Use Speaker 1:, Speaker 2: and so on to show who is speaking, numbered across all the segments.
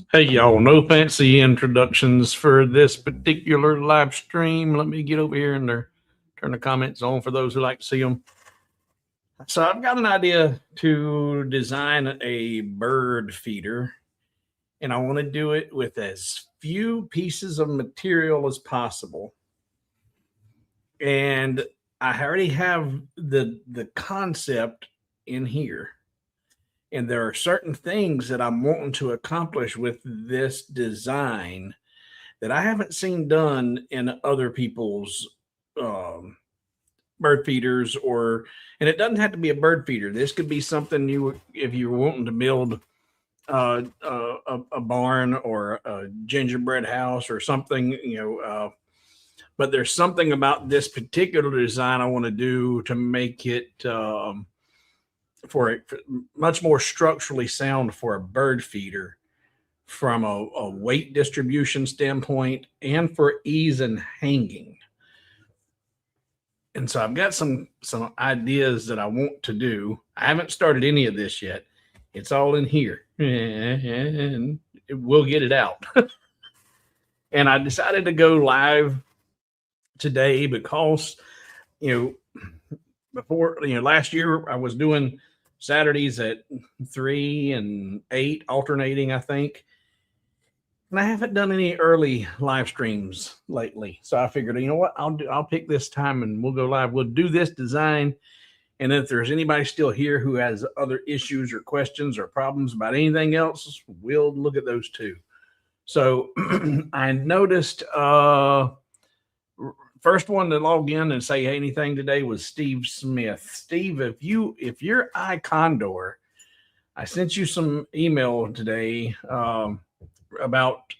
Speaker 1: Hey y'all, no fancy introductions for this particular live stream. Let me get over here and turn the comments on for those who like to see them. So I've got an idea to design a bird feeder, and I want to do it with as few pieces of material as possible. And I already have the concept in here. And there are certain things that I'm wanting to accomplish with this design that I haven't seen done in other people's um, bird feeders, and it doesn't have to be a bird feeder. This could be something if you're wanting to build a barn or a gingerbread house or something, but there's something about this particular design I want to do to make it for it much more structurally sound for a bird feeder from a weight distribution standpoint and for ease in hanging. And so I've got some ideas that I want to do. I haven't started any of this yet. It's all in here, and we'll get it out. And I decided to go live today because before last year I was doing Saturdays at 3 and 8 alternating, I think. And I haven't done any early live streams lately. So I figured, you know what, I'll pick this time and we'll go live. We'll do this design. And if there's anybody still here who has other issues or questions or problems about anything else, we'll look at those too. So I noticed first one to log in and say anything today was Steve Smith. Steve, if you're iCondor, I sent you some email today about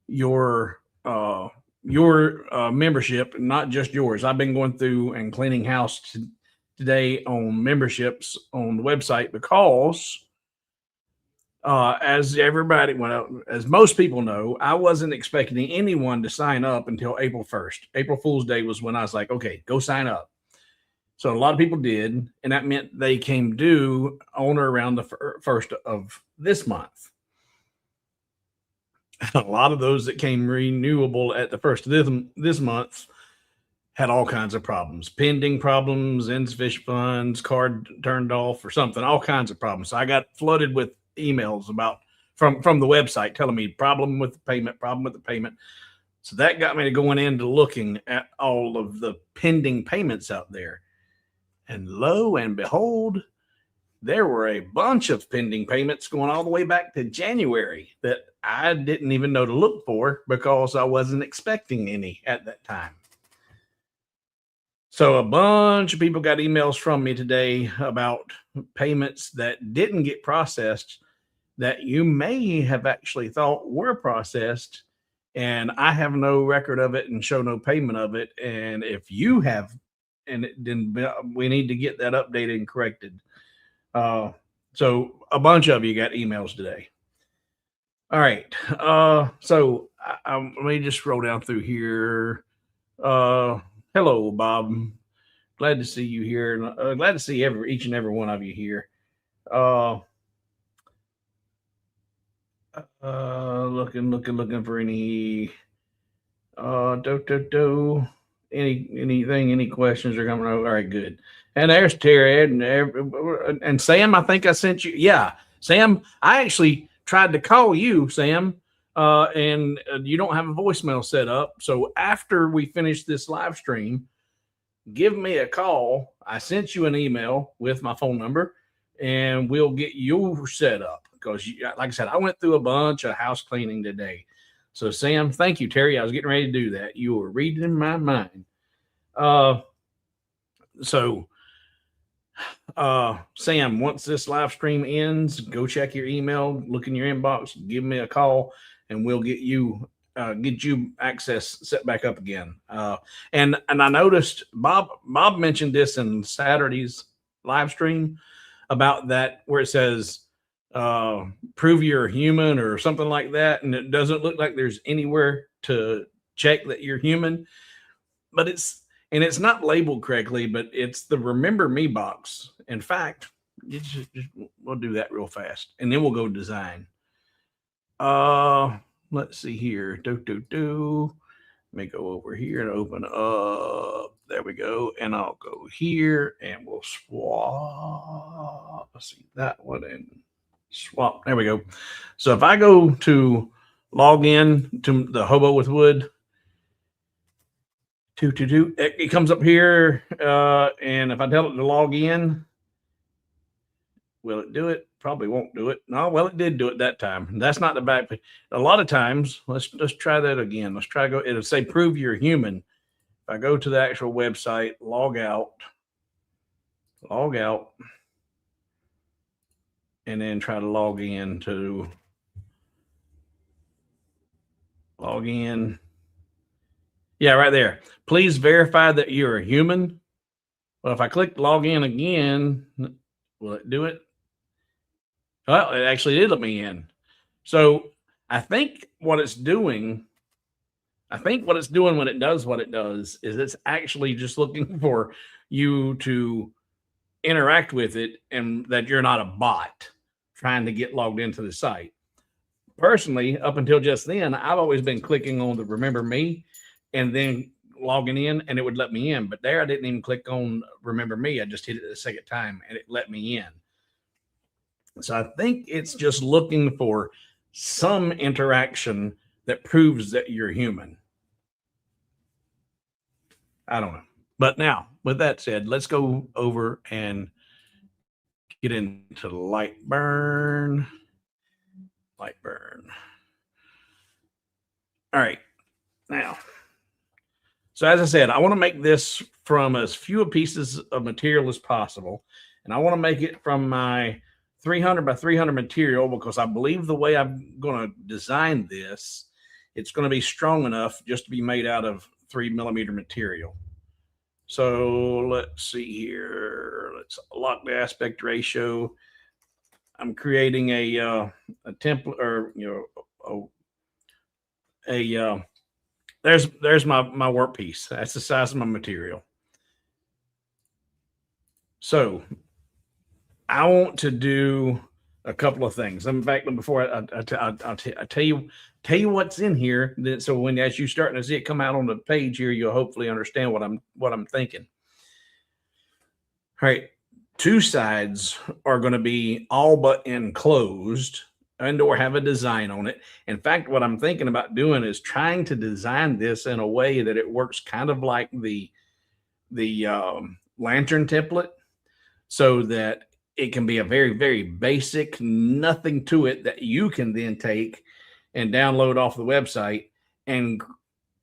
Speaker 1: your membership, not just yours. I've been going through and cleaning house today on memberships on the website because as most people know, I wasn't expecting anyone to sign up until April 1st. April Fool's Day was when I was like, okay, go sign up. So a lot of people did, and that meant they came due on or around the first of this month. A lot of those that came renewable at the first of this month had all kinds of problems, pending problems, insufficient funds, card turned off or something, all kinds of problems. So I got flooded with emails about from the website telling me problem with the payment. So that got me to going into looking at all of the pending payments out there. And lo and behold, there were a bunch of pending payments going all the way back to January that I didn't even know to look for because I wasn't expecting any at that time. So a bunch of people got emails from me today about payments that didn't get processed that you may have actually thought were processed, and I have no record of it and show no payment of it. And if you have, then we need to get that updated and corrected. So a bunch of you got emails today. All right. So let me just scroll down through here. Hello, Bob. Glad to see you here. Glad to see each and every one of you here. Looking for any any questions are coming over. All right, good. And there's Terry and Sam. I think I sent you. Yeah, Sam. I actually tried to call you, Sam, and you don't have a voicemail set up. So after we finish this live stream, give me a call. I sent you an email with my phone number, and we'll get you set up. Because, like I said, I went through a bunch of house cleaning today. So, Sam, thank you, Terry. I was getting ready to do that. You were reading my mind. Sam, once this live stream ends, go check your email, look in your inbox, give me a call, and we'll get you access set back up again. And I noticed Bob mentioned this in Saturday's live stream about that where it says prove you're human or something like that, and it doesn't look like there's anywhere to check that you're human, but it's not labeled correctly, but it's the remember me box. In fact, we'll do that real fast and then we'll go design. Let's see here. Let me go over here and open up. There we go. And I'll go here and we'll swap. Let's see that one and swap. There we go. So if I go to log in to the Hobo with Wood, it comes up here. And if I tell it to log in, will it do it? Probably won't do it. No, well, it did do it that time. That's not the back. A lot of times, let's try that again. Let's try go. It'll say prove you're human. If I go to the actual website, log out, and then try to log in. Yeah, right there. Please verify that you're a human. Well, if I click log in again, will it do it? Well, it actually did let me in. So I think what it's doing when it does what it does is it's actually just looking for you to interact with it and that you're not a bot trying to get logged into the site. Personally, up until just then, I've always been clicking on the remember me and then logging in and it would let me in. But there I didn't even click on remember me. I just hit it the second time and it let me in. So I think it's just looking for some interaction that proves that you're human. I don't know. But now, with that said, let's go over and get into light burn. All right. Now, so as I said, I want to make this from as few pieces of material as possible. And I want to make it from my 300 by 300 material because I believe the way I'm going to design this, it's going to be strong enough just to be made out of 3mm material. So let's see here. Let's lock the aspect ratio. I'm creating a template, or there's my work piece. That's the size of my material. So I want to do a couple of things. In fact, before I'll tell you what's in here. So when as you starting to see it come out on the page here, you'll hopefully understand what I'm thinking. All right, two sides are going to be all but enclosed and or have a design on it. In fact, what I'm thinking about doing is trying to design this in a way that it works kind of like the lantern template, so that it can be a very, very basic, nothing to it that you can then take and download off the website and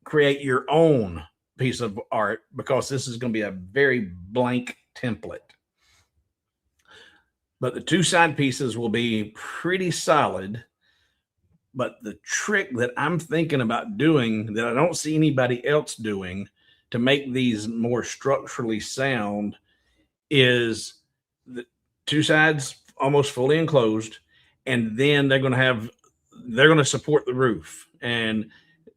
Speaker 1: create your own piece of art, because this is going to be a very blank template. But the two side pieces will be pretty solid. But the trick that I'm thinking about doing that I don't see anybody else doing to make these more structurally sound is the two sides almost fully enclosed, and then they're going to support the roof. And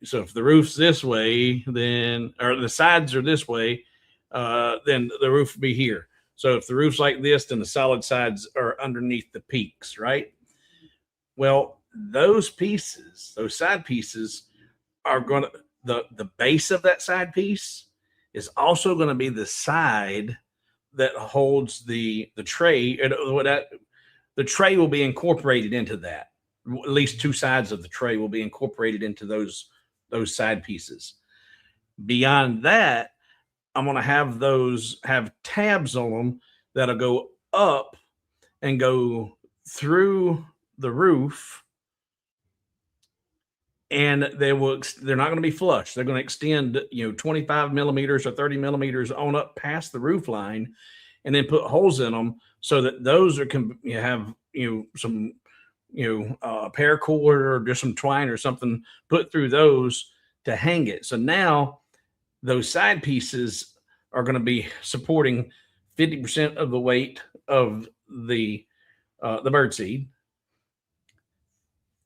Speaker 1: so if the roof's this way, then, or the sides are this way, then the roof will be here. So if the roof's like this, then the solid sides are underneath the peaks, right? Well, those pieces, those side pieces are going to, the base of that side piece is also going to be the side that holds the tray. And the tray will be incorporated into that. At least two sides of the tray will be incorporated into those side pieces. Beyond that, I'm going to have tabs on them that'll go up and go through the roof, and they're not going to be flush. They're going to extend 25 millimeters or 30 millimeters on up past the roof line, and then put holes in them so that those can have some paracord or just some twine or something put through those to hang it. So now those side pieces are going to be supporting 50% of the weight of the birdseed.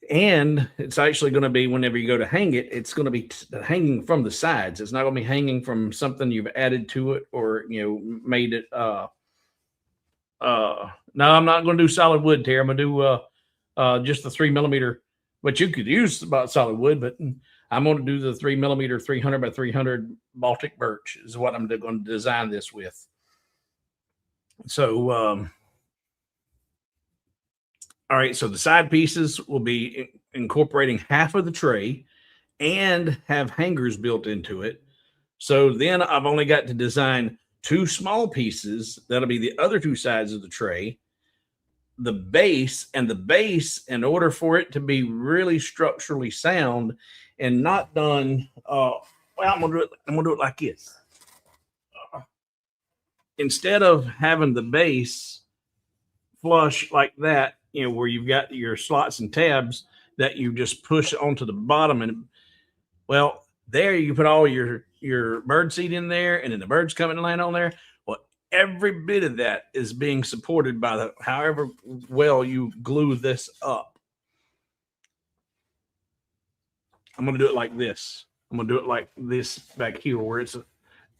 Speaker 1: And it's actually going to be, whenever you go to hang it, it's going to be hanging from the sides. It's not going to be hanging from something you've added to it or made it. No, I'm not going to do solid wood, Terry. I'm going to do just the 3 millimeter but you could use about solid wood. But I'm going to do the 3mm 300 by 300 Baltic birch is what I'm going to design this with. So, all right. So the side pieces will be incorporating half of the tray and have hangers built into it. So then I've only got to design two small pieces. That'll be the other two sides of the tray, the base, and the base, in order for it to be really structurally sound and not done. Well, I'm gonna do it like this. Instead of having the base flush like that, where you've got your slots and tabs that you just push onto the bottom, and well, there you put all your bird seed in there, and then the birds come and land on there. Well, every bit of that is being supported by the however well you glue this up. I'm going to do it like this. I'm going to do it like this back here, where it's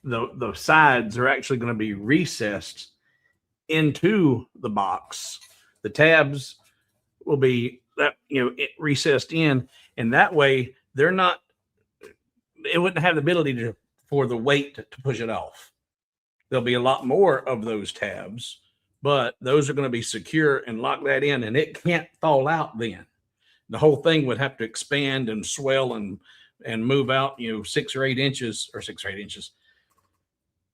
Speaker 1: the sides are actually going to be recessed into the box. The tabs will be recessed in, and that way they're not. It wouldn't have the ability for the weight to push it off. There'll be a lot more of those tabs, but those are going to be secure and lock that in, and it can't fall out then. The whole thing would have to expand and swell and move out, 6 to 8 inches,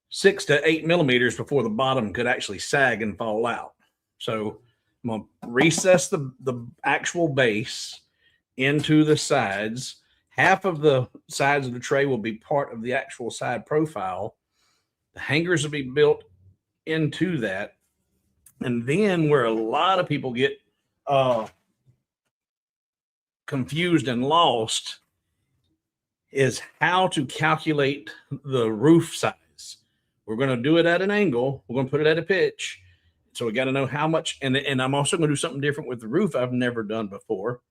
Speaker 1: 6 to 8 millimeters before the bottom could actually sag and fall out. So I'm going to recess the actual base into the sides. Half of the sides of the tray will be part of the actual side profile. The hangers will be built into that. And then where a lot of people get confused and lost is how to calculate the roof size. We're going to do it at an angle. We're going to put it at a pitch. So we got to know how much. And I'm also going to do something different with the roof I've never done before.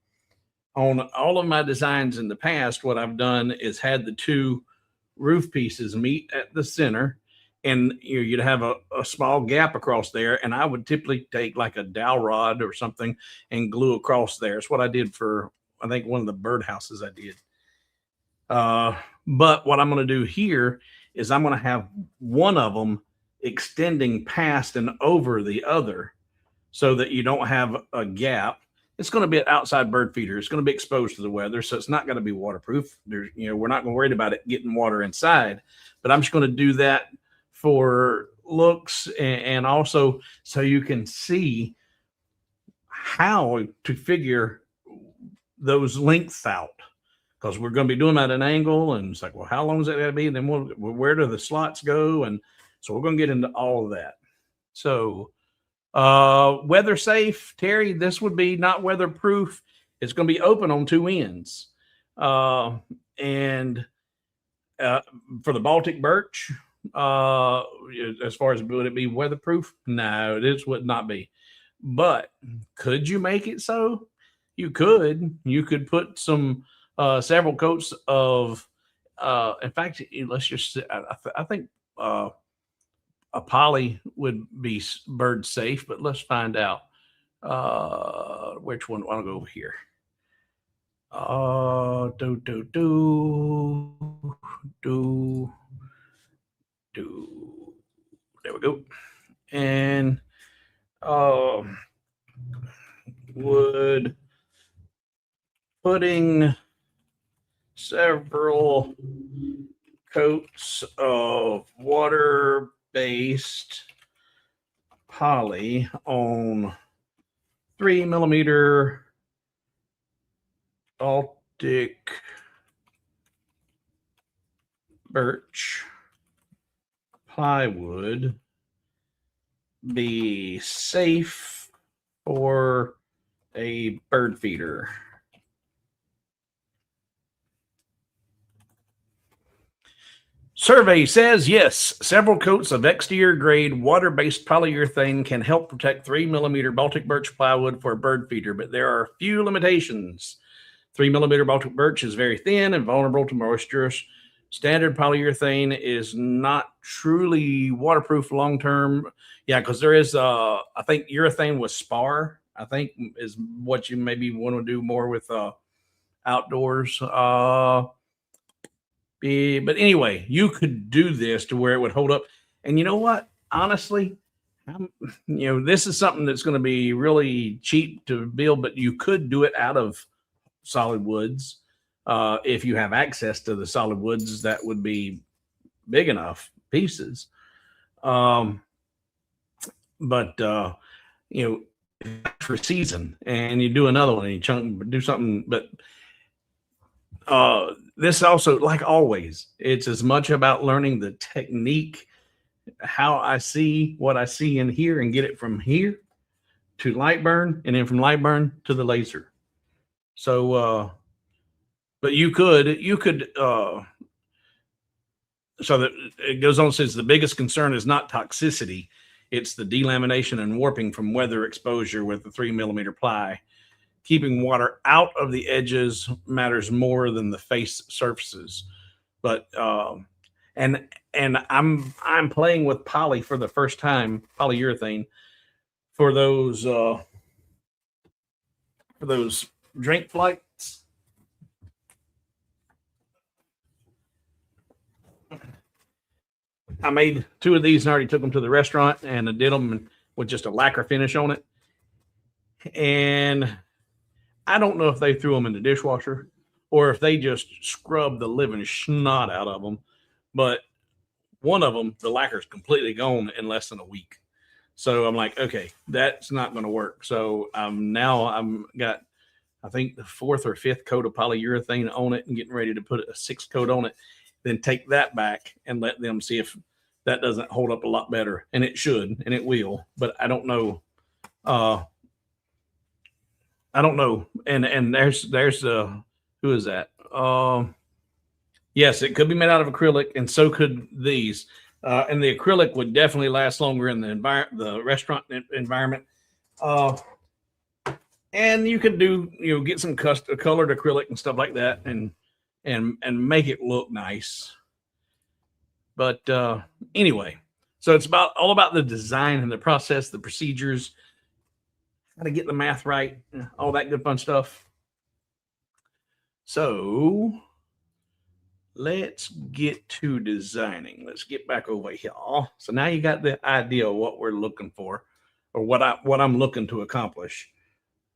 Speaker 1: On all of my designs in the past, what I've done is had the two roof pieces meet at the center, and you'd have a small gap across there. And I would typically take like a dowel rod or something and glue across there. It's what I did for, I think, one of the birdhouses I did. But what I'm going to do here is I'm going to have one of them extending past and over the other so that you don't have a gap. It's going to be an outside bird feeder. It's going to be exposed to the weather, so it's not going to be waterproof. We're not going to worry about it getting water inside, but I'm just going to do that for looks and also so you can see how to figure those lengths out, because we're going to be doing them at an angle, and it's like, well, how long is that going to be? And then where do the slots go? And so we're going to get into all of that. So weather safe, Terry, this would be not weatherproof. It's going to be open on two ends. And for the Baltic birch, as far as would it be weatherproof? No, this would not be. But could you make it so? You could put some several coats of in fact, let's just I think a poly would be bird safe, but let's find out which one. I'll go over here. There we go. And would putting several coats of water-based poly on 3mm Baltic birch plywood be safe for a bird feeder? Survey says yes, several coats of exterior grade water-based polyurethane can help protect 3mm Baltic birch plywood for a bird feeder, but there are a few limitations. 3mm Baltic birch is very thin and vulnerable to moisture. Standard polyurethane is not truly waterproof long-term. Yeah, because there is, I think urethane with spar, I think is what you maybe want to do more with outdoors. But anyway, you could do this to where it would hold up. And you know what? Honestly, this is something that's going to be really cheap to build, but you could do it out of solid woods. If you have access to the solid woods, that would be big enough pieces. But for season, and you do another one and you do something. But this also, like always, it's as much about learning the technique, how I see what I see in here, and get it from here to light burn, and then from light burn to the laser. So but you could so that it goes on, says the biggest concern is not toxicity, it's the delamination and warping from weather exposure with the 3mm ply. Keeping water out of the edges matters more than the face surfaces. But and I'm playing with poly for the first time, polyurethane, for those drink flights. I made 2 of these and already took them to the restaurant, and I did them with just a lacquer finish on it. And I don't know if they threw them in the dishwasher or if they just scrubbed the living snot out of them. But one of them, the lacquer's completely gone in less than a week. So I'm like, okay, that's not going to work. So now I'm got, I think, the 4th or 5th coat of polyurethane on it, and getting ready to put a 6th coat on it. Then take that back and let them see if that doesn't hold up a lot better. And it should, and it will. But I don't know. And there's who is that? Yes, it could be made out of acrylic, and so could these. And the acrylic would definitely last longer in the restaurant environment. And you could do, get some colored acrylic and stuff like that, and make it look nice. But anyway, so it's all about the design and the process, the procedures, how to get the math right, all that good fun stuff. So let's get to designing. Let's get back over here. So now you got the idea of what we're looking for, or what I'm looking to accomplish.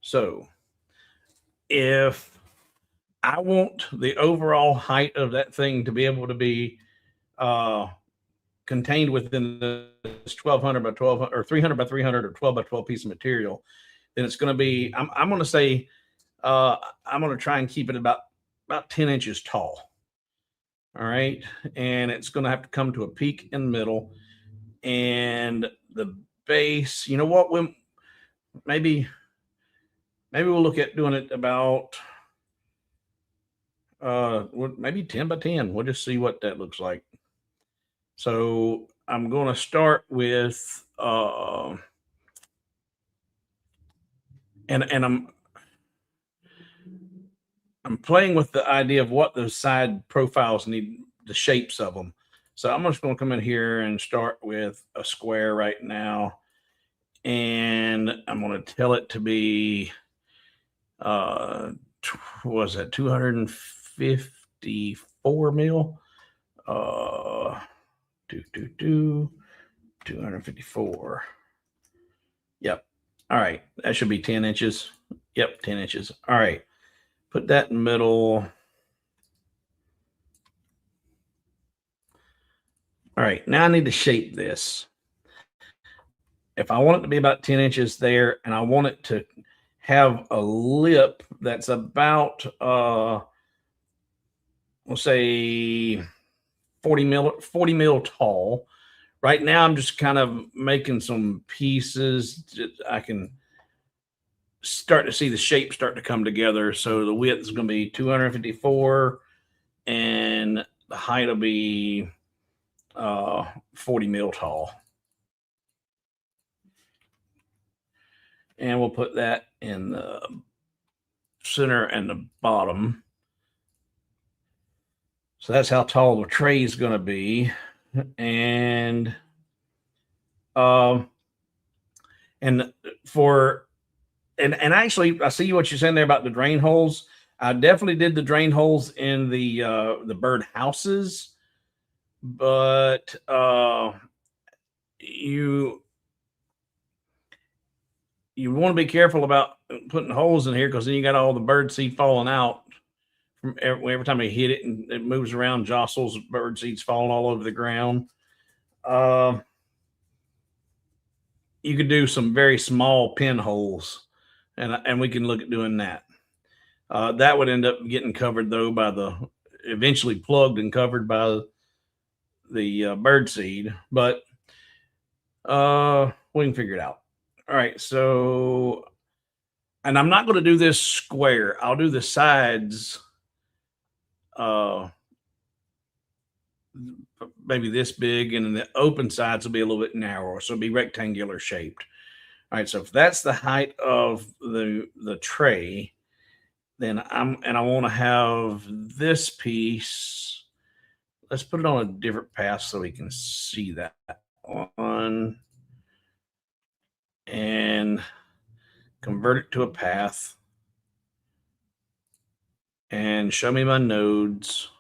Speaker 1: So if I want the overall height of that thing to be able to be contained within this 1200 by 12 or 300 by 300 or 12 by 12 piece of material, then it's going to be, I'm going to say, I'm going to try and keep it about 10 inches tall. All right. And it's going to have to come to a peak in the middle, and the base, you know what, maybe we'll look at doing it about maybe 10 by 10. We'll just see what that looks like. So I'm going to start with and I'm playing with the idea of what those side profiles need, the shapes of them. So I'm just going to come in here and start with a square right now, and I'm going to tell it to be was that 254 mil? 254. Yep. All right. That should be 10 inches. Yep, 10 inches. All right. Put that in the middle. All right. Now I need to shape this. If I want it to be about 10 inches there, and I want it to have a lip that's about, we'll say 40 mil tall. Right now, I'm just kind of making some pieces that I can start to see the shape start to come together. So the width is going to be 254, and the height will be 40 mil tall. And we'll put that in the center and the bottom. So that's how tall the tray is going to be. And actually, I see what you're saying there about the drain holes. I definitely did the drain holes in the bird houses, but you want to be careful about putting holes in here, because then you got all the bird seed falling out from every time you hit it, and it moves around, jostles, bird seeds falling all over the ground. You could do some very small pinholes, and we can look at doing that. That would end up getting covered though by eventually plugged and covered by the bird seed, but we can figure it out. All right, so, and I'm not going to do this square. I'll do the sides, maybe this big, and then the open sides will be a little bit narrower, so it'll be rectangular shaped. All right, so if that's the height of the tray, then I want to have this piece. Let's put it on a different path so we can see that one, and convert it to a path, and show me my nodes.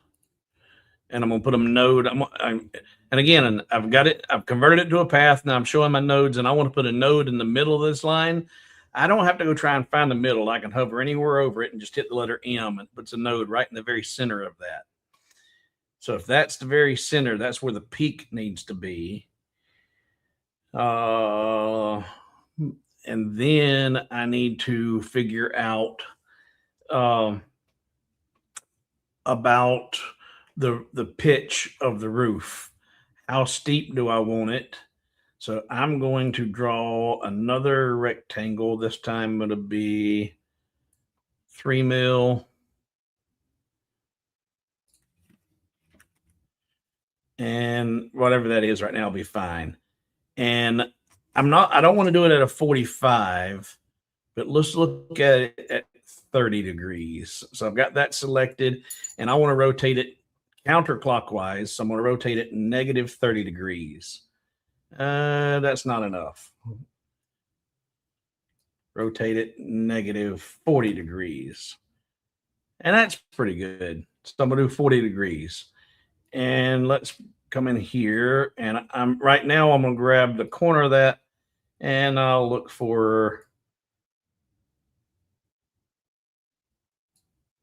Speaker 1: And I'm gonna put them node. And again, I've got it. I've converted it to a path. Now I'm showing my nodes, and I want to put a node in the middle of this line. I don't have to go try and find the middle. I can hover anywhere over it and just hit the letter M, and it puts a node right in the very center of that. So if that's the very center, that's where the peak needs to be. And then I need to figure out about the pitch of the roof. How steep do I want it? So I'm going to draw another rectangle. This time it'll be 3 mil. And whatever that is right now will be fine. And I don't want to do it at a 45, but let's look at it at 30 degrees. So I've got that selected, and I want to rotate it counterclockwise. So I'm going to rotate it negative 30 degrees. That's not enough. Rotate it negative 40 degrees. And that's pretty good. So I'm going to do 40 degrees. And let's come in here, and right now I'm going to grab the corner of that, and I'll look for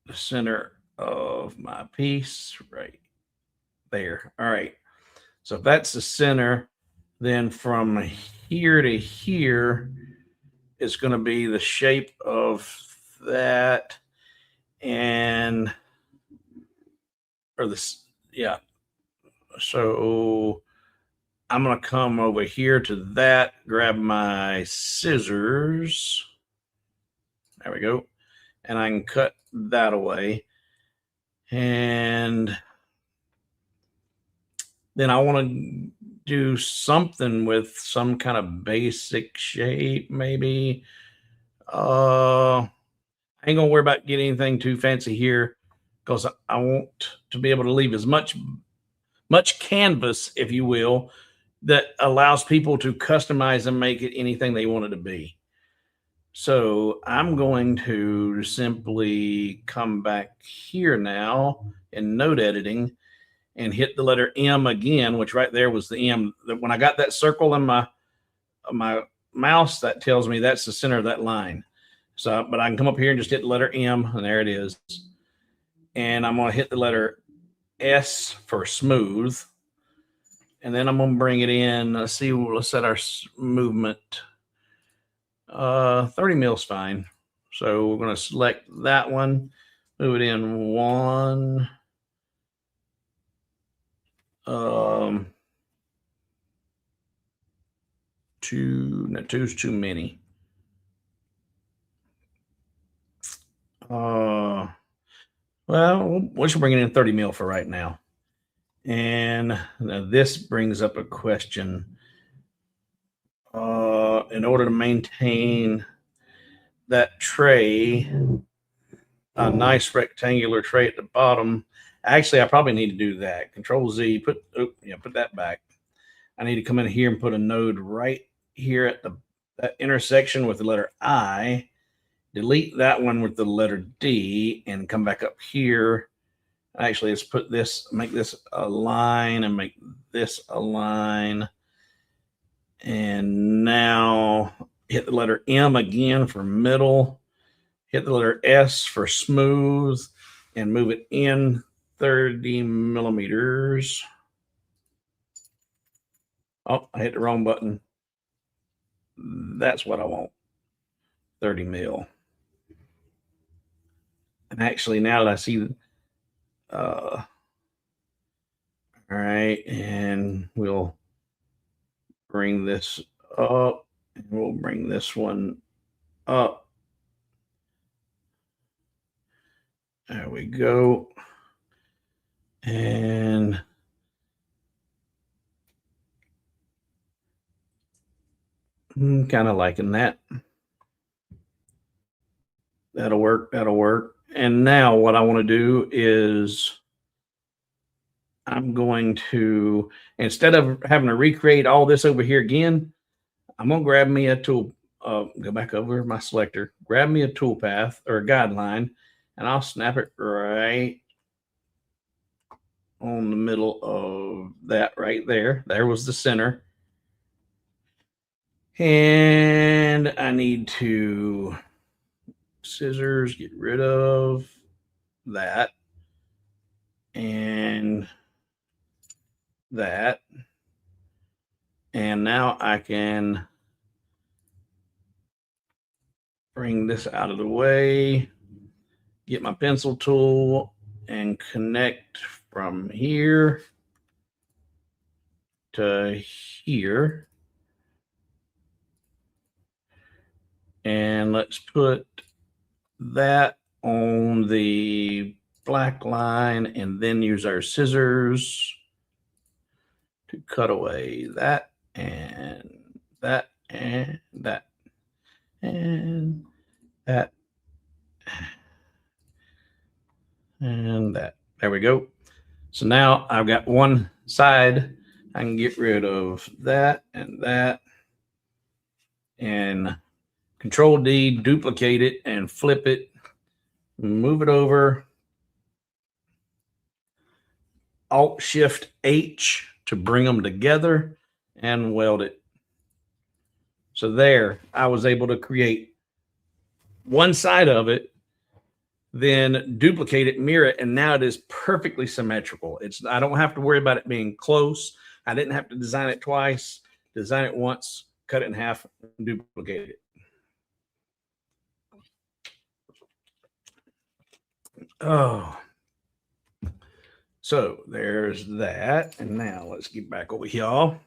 Speaker 1: the center of my piece right there. All right. So if that's the center, then from here to here, it's going to be the shape of that, and or this, yeah. So I'm going to come over here to that, grab my scissors. There we go. And I can cut that away. And then I want to do something with some kind of basic shape, maybe. I ain't going to worry about getting anything too fancy here, because I want to be able to leave as much canvas, if you will, that allows people to customize and make it anything they want it to be. So I'm going to simply come back here now in node editing and hit the letter M again, which right there was the M. When I got that circle in my mouse, that tells me that's the center of that line. So, but I can come up here and just hit the letter M, and there it is. And I'm going to hit the letter S for smooth. And then I'm going to bring it in. Let's see, let's set our movement. 30 mils fine. So we're going to select that one, move it in 1. 2, no, 2's too many. Well, we should bring it in 30 mil for right now. And now this brings up a question. In order to maintain that tray, a nice rectangular tray at the bottom, actually, I probably need to do that. Control Z, put that back. I need to come in here and put a node right here at that intersection with the letter I, delete that one with the letter D and come back up here. Actually, let's put this, make this a line and make this a line. And now hit the letter M again for middle, hit the letter S for smooth, and move it in 30 millimeters. Oh, I hit the wrong button. That's what I want, 30 mil. And actually, now that I see, all right, and we'll bring this up, and we'll bring this one up. There we go. And I'm kind of liking that. That'll work. That'll work. And now what I want to do is I'm going to, instead of having to recreate all this over here again, I'm going to grab me a tool, go back over my selector, grab me a tool path or a guideline, and I'll snap it right on the middle of that right there. There was the center. And I need to scissors, get rid of that and that. And now I can bring this out of the way, get my pencil tool and connect from here to here. And let's put that on the black line and then use our scissors to cut away that and that and that and that and that. There we go. So now I've got one side. I can get rid of that and Control D, duplicate it and flip it, move it over. Alt Shift H to bring them together and weld it. So there, I was able to create one side of it, then duplicate it, mirror it, and now it is perfectly symmetrical. I don't have to worry about it being close. I didn't have to design it twice, design it once, cut it in half, and duplicate it. Oh, so there's that. And now let's get back over here.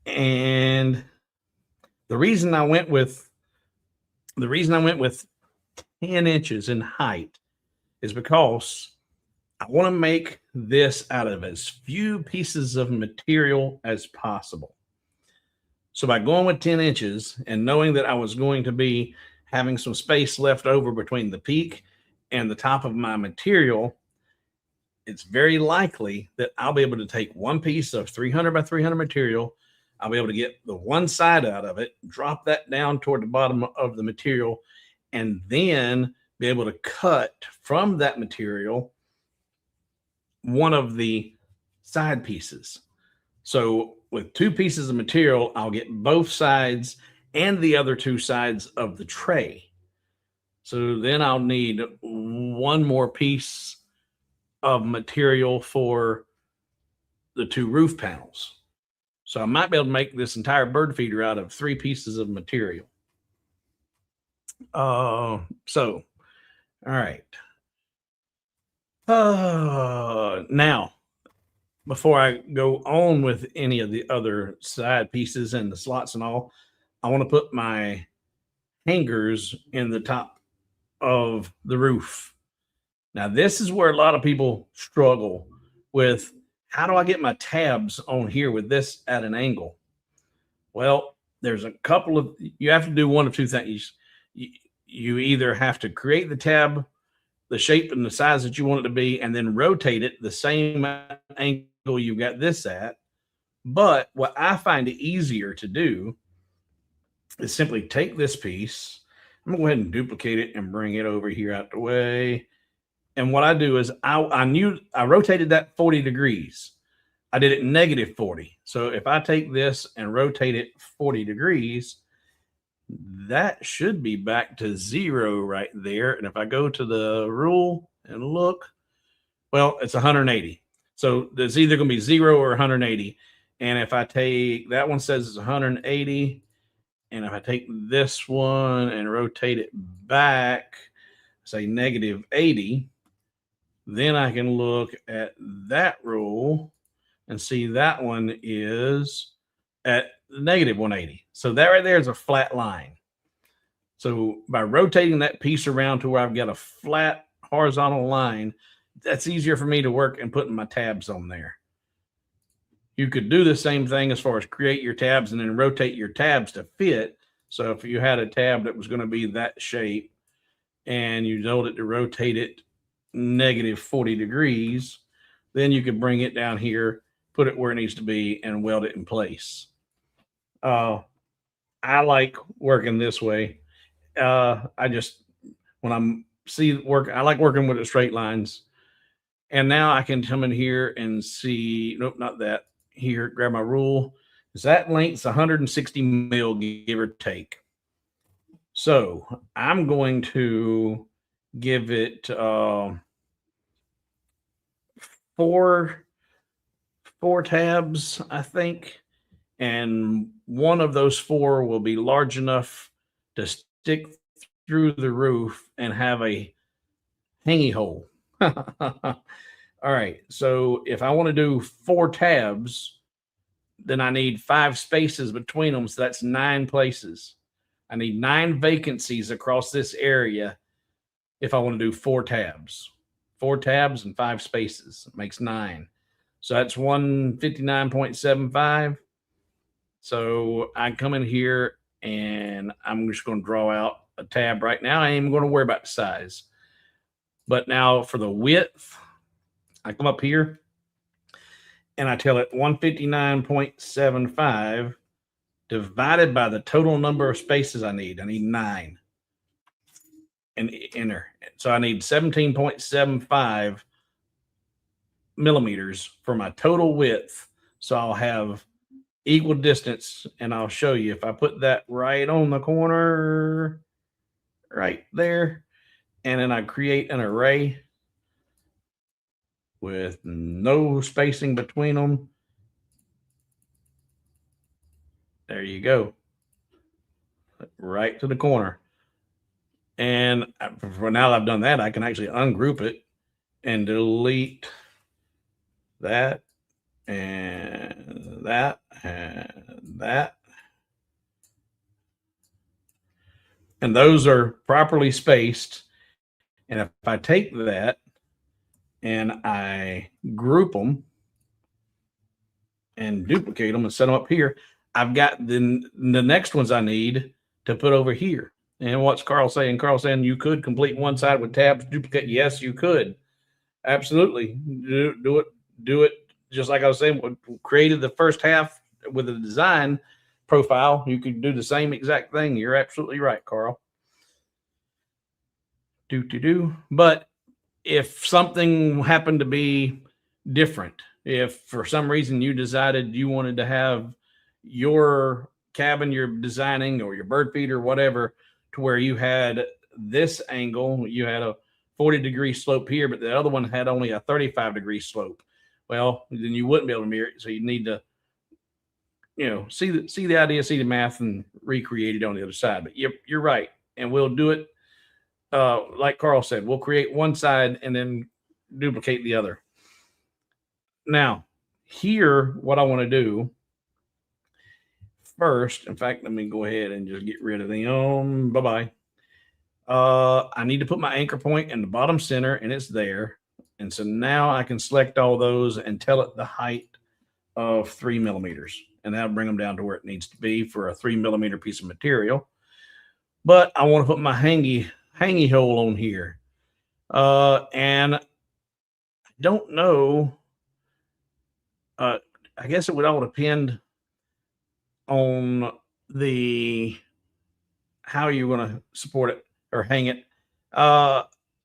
Speaker 1: And the reason I went with 10 inches in height is because I want to make this out of as few pieces of material as possible. So by going with 10 inches and knowing that I was going to be having some space left over between the peak and the top of my material, it's very likely that I'll be able to take one piece of 300 by 300 material. I'll be able to get the one side out of it, drop that down toward the bottom of the material, and then be able to cut from that material one of the side pieces. So with two pieces of material, I'll get both sides and the other two sides of the tray. So then I'll need one more piece of material for the two roof panels. So I might be able to make this entire bird feeder out of 3 pieces of material. All right. Now, before I go on with any of the other side pieces and the slots and all, I want to put my hangers in the top of the roof. Now, this is where a lot of people struggle with, how do I get my tabs on here with this at an angle? Well, there's a couple of, you have to do one of two things. You either have to create the tab, the shape and the size that you want it to be, and then rotate it the same angle you got this at. But what I find it easier to do is simply take this piece. I'm gonna go ahead and duplicate it and bring it over here out the way. And what I do is I rotated that 40 degrees. I did it negative 40. So if I take this and rotate it 40 degrees, that should be back to 0 right there. And if I go to the rule and look, well, it's 180. So there's either going to be 0 or 180. And if I take that one says it's 180, and if I take this one and rotate it back, say negative 80, then I can look at that rule and see that one is at negative 180. So that right there is a flat line. So by rotating that piece around to where I've got a flat horizontal line, that's easier for me to work and putting my tabs on there. You could do the same thing as far as create your tabs and then rotate your tabs to fit. So if you had a tab that was going to be that shape and you told it to rotate it negative 40 degrees, then you could bring it down here, put it where it needs to be, and weld it in place. I like working this way. I just, when I'm I like working with the straight lines. And now I can come in here and see, nope, not that. Here, grab my rule. Is that length's 160 mil, give or take. So I'm going to give it four tabs, I think. And one of those 4 will be large enough to stick through the roof and have a hangy hole. All right. So if I want to do 4 tabs, then I need 5 spaces between them. So that's 9 places. I need 9 vacancies across this area if I want to do 4 tabs. 4 tabs and 5 spaces. It makes 9. So that's 159.75. So I come in here and I'm just going to draw out a tab right now. I ain't even going to worry about the size. But now for the width, I come up here and I tell it 159.75 divided by the total number of spaces I need. I need 9. And enter. So I need 17.75 millimeters for my total width. So I'll have equal distance, and I'll show you if I put that right on the corner right there, and then I create an array with no spacing between them. There you go. Right to the corner. And for now that I've done that, I can actually ungroup it and delete that and that and that. And those are properly spaced. And if I take that and I group them and duplicate them and set them up here, I've got the next ones I need to put over here. And what's Carl saying? Carl saying you could complete one side with tabs, duplicate. Yes, you could. Absolutely. Do it. Just like I was saying, we created the first half with a design profile. You could do the same exact thing. You're absolutely right, Carl. But if something happened to be different, if for some reason you decided you wanted to have your cabin you're designing or your bird feeder, whatever, to where you had this angle, you had a 40-degree slope here, but the other one had only a 35-degree slope. Well, then you wouldn't be able to mirror it. So you need to, see the idea, see the math, and recreate it on the other side. But you're right, and we'll do it like Carl said. We'll create one side and then duplicate the other. Now, here, what I want to do first, in fact, let me go ahead and just get rid of them. Bye-bye. I need to put my anchor point in the bottom center, and it's there. And so now I can select all those and tell it the height of 3 millimeters. And that'll bring them down to where it needs to be for a 3 millimeter piece of material. But I want to put my hangy hole on here. And I don't know. I guess it would all depend on the how you're going to support it or hang it. I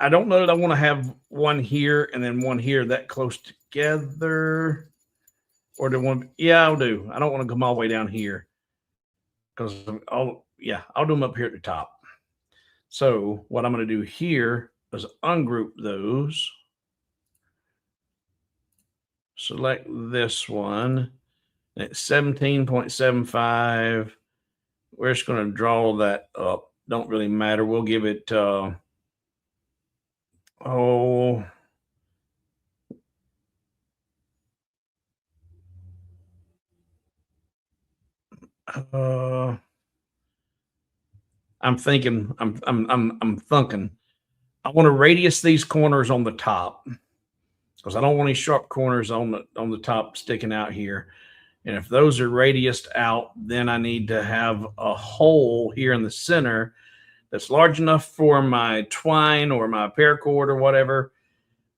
Speaker 1: don't know that I want to have one here and then one here that close together. Or do one? Yeah, I'll do. I don't want to come all the way down here because I'll do them up here at the top. So what I'm going to do here is ungroup those. Select this one. It's 17.75. We're just going to draw that up. Don't really matter. We'll give it I'm thinking. I'm thinking. I want to radius these corners on the top because I don't want any sharp corners on the top sticking out here. And if those are radiused out, then I need to have a hole here in the center that's large enough for my twine or my paracord or whatever,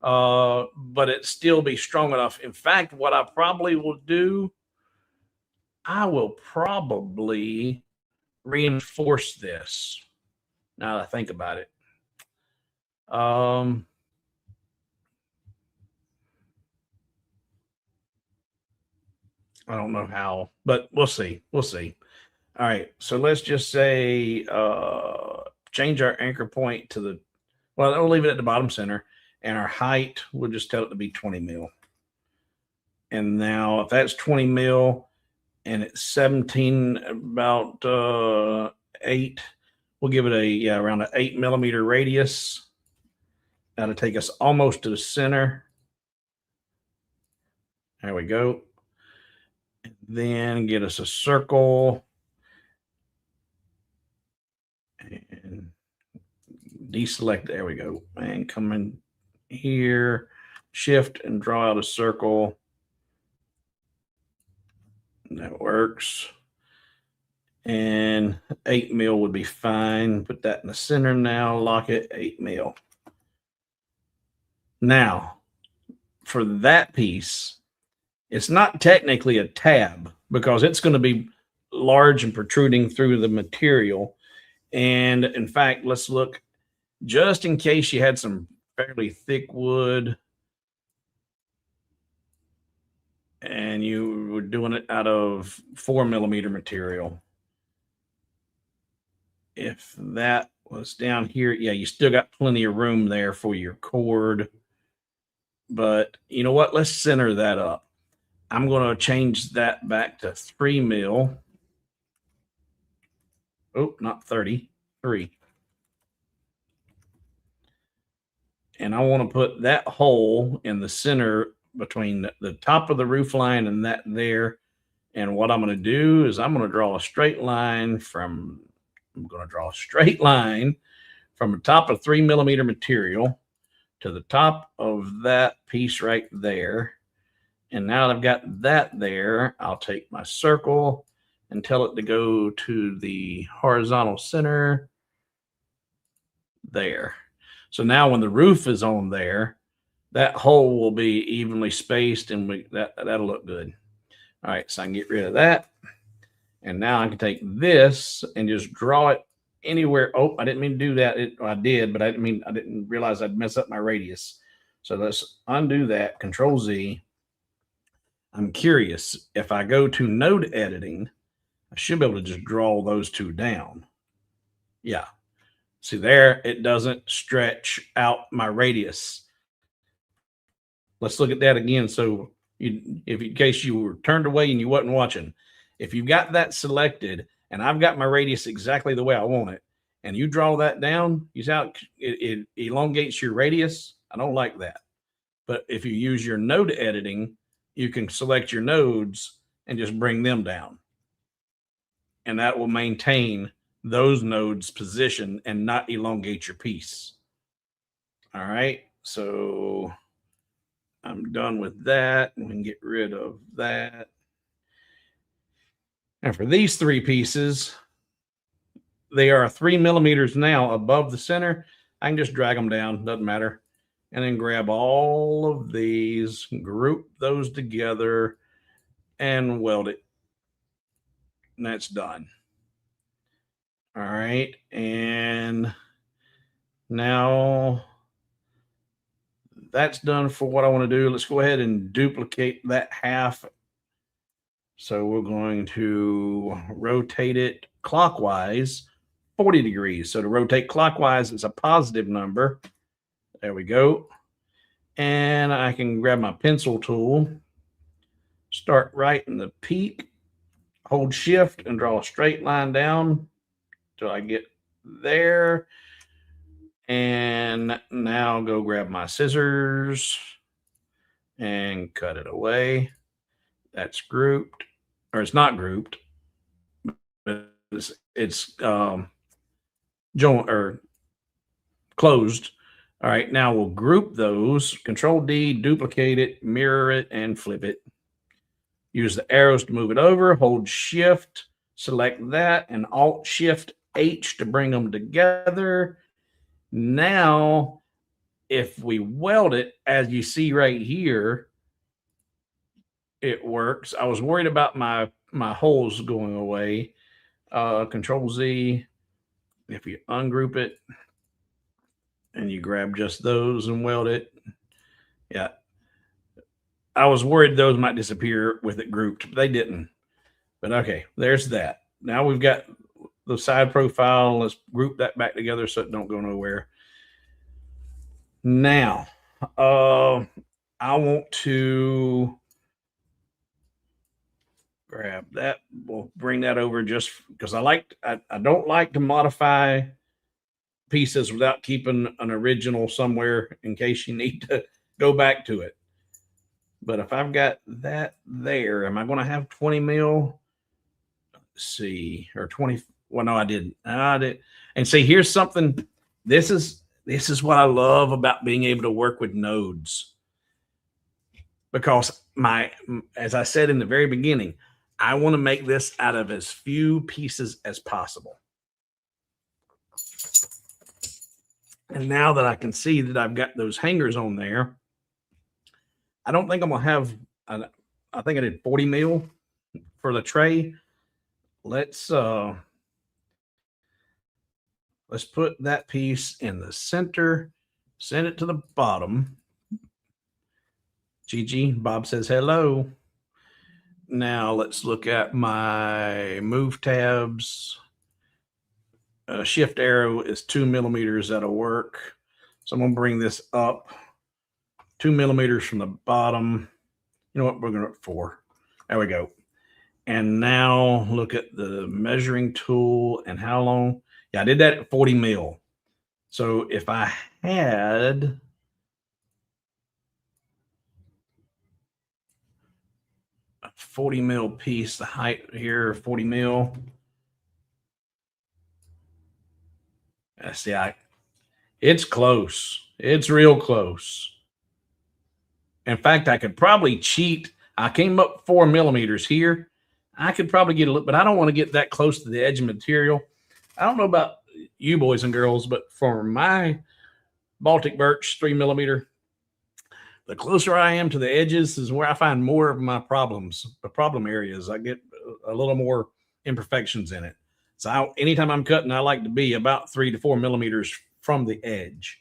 Speaker 1: but it still be strong enough. In fact, what I probably will do, I will probably reinforce this. Now that I think about it. I don't know how, but we'll see. We'll see. All right. So let's just say change our anchor point to the, well, we'll leave it at the bottom center. And our height, we'll just tell it to be 20 mil. And now if that's 20 mil and it's 17, about 8, we'll give it around an 8 millimeter radius. That'll take us almost to the center. There we go. And then get us a circle and deselect. There we go. And come in here, shift and draw out a circle. That works. And 8 mil would be fine. Put that in the center now, lock it 8 mil. Now, for that piece, it's not technically a tab because it's going to be large and protruding through the material. And in fact, let's look just in case you had some fairly thick wood and you were doing it out of 4 millimeter material. If that was down here, yeah, you still got plenty of room there for your cord. But you know what? Let's center that up. I'm going to change that back to 3 mil. Oh, not 30, 3. And I want to put that hole in the center between the top of the roof line and that there. And what I'm going to do is I'm going to draw a straight line from the top of 3 millimeter material to the top of that piece right there. And now that I've got that there, I'll take my circle and tell it to go to the horizontal center there. So now when the roof is on there, that hole will be evenly spaced and that'll look good. All right, so I can get rid of that. And now I can take this and just draw it anywhere. Oh, I didn't mean to do that. I did, but I didn't realize I'd mess up my radius. So let's undo that, Control Z. I'm curious, if I go to node editing, I should be able to just draw those two down. Yeah. See there, it doesn't stretch out my radius. Let's look at that again. So if in case you were turned away and you wasn't watching, if you've got that selected and I've got my radius exactly the way I want it, and you draw that down, you see how it elongates your radius? I don't like that. But if you use your node editing, you can select your nodes and just bring them down. And that will maintain those nodes' position and not elongate your piece. All right, so I'm done with that. We can get rid of that. And for these 3 pieces, they are 3 millimeters now above the center. I can just drag them down, doesn't matter. And then grab all of these, group those together, and weld it. And that's done. All right. And now that's done for what I want to do. Let's go ahead and duplicate that half. So we're going to rotate it clockwise 40 degrees. So to rotate clockwise, it's a positive number. There we go. And I can grab my pencil tool, start right in the peak, hold shift and draw a straight line down till I get there. And now go grab my scissors and cut it away. That's grouped, or it's not grouped, but it's joint or closed. All right, now we'll group those. Control D, duplicate it, mirror it, and flip it. Use the arrows to move it over. Hold shift, select that, and alt shift H to bring them together. Now, if we weld it, as you see right here, it works. I was worried about my holes going away. Control Z. If you ungroup it and you grab just those and weld it, yeah. I was worried those might disappear with it grouped, but they didn't. But okay, there's that. Now we've got the side profile. Let's group that back together so it don't go nowhere. Now, I want to grab that. We'll bring that over just because I don't like to modify pieces without keeping an original somewhere in case you need to go back to it. But if I've got that there, am I going to have 20 mil? Let's see, or 20. Well, no, I didn't. I did. And see, here's something. This is what I love about being able to work with nodes. Because as I said in the very beginning, I want to make this out of as few pieces as possible. And now that I can see that I've got those hangers on there, I don't think I'm going to have, I think I did 40 mil for the tray. Let's put that piece in the center, send it to the bottom. Gigi, Bob says hello. Now let's look at my move tabs. Shift arrow is 2 millimeters. That'll work. So I'm going to bring this up 2 millimeters from the bottom. You know what? We're going to 4. There we go. And now look at the measuring tool and how long. Yeah, I did that at 40 mil. So if I had a 40 mil piece, the height here, 40 mil. See, it's close. It's real close. In fact, I could probably cheat. I came up 4 millimeters here. I could probably get a little, but I don't want to get that close to the edge of material. I don't know about you boys and girls, but for my Baltic Birch 3 millimeter, the closer I am to the edges is where I find more of my problems, the problem areas. I get a little more imperfections in it. So anytime I'm cutting, I like to be about 3 to 4 millimeters from the edge.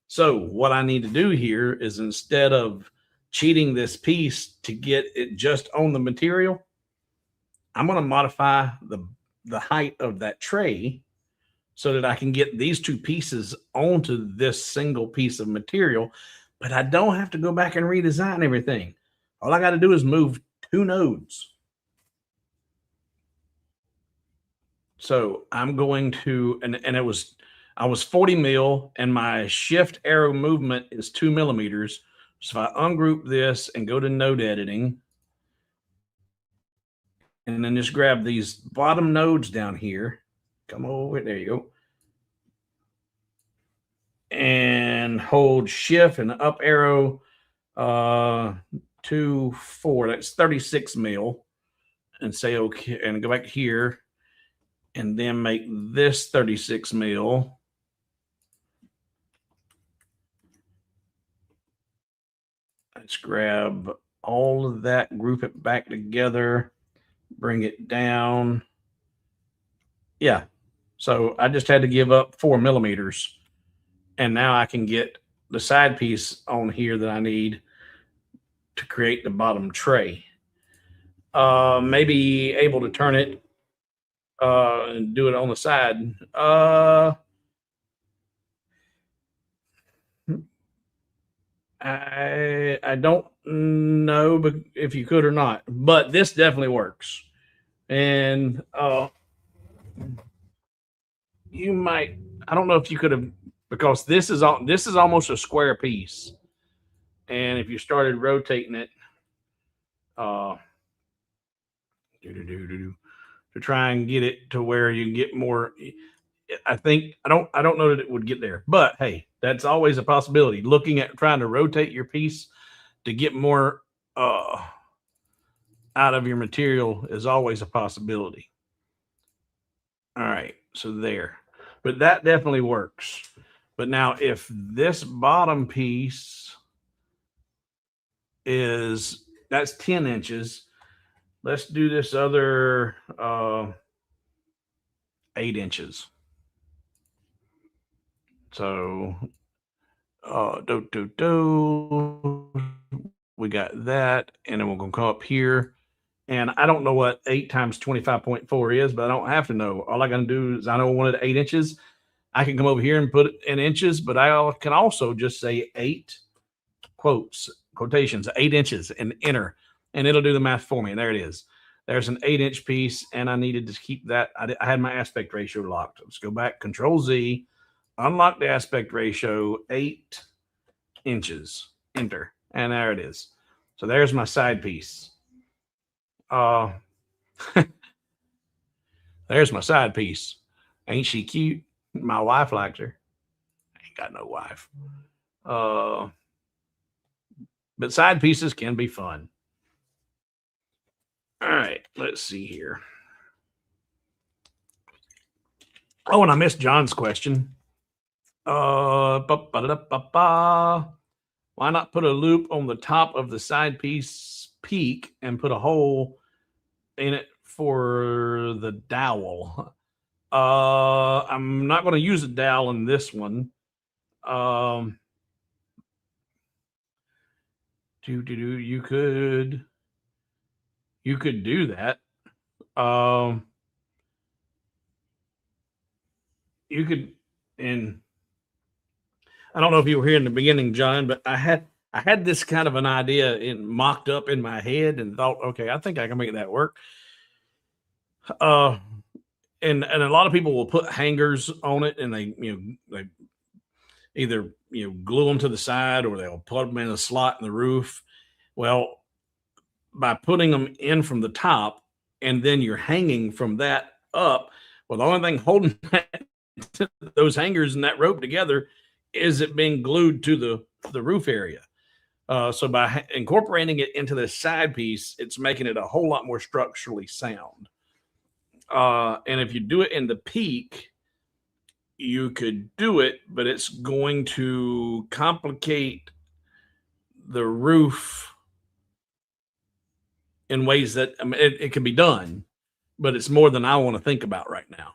Speaker 1: So what I need to do here is, instead of cheating this piece to get it just on the material, I'm going to modify the height of that tray so that I can get these two pieces onto this single piece of material, but I don't have to go back and redesign everything. All I got to do is move 2 nodes. So I'm going to, and I was 40 mil and my shift arrow movement is 2 millimeters. So if I ungroup this and go to node editing, and then just grab these bottom nodes down here, come over, there you go. And hold shift and up arrow 2, 4, that's 36 mil, and say okay, and go back here and then make this 36 mil. Let's grab all of that, group it back together, bring it down. Yeah, So I just had to give up 4 millimeters, and now I can get the side piece on here that I need to create the bottom tray. Maybe able to turn it and do it on the side. I don't know if you could or not, but this definitely works. And you might, I don't know if you could have, because this is almost a square piece, and if you started rotating it, uh, to try and get it to where you get more. I don't know that it would get there, but hey, that's always a possibility. Looking at trying to rotate your piece to get more out of your material is always a possibility. All right, so there, but that definitely works. But now, if this bottom piece is that's 10 inches, let's do this other 8 inches. So, we got that, and then we're gonna come up here. And I don't know what 8 times 25.4 is, but I don't have to know. All I gotta do is I know I wanted 8 inches. I can come over here and put it in inches, but I can also just say 8 quotations, 8 inches and enter, and it'll do the math for me. And there it is. There's an 8-inch piece, and I needed to keep that. I had my aspect ratio locked. Let's go back, Control Z, unlock the aspect ratio, 8 inches, enter, and there it is. So there's my side piece. There's my side piece. Ain't she cute? My wife likes her. I ain't got no wife. But side pieces can be fun. All right, let's see here. Oh, and I missed John's question. Why not put a loop on the top of the side piece peak and put a hole in it for the dowel? I'm not going to use a dowel in this one. You could do that. You could, and I don't know if you were here in the beginning, John, but I had this kind of an idea mocked up in my head and thought, okay, I think I can make that work. And a lot of people will put hangers on it, and they either glue them to the side or they'll put them in a slot in the roof. Well, by putting them in from the top and then you're hanging from that up, well, the only thing holding those hangers and that rope together is it being glued to the roof area. So by incorporating it into the side piece, it's making it a whole lot more structurally sound. And if you do it in the peak, you could do it, but it's going to complicate the roof in ways that it can be done, but it's more than I want to think about right now.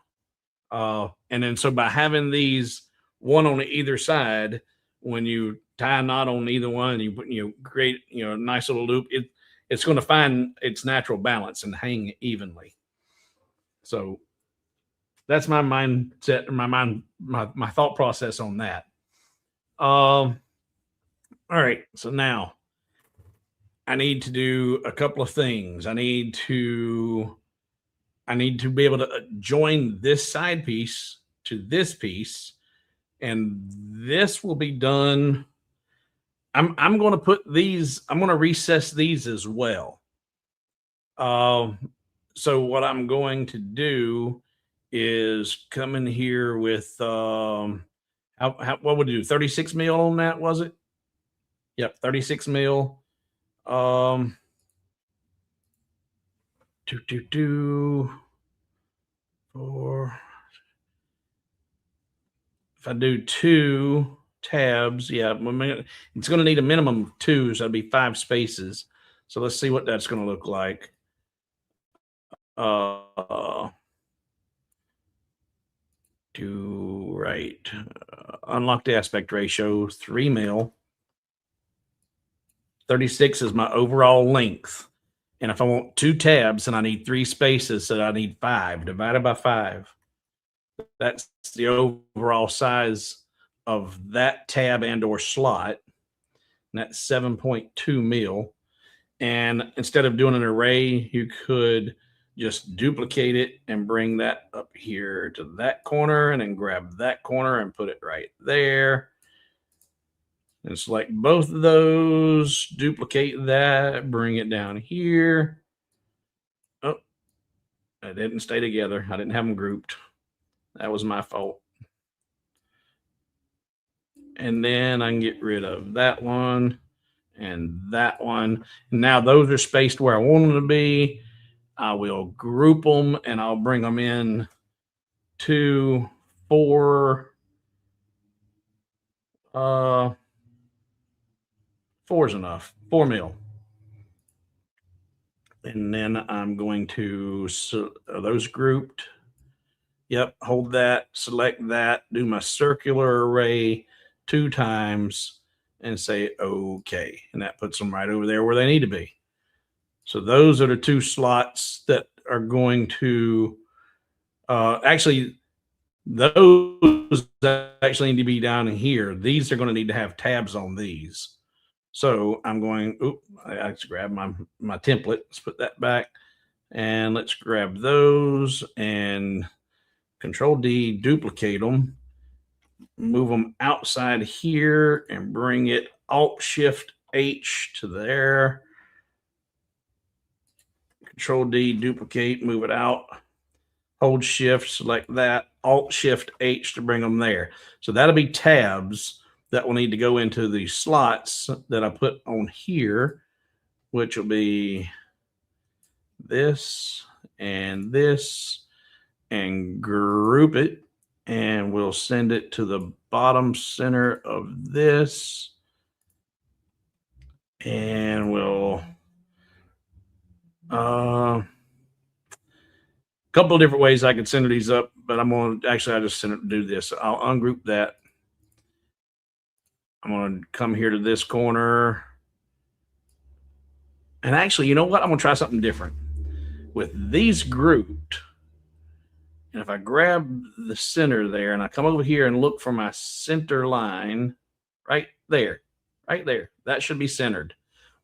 Speaker 1: And then so by having these one on either side, when you tie a knot on either one, you create a nice little loop. It's going to find its natural balance and hang evenly. So that's my mindset, my thought process on that. All right, so now I need to do a couple of things. I need to be able to join this side piece to this piece, and this will be done. I'm going to put these. I'm going to recess these as well. So what I'm going to do is come in here with what would you do? 36 mil on that, was it? Yep, 36 mil. Four. If I do 2 tabs, yeah, it's going to need a minimum of 2, so that'd be 5 spaces. So let's see what that's going to look like. to right. Unlock the aspect ratio, 3 mil. 36 is my overall length. And if I want 2 tabs and I need 3 spaces, so I need 5 divided by 5. That's the overall size of that tab and or slot. And that's 7.2 mil. And instead of doing an array, you could just duplicate it and bring that up here to that corner and then grab that corner and put it right there. And select both of those, duplicate that, bring it down here. Oh, I didn't stay together. I didn't have them grouped. That was my fault. And then I can get rid of that one and that one. Now those are spaced where I want them to be. I will group them and I'll bring them in to 4. 4 is enough. 4 mil. And then I'm going to, are those grouped? Yep, hold that, select that, do my circular array 2 times and say okay. And that puts them right over there where they need to be. So those are the 2 slots that are going to, actually, those actually need to be down in here. These are going to need to have tabs on these. So I'm going, I just grab my template. Let's put that back. And let's grab those and Control D, duplicate them, move them outside here and bring it Alt Shift H to there. Control D, duplicate, move it out. Hold Shift, select that, Alt Shift H to bring them there. So that'll be tabs that will need to go into the slots that I put on here, which will be this and this, and group it. And we'll send it to the bottom center of this. And we'll, couple of different ways I could center these up, but I'm going to, actually, I just do this. I'll ungroup that. I'm going to come here to this corner. And actually, you know what? I'm going to try something different. With these grouped, and if I grab the center there and I come over here and look for my center line right there, that should be centered.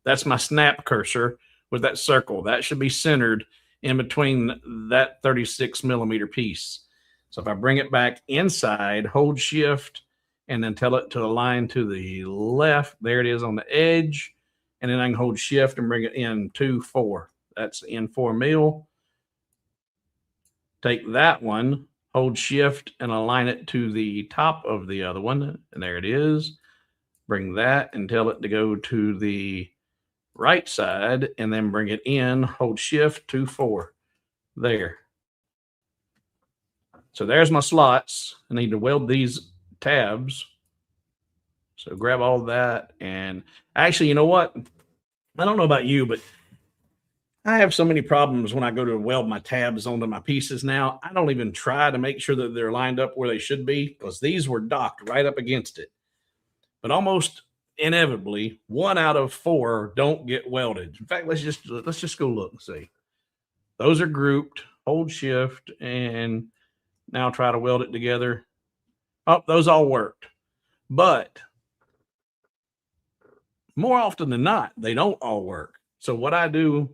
Speaker 1: That's my snap cursor with that circle. That should be centered in between that 36 millimeter piece. So if I bring it back inside, hold Shift, and then tell it to align to the left, there it is on the edge. And then I can hold Shift and bring it in to 4. That's in 4 mil. Take that one, hold Shift and align it to the top of the other one. And there it is. Bring that and tell it to go to the right side and then bring it in, hold Shift to 4. There. So there's my slots. I need to weld these tabs. So grab all that. And actually, you know what? I don't know about you, but I have so many problems when I go to weld my tabs onto my pieces now. I don't even try to make sure that they're lined up where they should be because these were docked right up against it. But almost inevitably, 1 out of 4 don't get welded. In fact, let's just go look and see. Those are grouped. Hold Shift and now try to weld it together. Oh, those all worked. But more often than not, they don't all work. So what I do,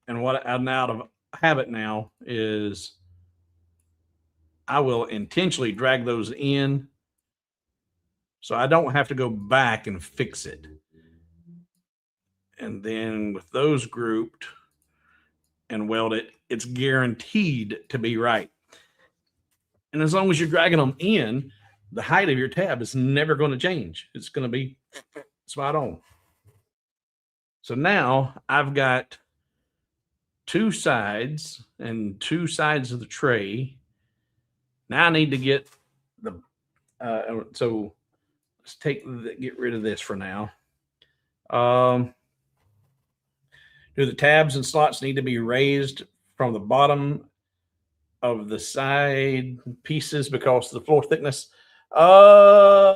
Speaker 1: and what I'm out of habit now, is I will intentionally drag those in so I don't have to go back and fix it. And then with those grouped and weld it, it's guaranteed to be right. And as long as you're dragging them in, the height of your tab is never going to change. It's going to be spot on. So now I've got 2 sides and 2 sides of the tray. Now I need to get the, so let's get rid of this for now. Do the tabs and slots need to be raised from the bottom of the side pieces because of the floor thickness. Uh,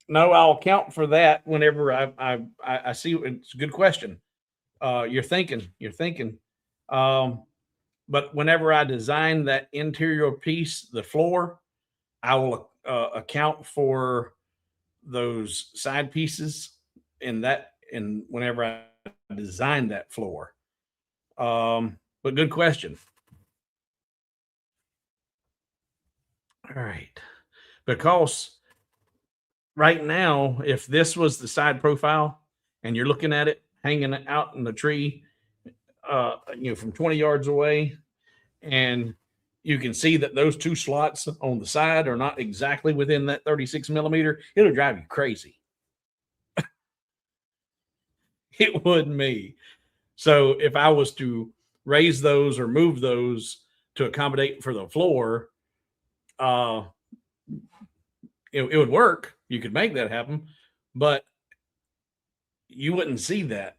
Speaker 1: no, I'll account for that whenever I see. It's a good question. You're thinking. Um, but whenever I design that interior piece, the floor, I will account for those side pieces in that, and whenever I design that floor. But good question. All right. Because right now, if this was the side profile and you're looking at it hanging out in the tree, from 20 yards away, and you can see that those two slots on the side are not exactly within that 36 millimeter, it'll drive you crazy. It would me. So if I was to raise those or move those to accommodate for the floor, uh, it would work. You could make that happen, but you wouldn't see that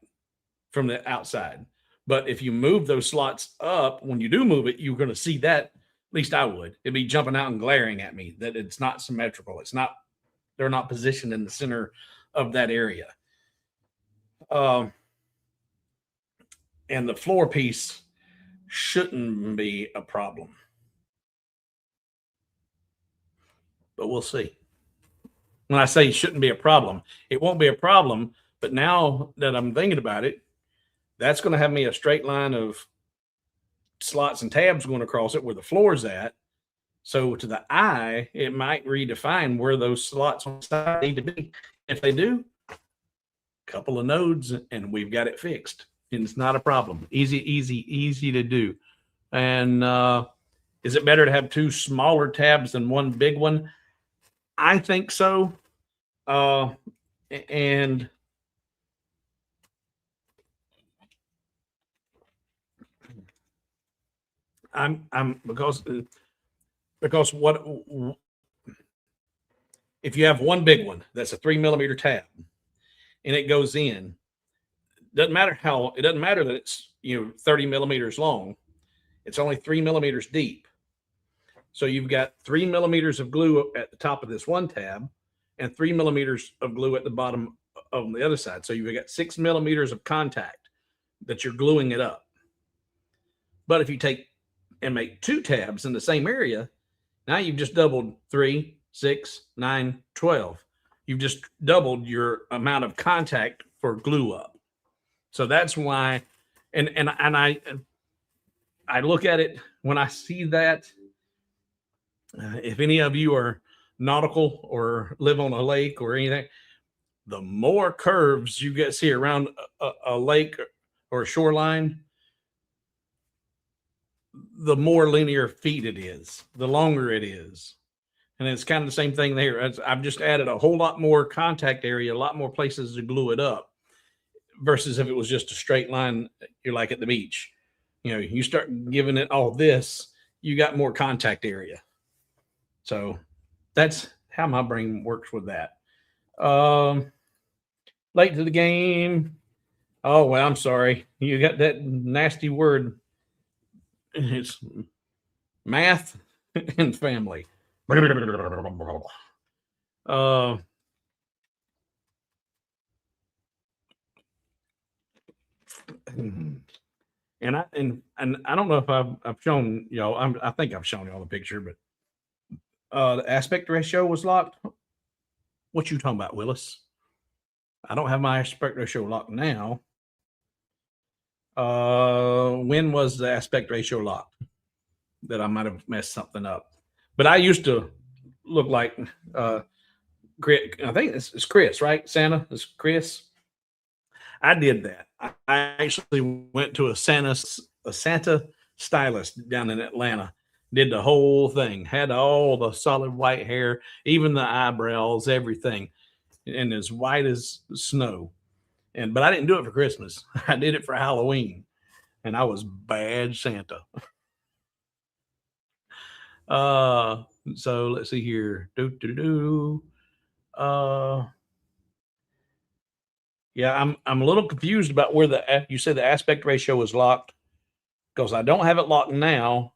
Speaker 1: from the outside. But if you move those slots up, when you do move it, you're going to see that. At least I would. It'd be jumping out and glaring at me that it's not symmetrical. It's not. They're not positioned in the center of that area. Um, and the floor piece shouldn't be a problem, but we'll see. When I say shouldn't be a problem, it won't be a problem. But now that I'm thinking about it, that's going to have me a straight line of slots and tabs going across it where the floor's at. So to the eye, it might redefine where those slots on the side need to be. If they do, a couple of nodes and we've got it fixed. And it's not a problem. Easy to do. And is it better to have two smaller tabs than one big one? I think so. And I'm because what if you have one big one that's a 3 millimeter tab and it goes in, doesn't matter how it doesn't matter that it's 30 millimeters long, it's only 3 millimeters deep. So you've got 3 millimeters of glue at the top of this one tab and 3 millimeters of glue at the bottom of the other side. So you've got 6 millimeters of contact that you're gluing it up. But if you take and make two tabs in the same area, now you've just doubled 3, 6, 9, 12. You've just doubled your amount of contact for glue up. So that's why, and I look at it when I see that. If any of you are nautical or live on a lake or anything, the more curves you get see around a lake or a shoreline, the more linear feet it is, the longer it is. And it's kind of the same thing there. I've just added a whole lot more contact area, a lot more places to glue it up versus if it was just a straight line, you're like at the beach. You start giving it all this, you got more contact area. So that's how my brain works with that. Late to the game. Oh, well, I'm sorry. You got that nasty word. It's math and family. Uh, and I don't know if I've shown y'all. I think I've shown y'all the picture, but the aspect ratio was locked. What you talking about, Willis? I don't have my aspect ratio locked now. When was the aspect ratio locked? That I might have messed something up. But I used to look like I think it's Chris, right? Santa is Chris. I did that. I actually went to a Santa stylist down in Atlanta. Did the whole thing. Had all the solid white hair, even the eyebrows, everything, and as white as snow. But I didn't do it for Christmas. I did it for Halloween, and I was bad Santa. So let's see here. Uh, yeah, I'm a little confused about where you said the aspect ratio was locked. because I don't have it locked now.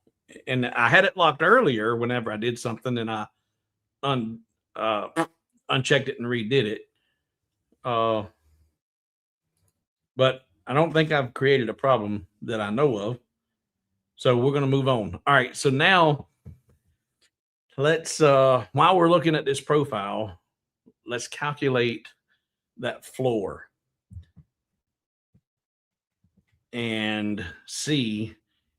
Speaker 1: And I had it locked earlier whenever I did something and I unchecked it and redid it. But I don't think I've created a problem that I know of. So we're going to move on. All right. So now let's, while we're looking at this profile, let's calculate that floor and see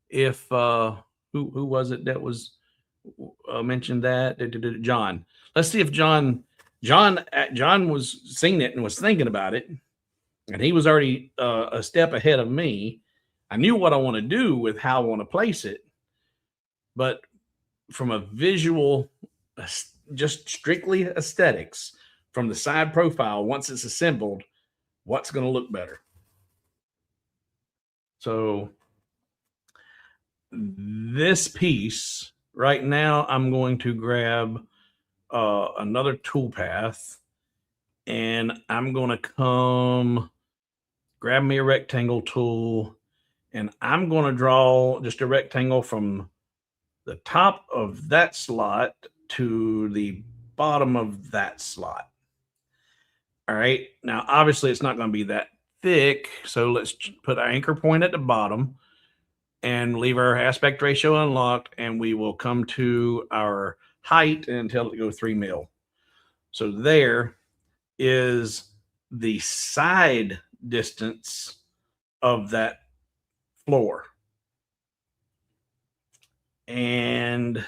Speaker 1: if, who was it that was mentioned that? John. Let's see if John was seeing it and was thinking about it, and he was already a step ahead of me. I knew what I want to do with how I want to place it, but from a visual, just strictly aesthetics, from the side profile, once it's assembled, what's going to look better? So this piece right now, I'm going to grab another toolpath, and I'm going to come grab me a rectangle tool, and I'm going to draw just a rectangle from the top of that slot to the bottom of that slot. All right. Now, obviously, it's not going to be that thick, so let's put our anchor point at the bottom and leave our aspect ratio unlocked, and we will come to our height and tell it to go 3 mil. So there is the side distance of that floor. And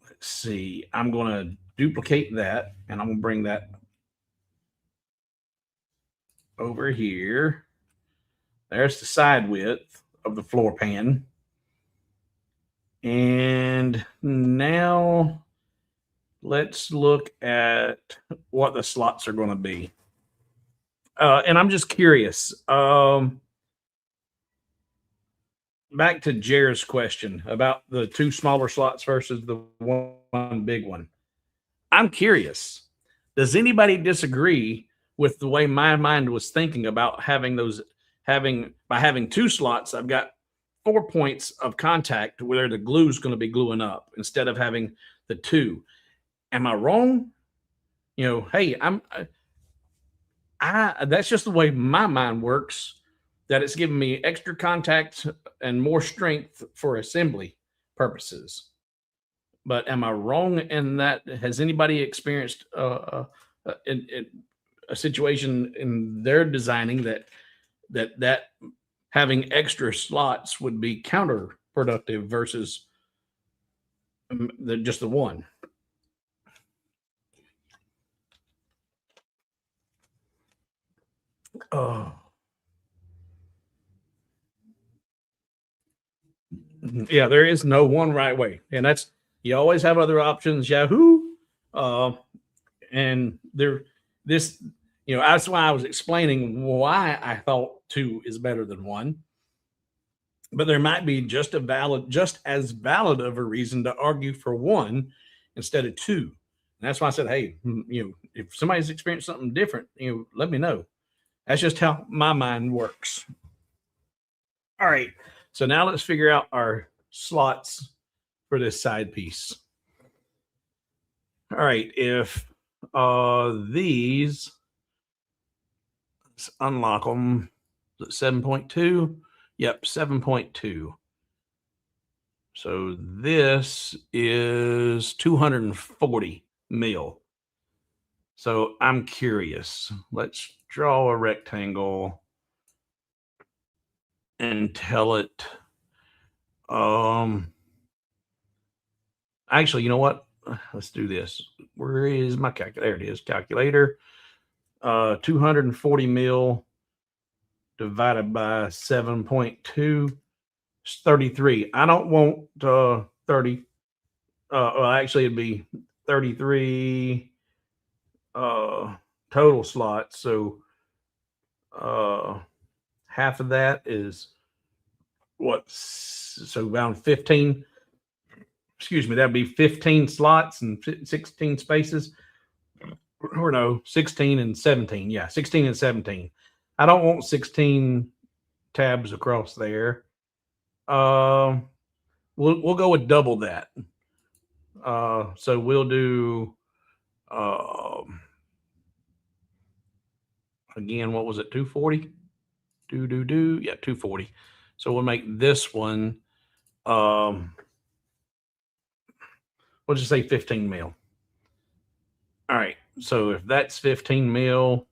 Speaker 1: let's see, I'm going to duplicate that, and I'm going to bring that over here. There's the side width of the floor pan. And now let's look at what the slots are going to be. And I'm just curious. Back to Jared's question about the 2 smaller slots versus the one big one. I'm curious. Does anybody disagree with the way my mind was thinking about having by having 2 slots, I've got 4 points of contact where the glue is going to be gluing up instead of having the 2. Am I wrong? You know, hey, that's just the way my mind works, that it's giving me extra contact and more strength for assembly purposes. But am I wrong in that? Has anybody experienced a situation in their designing that having extra slots would be counterproductive versus just the one? Oh, yeah, there is no one right way, and that's, you always have other options. Yahoo, and this, that's why I was explaining why I thought 2 is better than 1. But there might be just as valid of a reason to argue for 1 instead of 2. And that's why I said, hey, if somebody's experienced something different, let me know. That's just how my mind works. All right. So now let's figure out our slots for this side piece. All right. If these, let's unlock them. 7.2. Yep, 7.2. So this is 240 mil. So I'm curious. Let's draw a rectangle and tell it. Actually, you know what? Let's do this. Where is my calculator? There it is. Calculator. 240 mil divided by 7.2 is 33. I don't want 30. Well, actually, it'd be 33 total slots. So half of that is what? So around 15. Excuse me, that'd be 15 slots and 16 spaces. Or no, 16 and 17. Yeah, 16 and 17. I don't want 16 tabs across there. We'll go with double that. So we'll do again, what was it, 240? Yeah, 240. So we'll make this one we'll just say 15 mil. All right, so if that's 15 mil,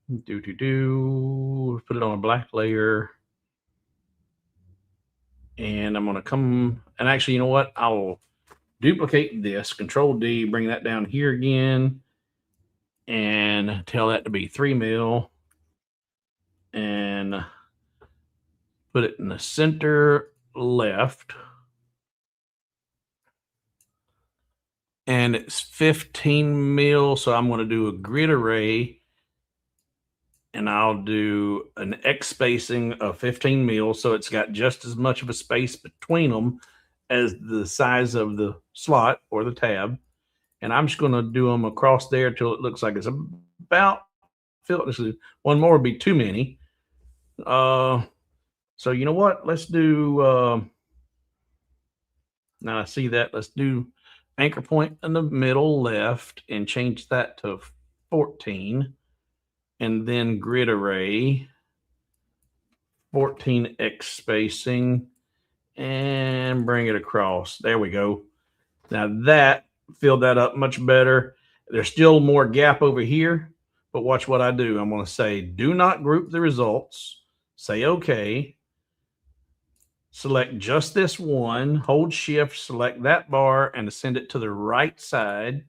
Speaker 1: put it on a black layer. And I'm going to come, and actually, you know what? I'll duplicate this, Control D, bring that down here again, and tell that to be 3 mil, and put it in the center left. And it's 15 mil, so I'm going to do a grid array, and I'll do an X spacing of 15 mil, so it's got just as much of a space between them as the size of the slot or the tab. And I'm just going to do them across there till it looks like it's about filled. One more would be too many. So you know what? Let's do, now I see that. Let's do anchor point in the middle left and change that to 14. And then grid array, 14x spacing, and bring it across. There we go. Now that filled that up much better. There's still more gap over here, but watch what I do. I'm going to say, do not group the results. Say OK. Select just this one. Hold Shift, select that bar, and send it to the right side.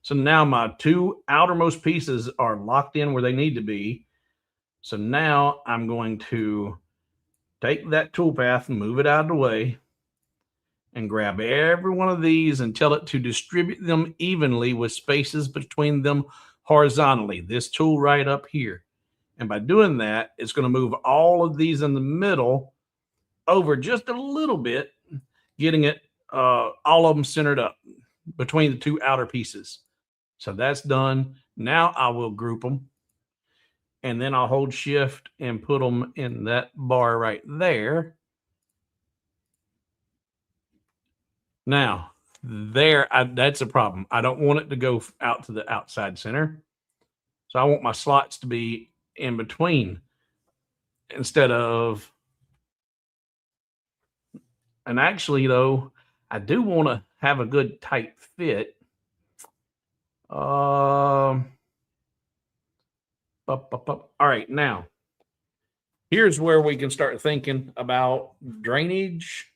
Speaker 1: So now my two outermost pieces are locked in where they need to be. So now I'm going to take that toolpath and move it out of the way and grab every one of these and tell it to distribute them evenly with spaces between them horizontally. This tool right up here. And by doing that, it's going to move all of these in the middle over just a little bit, getting it all of them centered up between the two outer pieces. So that's done. Now I will group them, and then I'll hold Shift and put them in that bar right there. Now, that's a problem. I don't want it to go out to the outside center. So I want my slots to be in between instead of, and actually though, I do want to have a good tight fit. All right, now here's where we can start thinking about drainage.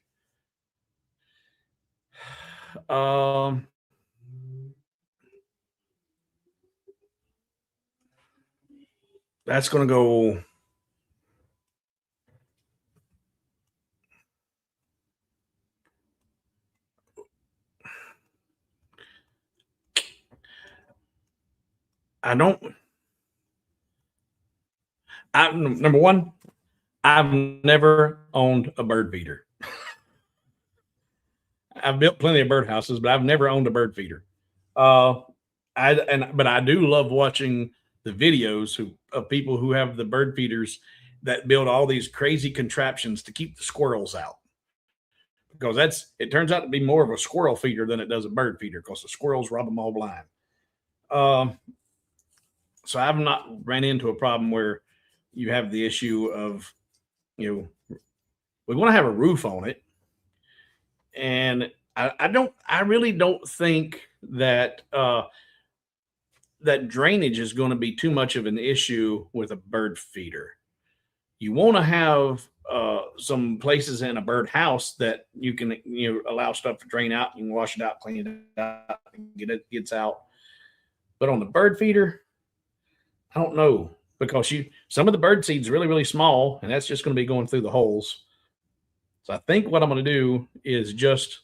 Speaker 1: That's going to go. Number one, I've never owned a bird feeder. I've built plenty of birdhouses, but I've never owned a bird feeder. But I do love watching the videos of people who have the bird feeders that build all these crazy contraptions to keep the squirrels out. Because it turns out to be more of a squirrel feeder than it does a bird feeder, because the squirrels rob them all blind. So I've not ran into a problem where you have the issue of, we want to have a roof on it. And I really don't think that that drainage is going to be too much of an issue with a bird feeder. You want to have some places in a bird house that you can allow stuff to drain out. You can wash it out, clean it out, gets out. But on the bird feeder, I don't know, because some of the bird seed's really, really small, and that's just going to be going through the holes. So I think what I'm going to do is just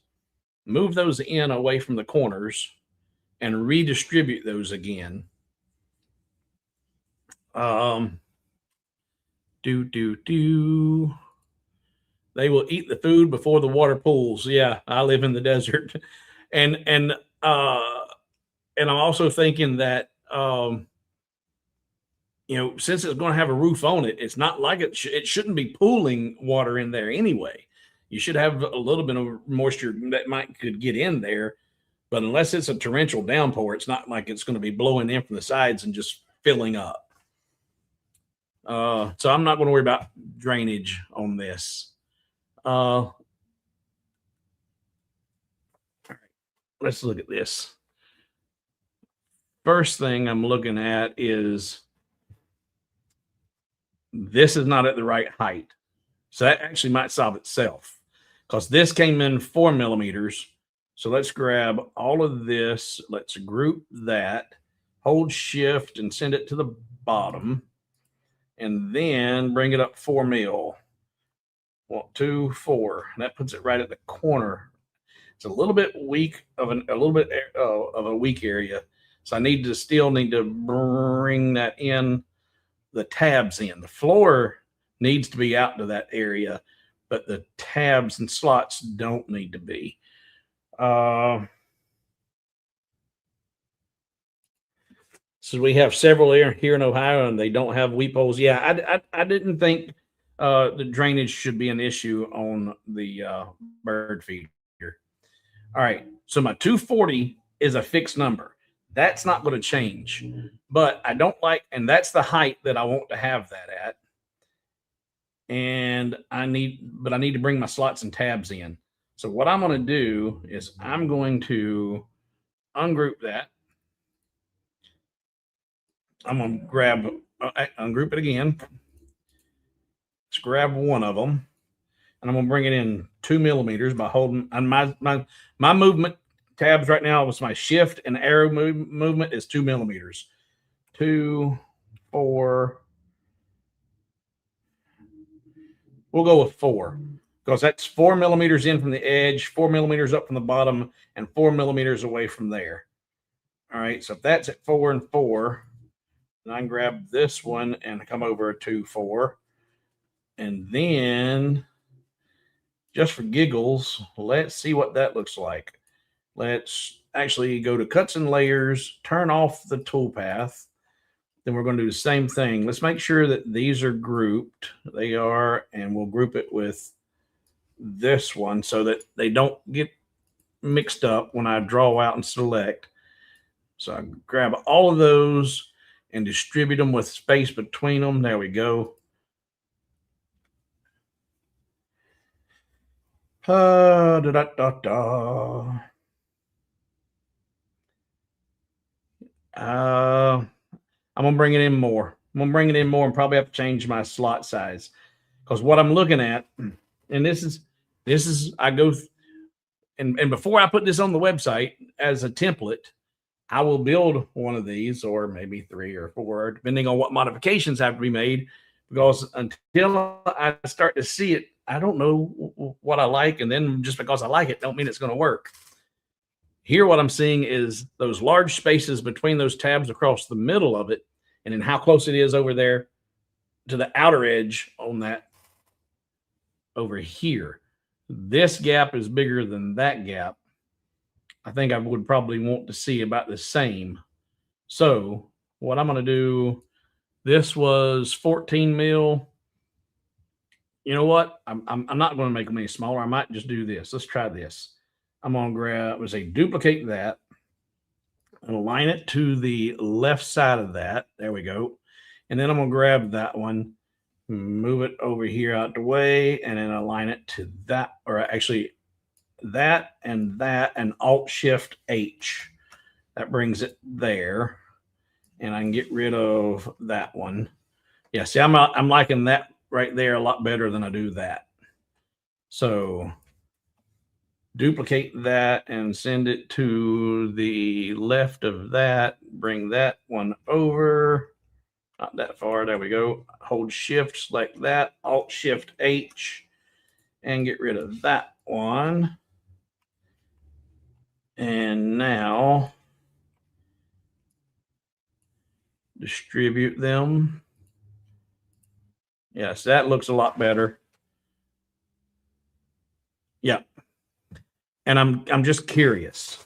Speaker 1: move those in away from the corners and redistribute those again. They will eat the food before the water pools. Yeah, I live in the desert. And I'm also thinking that since it's going to have a roof on it, it's not like it shouldn't be pooling water in there anyway. You should have a little bit of moisture that could get in there, but unless it's a torrential downpour, it's not like it's going to be blowing in from the sides and just filling up. So I'm not going to worry about drainage on this. All right, let's look at this. First thing I'm looking at is this is not at the right height. So that actually might solve itself because this came in 4 millimeters. So let's grab all of this. Let's group that, hold shift and send it to the bottom, and then bring it up 4 mil. 1, 2, 4. And that puts it right at the corner. It's a little bit weak of a weak area. So I still need to bring that in, the tabs in. The floor needs to be out to that area, but the tabs and slots don't need to be. So we have several here in Ohio, and they don't have weep holes. Yeah, I didn't think the drainage should be an issue on the bird feeder. All right, so my 240 is a fixed number. That's not going to change, but I don't like, and that's the height that I want to have that at. And I need to bring my slots and tabs in. So what I'm going to do is I'm going to ungroup that. I'm going to ungroup it again. Let's grab one of them, and I'm going to bring it in 2 millimeters by holding. And my movement tabs right now was my shift and arrow movement is 2 millimeters. 2, 4. We'll go with 4 because that's 4 millimeters in from the edge, 4 millimeters up from the bottom, and 4 millimeters away from there. All right, so if that's at 4 and 4, then I can grab this one and come over to 4. And then, just for giggles, let's see what that looks like. Let's actually go to cuts and layers, turn off the toolpath. Then we're going to do the same thing. Let's make sure that these are grouped. They are, and we'll group it with this one so that they don't get mixed up when I draw out and select. So I grab all of those and distribute them with space between them. There we go. I'm gonna bring it in more. I'm gonna bring it in more and probably have to change my slot size because what I'm looking at, and this is I go and before I put this on the website as a template, I will build one of these or maybe 3 or 4, depending on what modifications have to be made. Because until I start to see it, I don't know what I like, and then just because I like it, don't mean it's going to work. Here, what I'm seeing is those large spaces between those tabs across the middle of it, and then how close it is over there to the outer edge on that over here. This gap is bigger than that gap. I think I would probably want to see about the same. So what I'm going to do, this was 14 mil. You know what? I'm not going to make them any smaller. I might just do this. Let's try this. I'm going to grab, duplicate that and align it to the left side of that. There we go. And then I'm going to grab that one, move it over here out the way, and then align it to that, or actually that, and Alt Shift H. That brings it there. And I can get rid of that one. Yeah, see, I'm liking that right there a lot better than I do that. So duplicate that and send it to the left of that. Bring that one over. Not that far. There we go. Hold Shift, select that. Alt Shift H, and get rid of that one. And now distribute them. Yes, that looks a lot better. Yeah. And I'm just curious.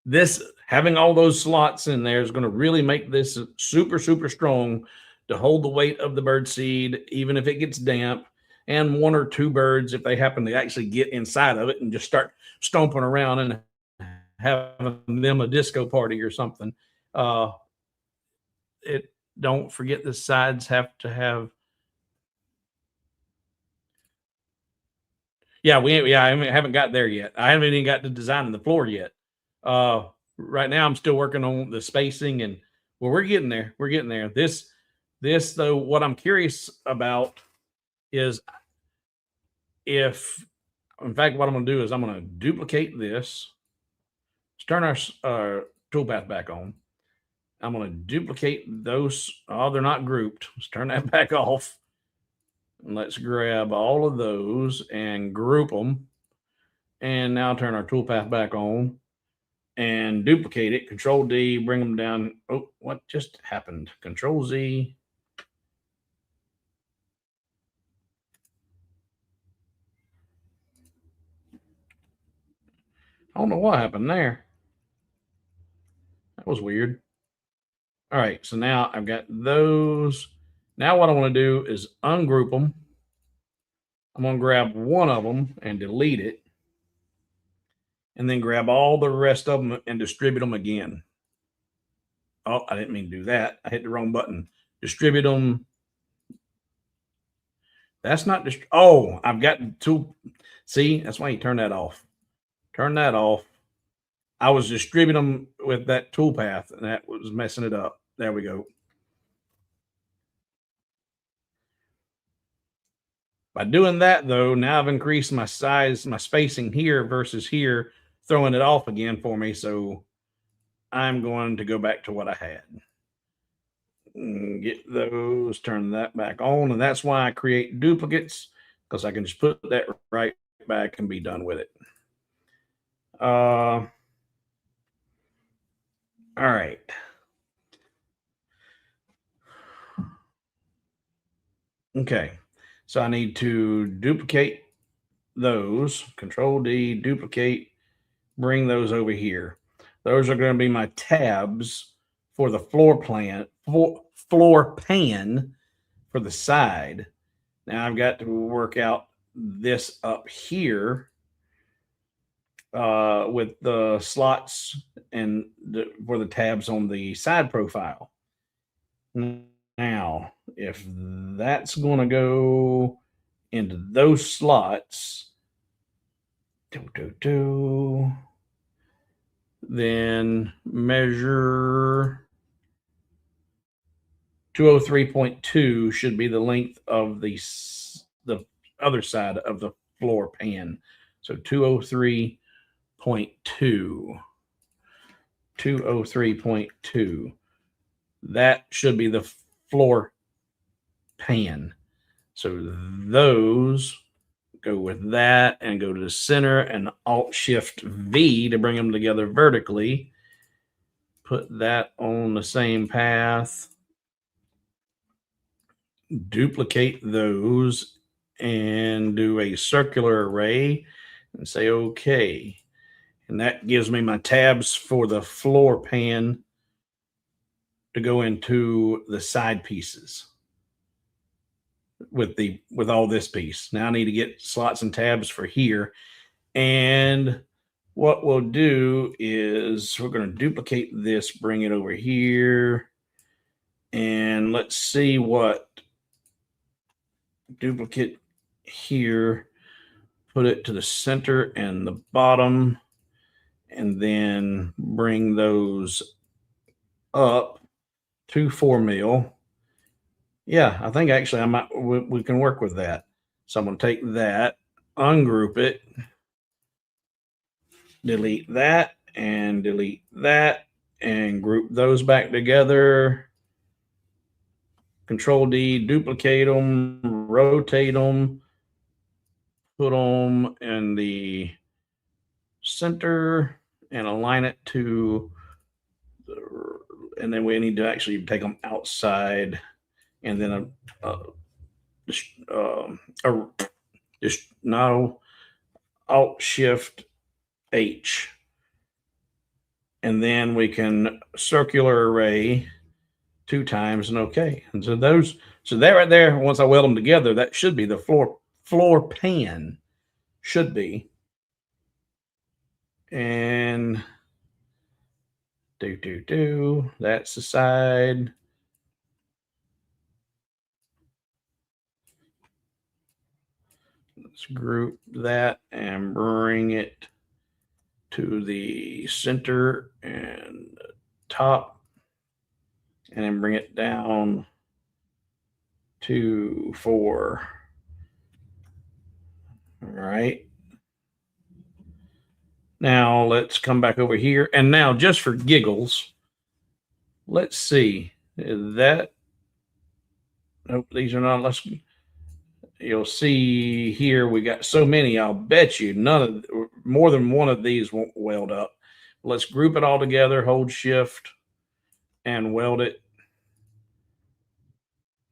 Speaker 1: This having all those slots in there is going to really make this super, super strong to hold the weight of the bird seed, even if it gets damp. And one or two birds, if they happen to actually get inside of it and just start stomping around and having them a disco party or something. It don't forget the sides have to have. I haven't got there yet. I haven't even got to designing the floor yet. Right now I'm still working on the spacing and well, we're getting there. We're getting there. This though, what I'm curious about is if, in fact, what I'm going to do is I'm going to duplicate this. Let's turn our toolpath back on. I'm going to duplicate those. Oh, they're not grouped. Let's turn that back off. And let's grab all of those and group them. And now turn our toolpath back on and duplicate it. Control D, bring them down. Oh, what just happened? Control Z. I don't know what happened there. That was weird. All right, so now I've got those. Now what I want to do is ungroup them. I'm going to grab one of them and delete it. And then grab all the rest of them and distribute them again. Oh, I didn't mean to do that. I hit the wrong button. Distribute them. That's not just. Oh, I've got two. See, that's why you turn that off. Turn that off. I was distributing them with that toolpath, and that was messing it up. There we go. By doing that, though, now I've increased my size, my spacing here versus here, throwing it off again for me. So I'm going to go back to what I had. Get those, turn that back on. And that's why I create duplicates, because I can just put that right back and be done with it. All right. Okay. So I need to duplicate those, Control D, duplicate, bring those over here. Those are going to be my tabs for the floor pan for the side. Now I've got to work out this up here with the slots and for the tabs on the side profile. Now, if that's going to go into those slots, then measure 203.2 should be the length of the other side of the floor pan. So 203.2. 203.2. That should be the floor pan. So those go with that and go to the center and Alt Shift V to bring them together vertically. Put that on the same path. Duplicate those and do a circular array and say okay. And that gives me my tabs for the floor pan to go into the side pieces with all this piece. Now I need to get slots and tabs for here. And what we'll do is we're going to duplicate this, bring it over here. And let's see what duplicate here, put it to the center and the bottom, and then bring those up to 4 mil. Yeah, I think actually we can work with that. So I'm going to take that, ungroup it, delete that, and group those back together. Control D, duplicate them, rotate them, put them in the center and align it to and then we need to actually take them outside and then Alt Shift H And then we can circular array 2 times and okay. And so that right there, once I weld them together, that should be the floor pan should be. And that's the side. Let's group that and bring it to the center and top, and then bring it down to 4. All right. Now let's come back over here. And now just for giggles, let's see that. Nope, these are not. You'll see here we got so many. I'll bet you more than one of these won't weld up. Let's group it all together. Hold Shift and weld it.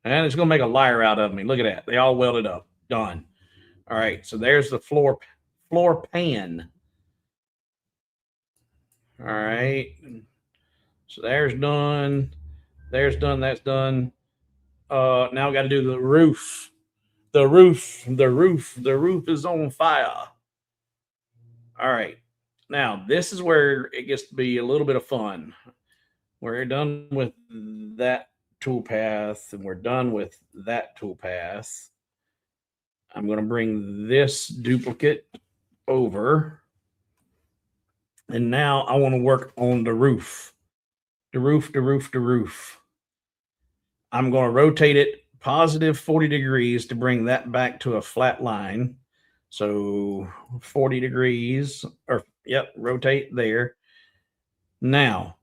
Speaker 1: And it's going to make a liar out of me. Look at that. They all welded up. Done. All right. So there's the floor pan. All right. So there's done. There's done. That's done. Now we got to do the roof. The roof is on fire. All right. Now this is where it gets to be a little bit of fun. We're done with that toolpath and we're done with that toolpath. I'm going to bring this duplicate over. And now I want to work on the roof. The roof. I'm going to rotate it positive 40 degrees to bring that back to a flat line. So 40 degrees, or yep, rotate there. Now,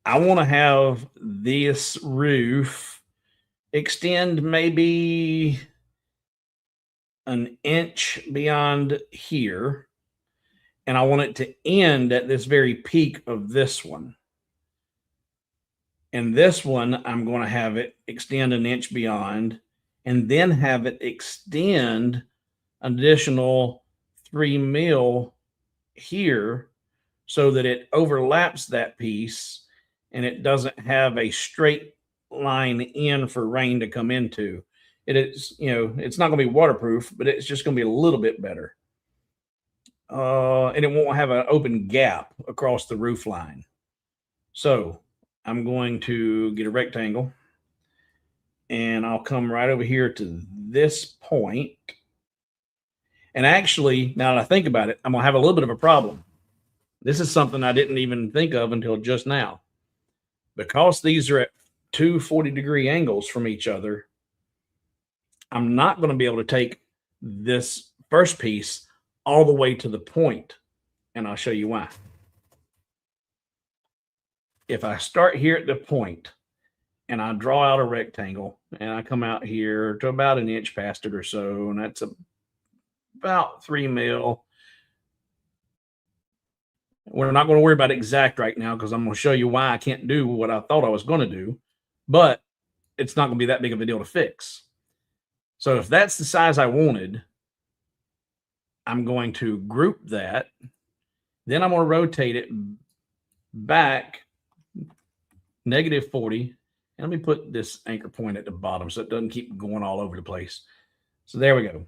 Speaker 1: I want to have this roof extend maybe an inch beyond here. And I want it to end at this very peak of this one. And this one, I'm going to have it extend an inch beyond and then have it extend an additional 3 mil here so that it overlaps that piece and it doesn't have a straight line in for rain to come into. It is, it's not going to be waterproof, but it's just going to be a little bit better. And it won't have an open gap across the roof line. So I'm going to get a rectangle and I'll come right over here to this point. And actually, now that I think about it, I'm going to have a little bit of a problem. This is something I didn't even think of until just now. Because these are at 2 40-degree angles from each other, I'm not going to be able to take this first piece all the way to the point. And I'll show you why. If I start here at the point and I draw out a rectangle and I come out here to about an inch past it or so, and that's about 3 mil. We're not going to worry about exact right now because I'm going to show you why I can't do what I thought I was going to do, but it's not going to be that big of a deal to fix. So if that's the size I wanted, I'm going to group that. Then I'm going to rotate it back negative 40. And let me put this anchor point at the bottom so it doesn't keep going all over the place. So there we go.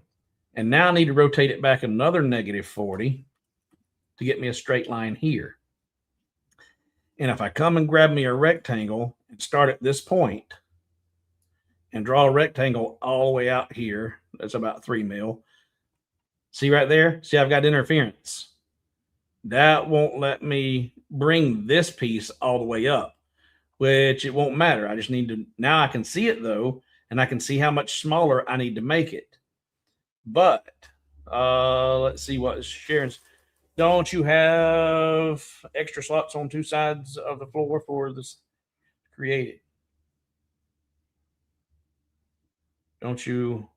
Speaker 1: And now I need to rotate it back another negative 40 to get me a straight line here. And if I come and grab me a rectangle and start at this point and draw a rectangle all the way out here, that's about 3 mil. See right there? See, I've got interference. That won't let me bring this piece all the way up, which it won't matter. I just need to, now I can see it though, and I can see how much smaller I need to make it. But let's see what Sharon's. Don't you have extra slots on 2 sides of the floor for this created? Don't you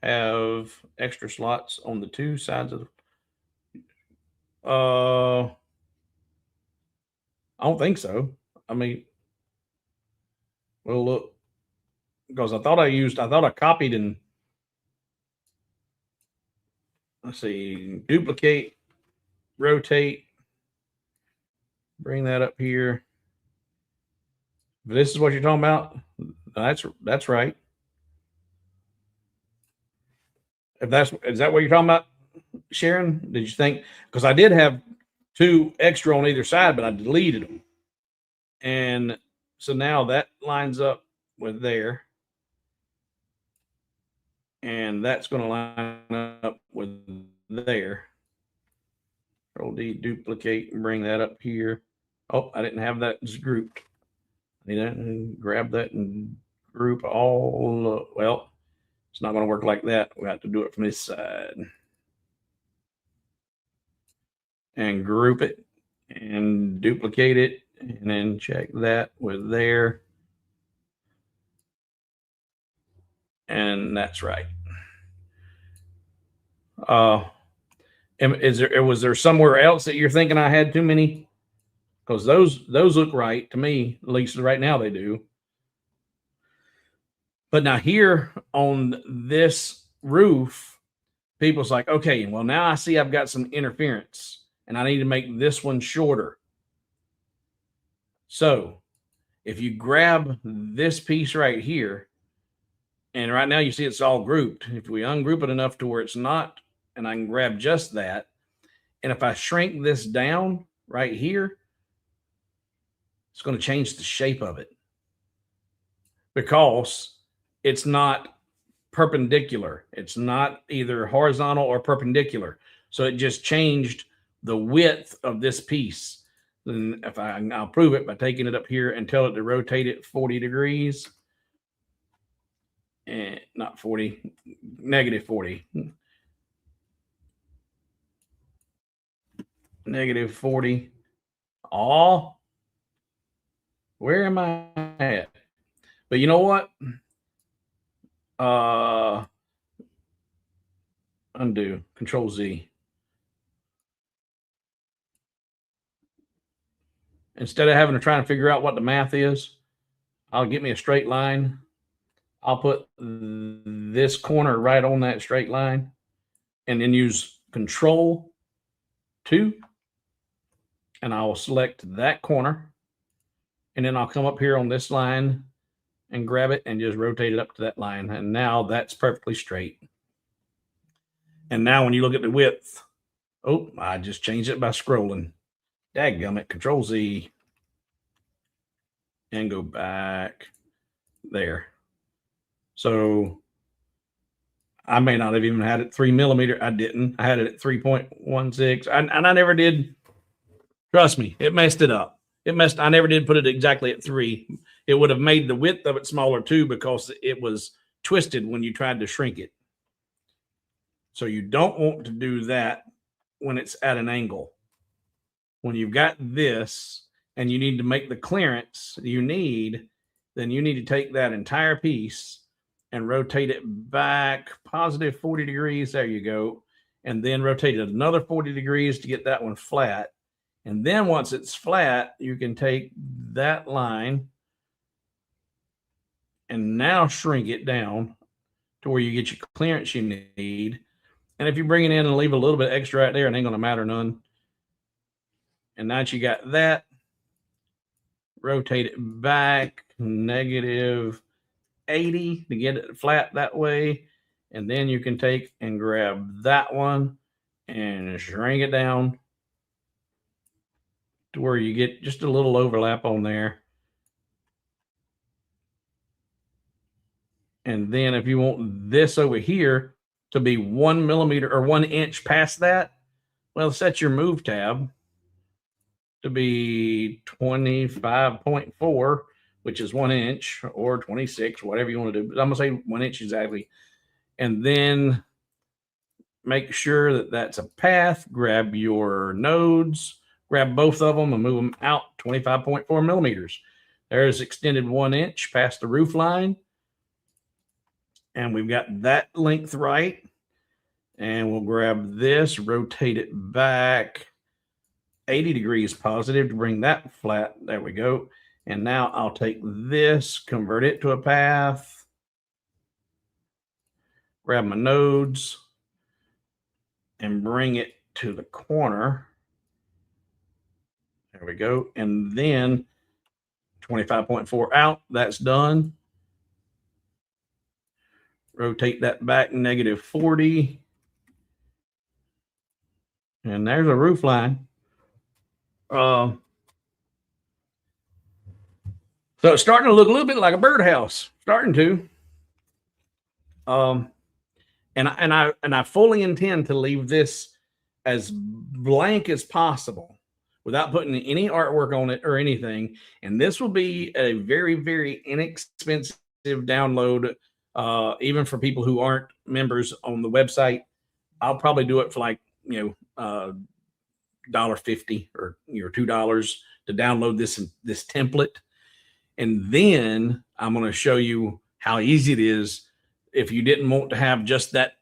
Speaker 1: have extra slots on the 2 sides of the I don't think so. I mean, well, look, because I thought I copied and let's see, duplicate, rotate. Bring that up here. If this is what you're talking about, that's right. Is that what you're talking about, Sharon? Did you think? Because I did have two extra on either side, but I deleted them, and so now that lines up with there, and that's going to line up with there. Control D, duplicate, and bring that up here. Oh, I didn't have that grouped. I need to grab that and group all. Well, it's not going to work like that. We have to do it from this side and group it and duplicate it, and then check that with there. And that's right. Was there somewhere else that you're thinking I had too many? Because those look right to me, at least right now they do. But now here on this roof, people's like, okay, well, now I see I've got some interference and I need to make this one shorter. So if you grab this piece right here, and right now you see it's all grouped. If we ungroup it enough to where it's not, and I can grab just that, and if I shrink this down right here, it's going to change the shape of it because it's not perpendicular. It's not either horizontal or perpendicular. So it just changed the width of this piece. Then if I'll prove it by taking it up here and tell it to rotate it 40 degrees. And not 40, negative 40. Negative 40. Oh, where am I at? But you know what? Undo, Control Z. Instead of having to try and figure out what the math is, I'll get me a straight line. I'll put this corner right on that straight line and then use Control 2. And I'll select that corner. And then I'll come up here on this line and grab it and just rotate it up to that line. And now that's perfectly straight. And now when you look at the width, oh, I just changed it by scrolling. Dadgummit, Control Z. And go back there. So I may not have even had it 3 millimeter. I didn't. I had it at 3.16. And I never did. Trust me, it messed it up. I never did put it exactly at 3. It would have made the width of it smaller too because it was twisted when you tried to shrink it. So you don't want to do that when it's at an angle. When you've got this and you need to make the clearance then you need to take that entire piece and rotate it back positive 40 degrees. There you go. And then rotate it another 40 degrees to get that one flat. And then once it's flat, you can take that line and now shrink it down to where you get your clearance you need. And if you bring it in and leave a little bit extra right there, it ain't going to matter none. And now that you got that, rotate it back negative 80 to get it flat that way. And then you can take and grab that one and shrink it down to where you get just a little overlap on there. And then if you want this over here to be 1 millimeter or 1 inch past that, well, set your move tab to be 25.4, which is 1 inch, or 26, whatever you want to do. But I'm going to say 1 inch exactly. And then make sure that that's a path. Grab your nodes, grab both of them and move them out 25.4 millimeters. There's extended 1 inch past the roof line. And we've got that length right. And we'll grab this, rotate it back 80 degrees positive to bring that flat. There we go. And now I'll take this, convert it to a path, grab my nodes, and bring it to the corner. There we go. And then 25.4 out. That's done. Rotate that back -40. And there's a roof line. So it's starting to look a little bit like a birdhouse. Starting to. And I fully intend to leave this as blank as possible without putting any artwork on it or anything. And this will be a very, very inexpensive download, even for people who aren't members on the website. I'll probably do it for like, $1.50 or $2 to download this template. And then I'm going to show you how easy it is. If you didn't want to have just that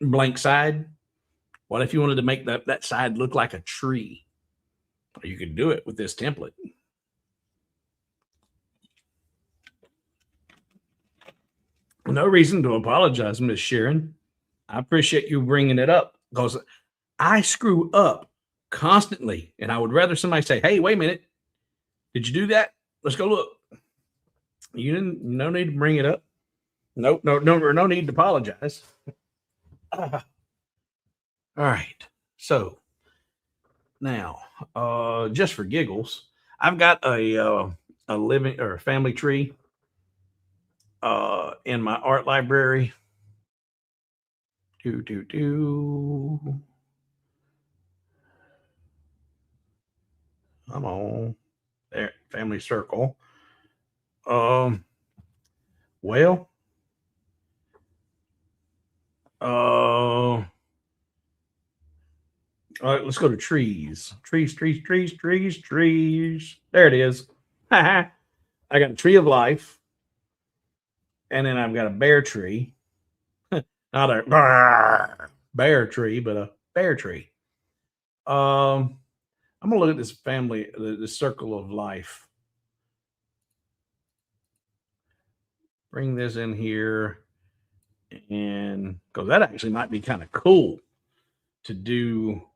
Speaker 1: blank side, what if you wanted to make that side look like a tree? You could do it with this template. No reason to apologize, Miss Sharon. I appreciate you bringing it up because I screw up constantly, and I would rather somebody say, "Hey, wait a minute, did you do that? Let's go look." You didn't. No need to bring it up. Nope. No need to apologize. All right. So now, just for giggles, I've got a living or a family tree in my art library. Come on. There, family circle. Well, all right, let's go to trees. Trees. There it is. I got a tree of life. And then I've got a bear tree. Not a bear tree, but a bear tree. I'm gonna look at this family, the circle of life. Bring this in here, and because that actually might be kind of cool to do.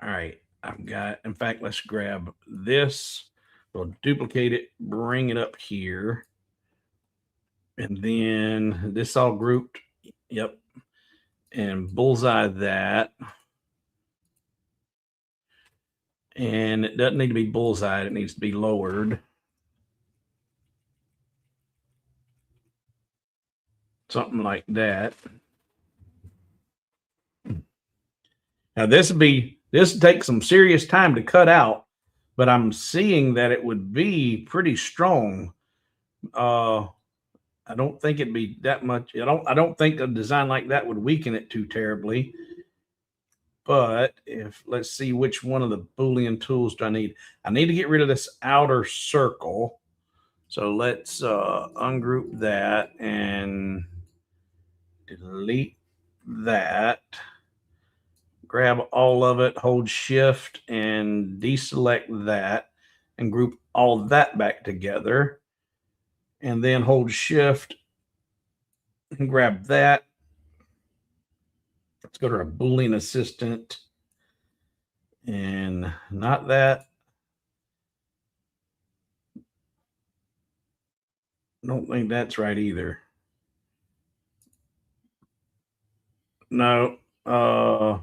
Speaker 1: All right, I've got. In fact, let's grab this. We'll duplicate it, bring it up here, and then this all grouped. Yep, and bullseye that. And it doesn't need to be bullseye, it needs to be lowered. Something like that. Now this takes some serious time to cut out, but I'm seeing that it would be pretty strong. I don't think it'd be that much. I don't think a design like that would weaken it too terribly. But let's see which one of the Boolean tools do I need. I need to get rid of this outer circle. So let's ungroup that and delete that. Grab all of it, hold shift and deselect that and group all of that back together. And then hold shift and grab that. Let's go to our Boolean assistant and not that. I don't think that's right either. No. I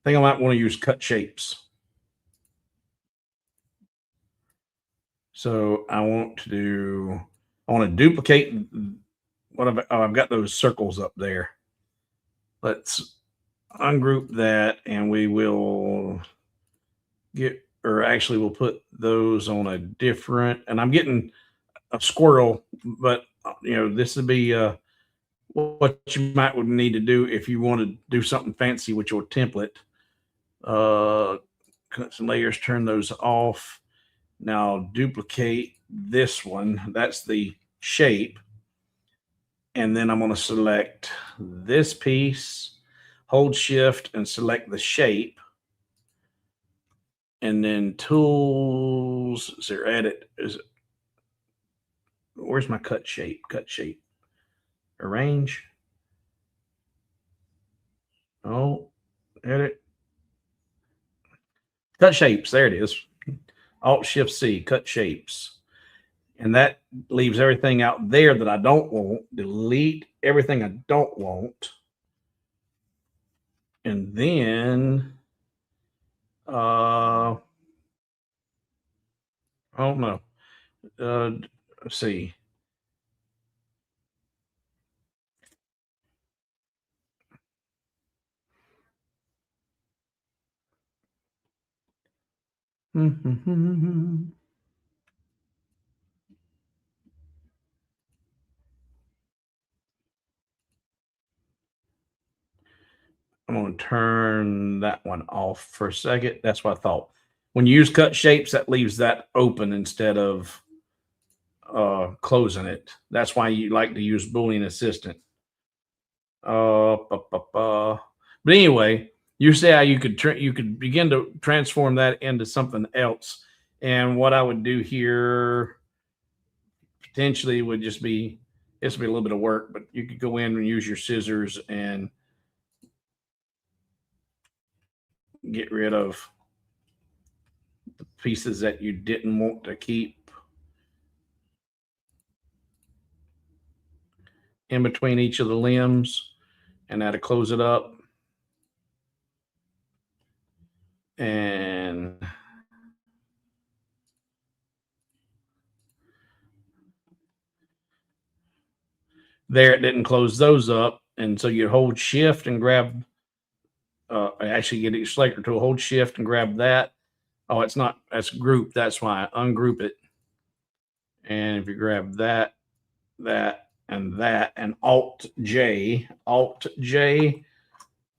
Speaker 1: think I might want to use cut shapes. So I want to duplicate what I've got those circles up there. Let's ungroup that and we will we'll put those on a different, and I'm getting a squirrel, but this would be what you might would need to do if you want to do something fancy with your template. Cut some layers, turn those off. Now duplicate this one. That's the shape. And then I'm going to select this piece, hold shift and select the shape. And then tools, is there edit? Where's my cut shape? Arrange. Oh, edit. Cut shapes. There it is. Alt-Shift-C, cut shapes. And that leaves everything out there that I don't want. Delete everything I don't want. And then, I don't know. Let's see. I'm going to turn that one off for a second. That's what I thought. When you use cut shapes, that leaves that open instead of closing it. That's why you like to use Boolean Assistant. But anyway, you say how you could begin to transform that into something else. And what I would do here potentially would just be, this would be a little bit of work, but you could go in and use your scissors and get rid of the pieces that you didn't want to keep in between each of the limbs, and that'll close it up. And there, it didn't close those up. And so you hold shift and grab, actually get each selector tool, hold shift and grab that. Oh, it's not, that's group. That's why I ungroup it. And if you grab that, that, and Alt J,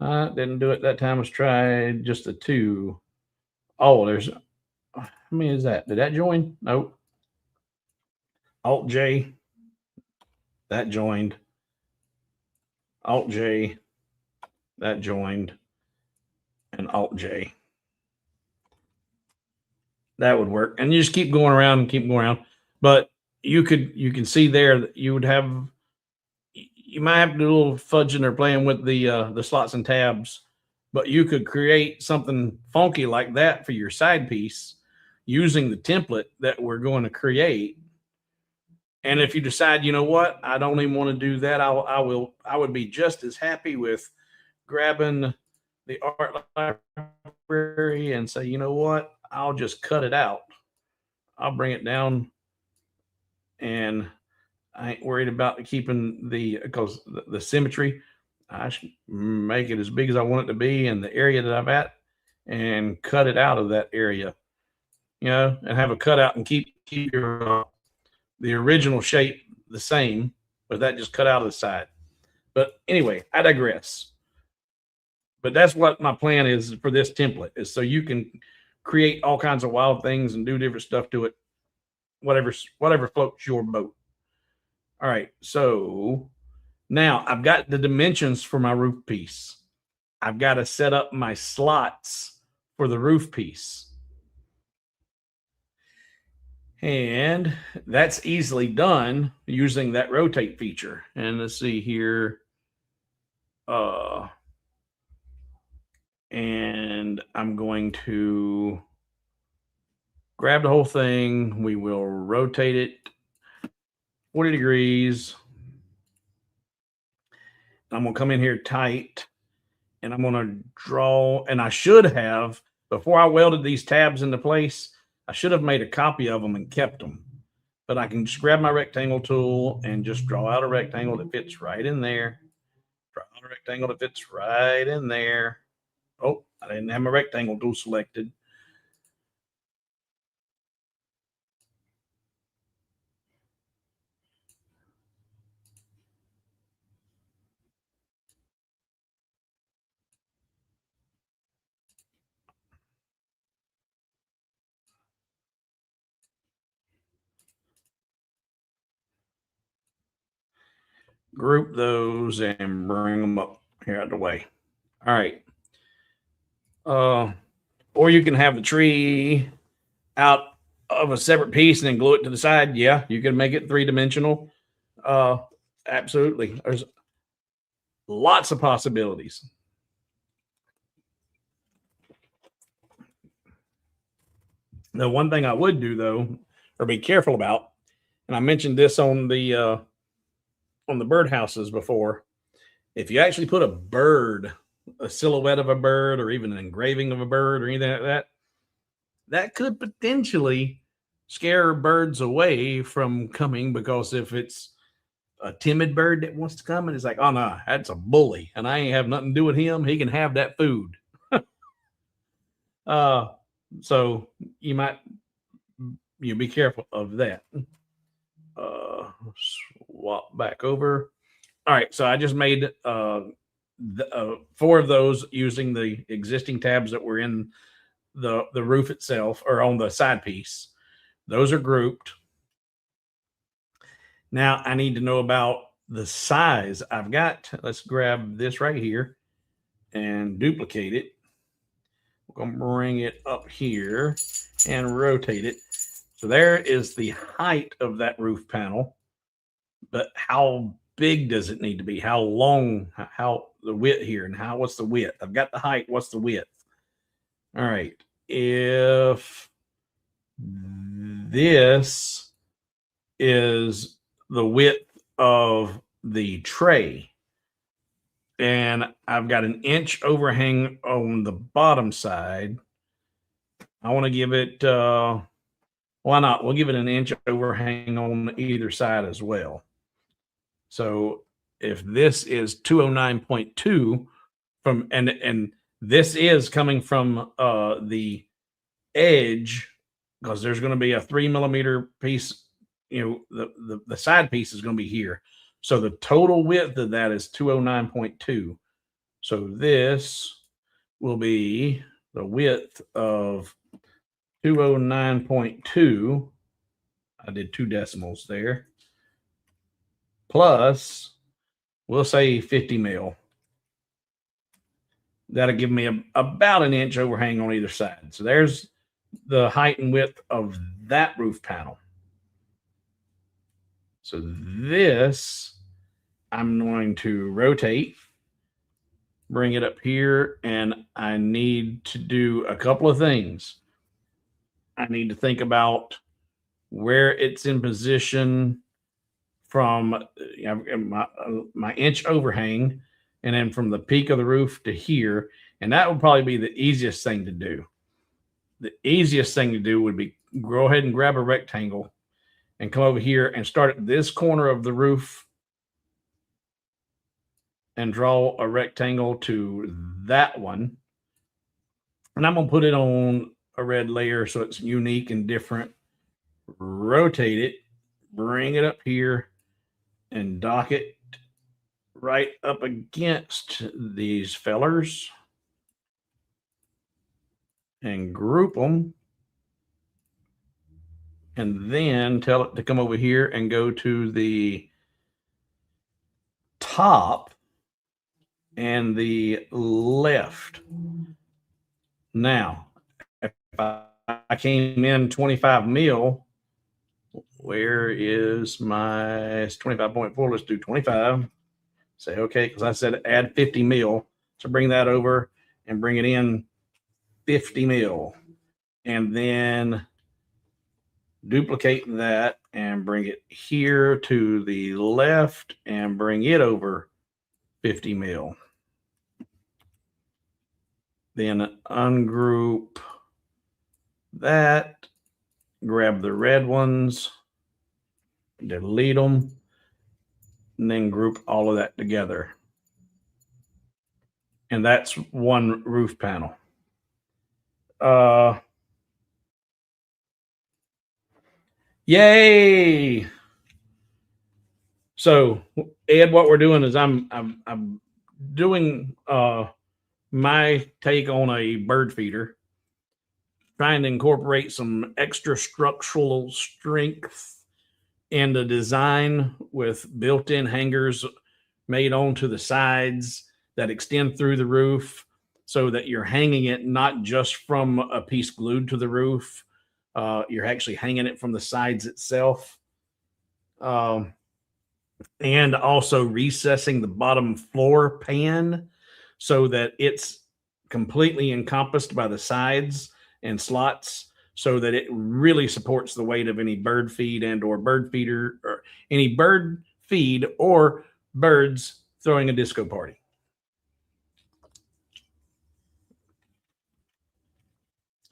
Speaker 1: didn't do it that time. Let's try just the two. Oh, there's, how many is that? Did that join? Nope. Alt J, that joined. Alt J, that joined, and Alt J. That would work. And you just keep going around and keep going around. But you can see there that you would have, you might have to do a little fudging or playing with the slots and tabs, but you could create something funky like that for your side piece using the template that we're going to create. And if you decide, you know what, I don't even want to do that, I would be just as happy with grabbing the art library and say, you know what, I'll just cut it out. I'll bring it down, and I ain't worried about keeping because the symmetry. I should make it as big as I want it to be in the area that I'm at, and cut it out of that area, and have a cutout and keep your the original shape the same, but that just cut out of the side. But anyway, I digress. But that's what my plan is for this template, is so you can create all kinds of wild things and do different stuff to it, whatever floats your boat. All right, so now I've got the dimensions for my roof piece. I've got to set up my slots for the roof piece. And that's easily done using that rotate feature. And let's see here. And I'm going to grab the whole thing. We will rotate it 40 degrees. I'm going to come in here tight, and I'm going to draw, and I should have, before I welded these tabs into place, I should have made a copy of them and kept them. But I can just grab my rectangle tool and just draw out a rectangle that fits right in there. Draw out a rectangle that fits right in there. Oh, I didn't have my rectangle tool selected. Group those and bring them up here out of the way. All right. Or you can have the tree out of a separate piece and then glue it to the side. Yeah, you can make it 3-dimensional. Absolutely. There's lots of possibilities. The one thing I would do though, or be careful about, and I mentioned this on the birdhouses before. If you actually put a bird, a silhouette of a bird, or even an engraving of a bird, or anything like that, that could potentially scare birds away from coming, because if it's a timid bird that wants to come and it's like, oh no, that's a bully, and I ain't have nothing to do with him. He can have that food. uh, so you might be careful of that. Swap back over. All right, so I just made 4 of those using the existing tabs that were in the roof itself, or on the side piece. Those are grouped. Now I need to know about the size. I've got, let's grab this right here and duplicate it. We're going to bring it up here and rotate it. So there is the height of that roof panel. But how big does it need to be? How long? How the width here? And what's the width? I've got the height. What's the width? All right. If this is the width of the tray, and I've got an inch overhang on the bottom side, I want to give it, why not? We'll give it an inch overhang on either side as well. So if this is 209.2 from, and this is coming from the edge, because there's going to be a 3 millimeter piece, the side piece is going to be here. So the total width of that is 209.2. So this will be the width of 209.2. I did 2 decimals there. Plus, we'll say 50 mil. That'll give me about an inch overhang on either side. So there's the height and width of that roof panel. So this, I'm going to rotate, bring it up here, and I need to do a couple of things. I need to think about where it's in position from my inch overhang, and then from the peak of the roof to here. And that would probably be the easiest thing to do. The easiest thing to do would be go ahead and grab a rectangle and come over here and start at this corner of the roof and draw a rectangle to that one. And I'm going to put it on a red layer so it's unique and different. Rotate it, bring it up here, and dock it right up against these fellers and group them, and then tell it to come over here and go to the top and the left. Now, if I came in 25 mil, where is my 25.4? Let's do 25. Say okay, because I said add 50 mil. So bring that over and bring it in 50 mil. And then duplicate that and bring it here to the left and bring it over 50 mil. Then ungroup that, grab the red ones, delete them, and then group all of that together. And that's one roof panel. Yay! So, Ed, what we're doing is I'm doing my take on a bird feeder, trying to incorporate some extra structural strength in the design with built-in hangers made onto the sides that extend through the roof, so that you're hanging it not just from a piece glued to the roof. You're actually hanging it from the sides itself. And also recessing the bottom floor pan so that it's completely encompassed by the sides and slots, so that it really supports the weight of any bird feed and or bird feeder or any bird feed or birds throwing a disco party.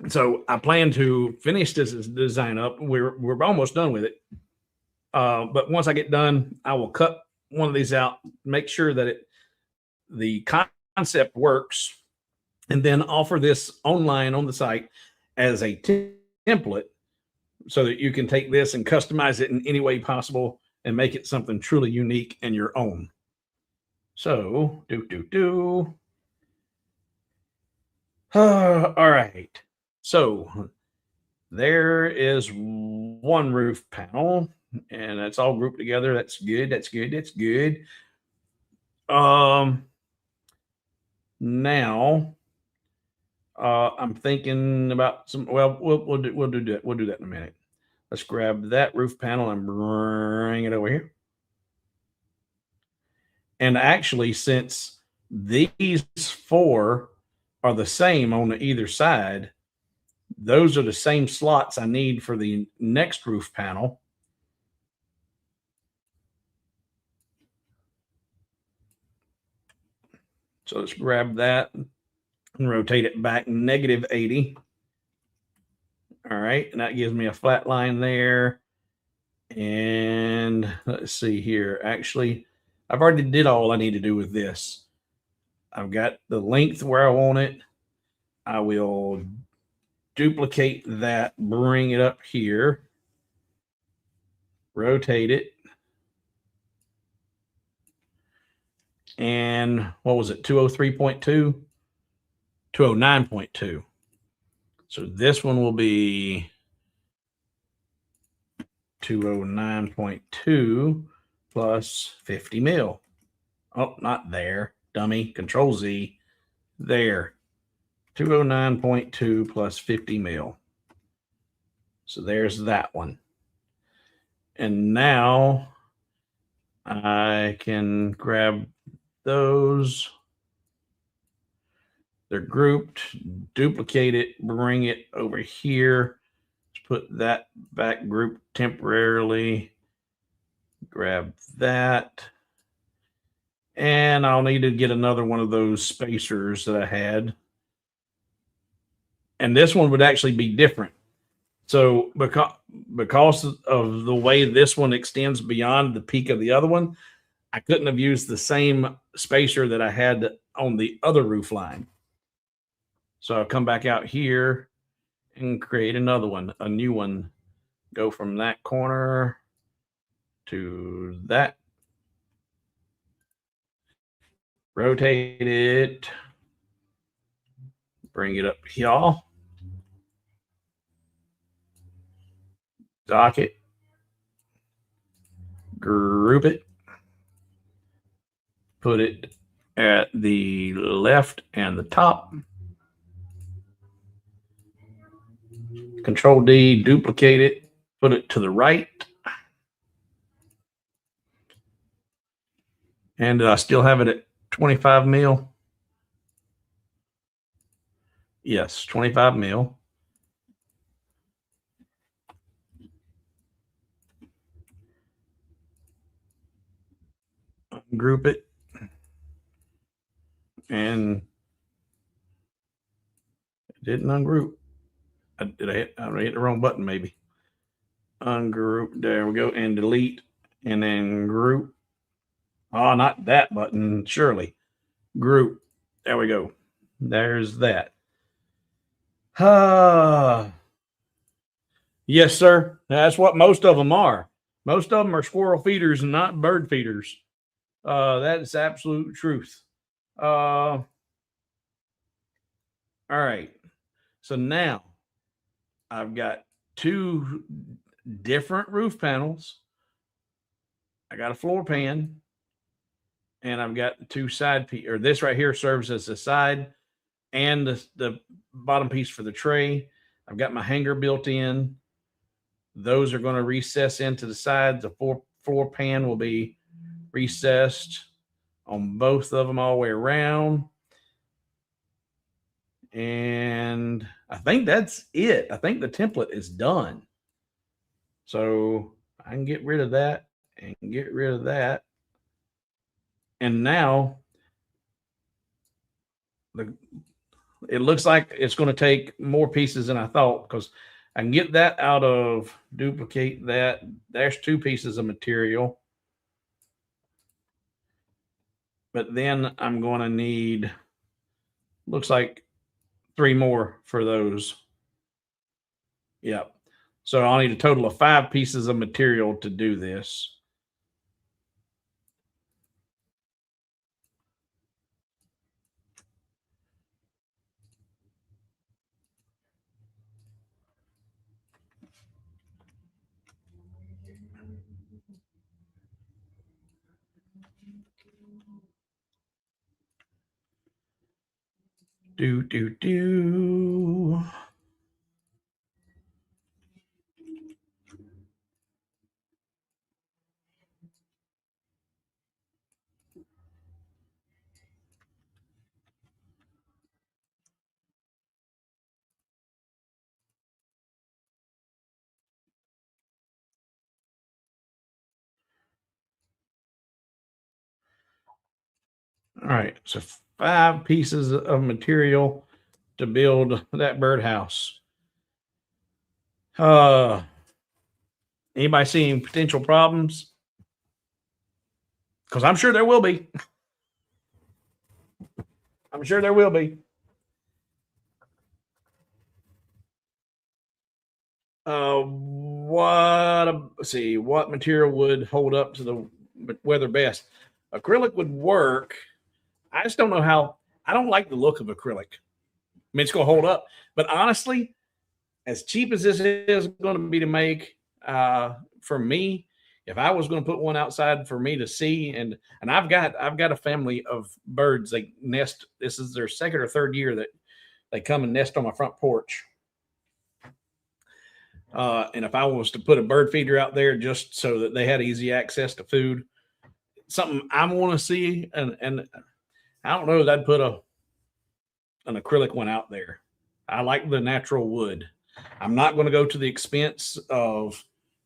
Speaker 1: So I plan to finish this design up. We're almost done with it. But once I get done, I will cut one of these out, make sure that the concept works, and then offer this online on the site as a template so that you can take this and customize it in any way possible and make it something truly unique and your own. So, all right. So there is one roof panel, and that's all grouped together. That's good. That's good. That's good. Now, I'm thinking about some. Well, we'll do that. We'll do that in a minute. Let's grab that roof panel and bring it over here. And actually, since these four are the same on either side, those are the same slots I need for the next roof panel. So let's grab that and rotate it back -80. All right, and that gives me a flat line there. And let's see here. Actually, I've already did all I need to do with this. I've got the length where I want it. I will duplicate that, bring it up here, rotate it. And what was it? 203.2? 209.2. So this one will be 209.2 plus 50 mil. Oh, not there. Dummy. Control Z. There. 209.2 plus 50 mil. So there's that one. And now I can grab those. They're grouped, duplicate it, bring it over here. Let's put that back group temporarily. Grab that. And I'll need to get another one of those spacers that I had. And this one would actually be different. So because of the way this one extends beyond the peak of the other one, I couldn't have used the same spacer that I had on the other roof line. So I'll come back out here and create another one, a new one. Go from that corner to that. Rotate it. Bring it up here. Dock it. Group it. Put it at the left and the top. Control D, duplicate it, put it to the right. And I still have it at 25 mil. Yes, 25 mil. Group it. And it didn't ungroup. I hit the wrong button, maybe. Ungroup. There we go. And delete. And then group. Oh, not that button. Surely. Group. There we go. There's that. Yes, sir. That's what most of them are. Most of them are squirrel feeders and not bird feeders. That is absolute truth. All right. So now I've got two different roof panels. I got a floor pan, and I've got the two side piece, or this right here serves as the side and the bottom piece for the tray. I've got my hanger built in. Those are going to recess into the sides. The floor pan will be recessed on both of them all the way around. And I think that's it. I think the template is done. So I can get rid of that and get rid of that. And now the it looks like it's going to take more pieces than I thought, because I can get that out of, duplicate that. There's 2 pieces of material. But then I'm going to need, looks like 3 more for those. Yep. So I'll need a total of 5 pieces of material to do this. Do, do, do. All right. So 5 pieces of material to build that birdhouse. Anybody see any potential problems? Because I'm sure there will be. I'm sure there will be. Let's see, what material would hold up to the weather best? Acrylic would work. I just don't know how. I don't like the look of acrylic. I mean, it's going to hold up, but honestly, as cheap as this is going to be to make, for me, if I was going to put one outside for me to see, and I've got a family of birds. They nest. This is their second or third year that they come and nest on my front porch. And if I was to put a bird feeder out there just so that they had easy access to food, something I want to see, and I don't know that I'd put an acrylic one out there. I like the natural wood. I'm not going to go to the expense of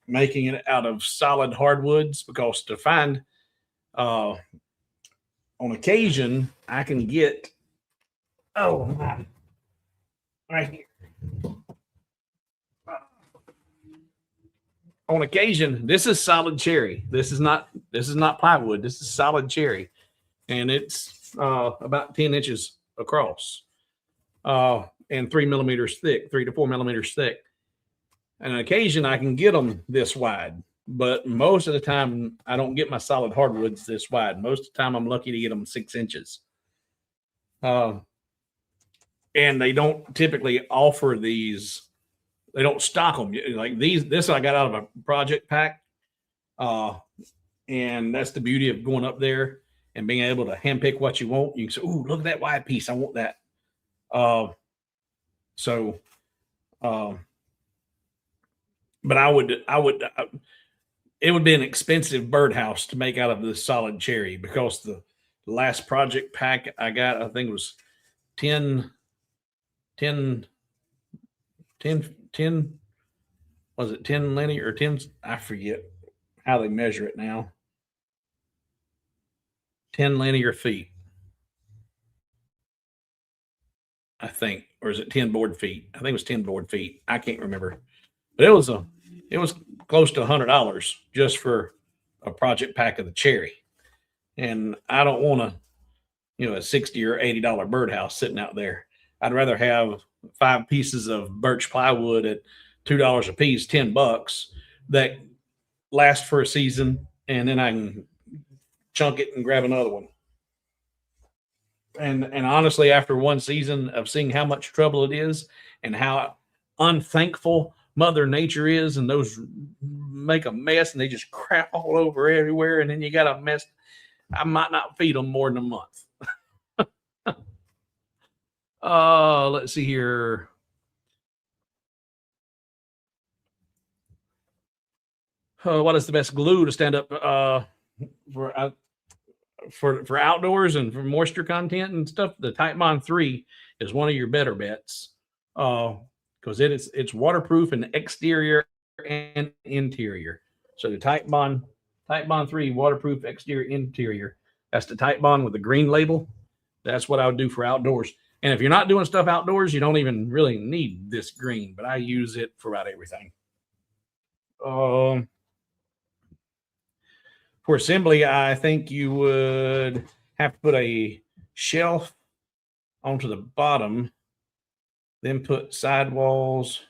Speaker 1: making it out of solid hardwoods, because to find, uh, on occasion, I can get, oh, right here. On occasion, this is solid cherry. This is not plywood. This is solid cherry, and it's about 10 inches across, and 3 millimeters thick, 3 to 4 millimeters thick. And on occasion, I can get them this wide, but most of the time, I don't get my solid hardwoods this wide. Most of the time, I'm lucky to get them 6 inches. Uh, and they don't typically offer these. They don't stock them like these. This I got out of a project pack, uh, and that's the beauty of going up there and being able to handpick what you want. You can say, "Ooh, look at that wide piece! I want that." Uh, so, uh, but it would be an expensive birdhouse to make out of this solid cherry, because the last project pack I got, I think it was 10, 10, 10, 10, was it 10 linear or 10? I forget how they measure it now. 10 linear feet, I think, or is it 10 board feet? I think it was 10 board feet. I can't remember, but it was close to $100 just for a project pack of the cherry. And I don't want a $60 or $80 birdhouse sitting out there. I'd rather have 5 pieces of birch plywood at $2 a piece, $10, that last for a season, and then I can chunk it and grab another one. And honestly, after one season of seeing how much trouble it is and how unthankful Mother Nature is, and those make a mess and they just crap all over everywhere, and then you got a mess. I might not feed them more than a month. Let's see here. What is the best glue to stand up for? for outdoors and for moisture content and stuff, the Type Bond 3 is one of your better bets. Because it's waterproof in exterior and interior. So the Type Bond 3 waterproof exterior interior. That's the Type Bond with the green label. That's what I would do for outdoors. And if you're not doing stuff outdoors, you don't even really need this green, but I use it for about everything. For assembly, I think you would have to put a shelf onto the bottom, then put sidewalls.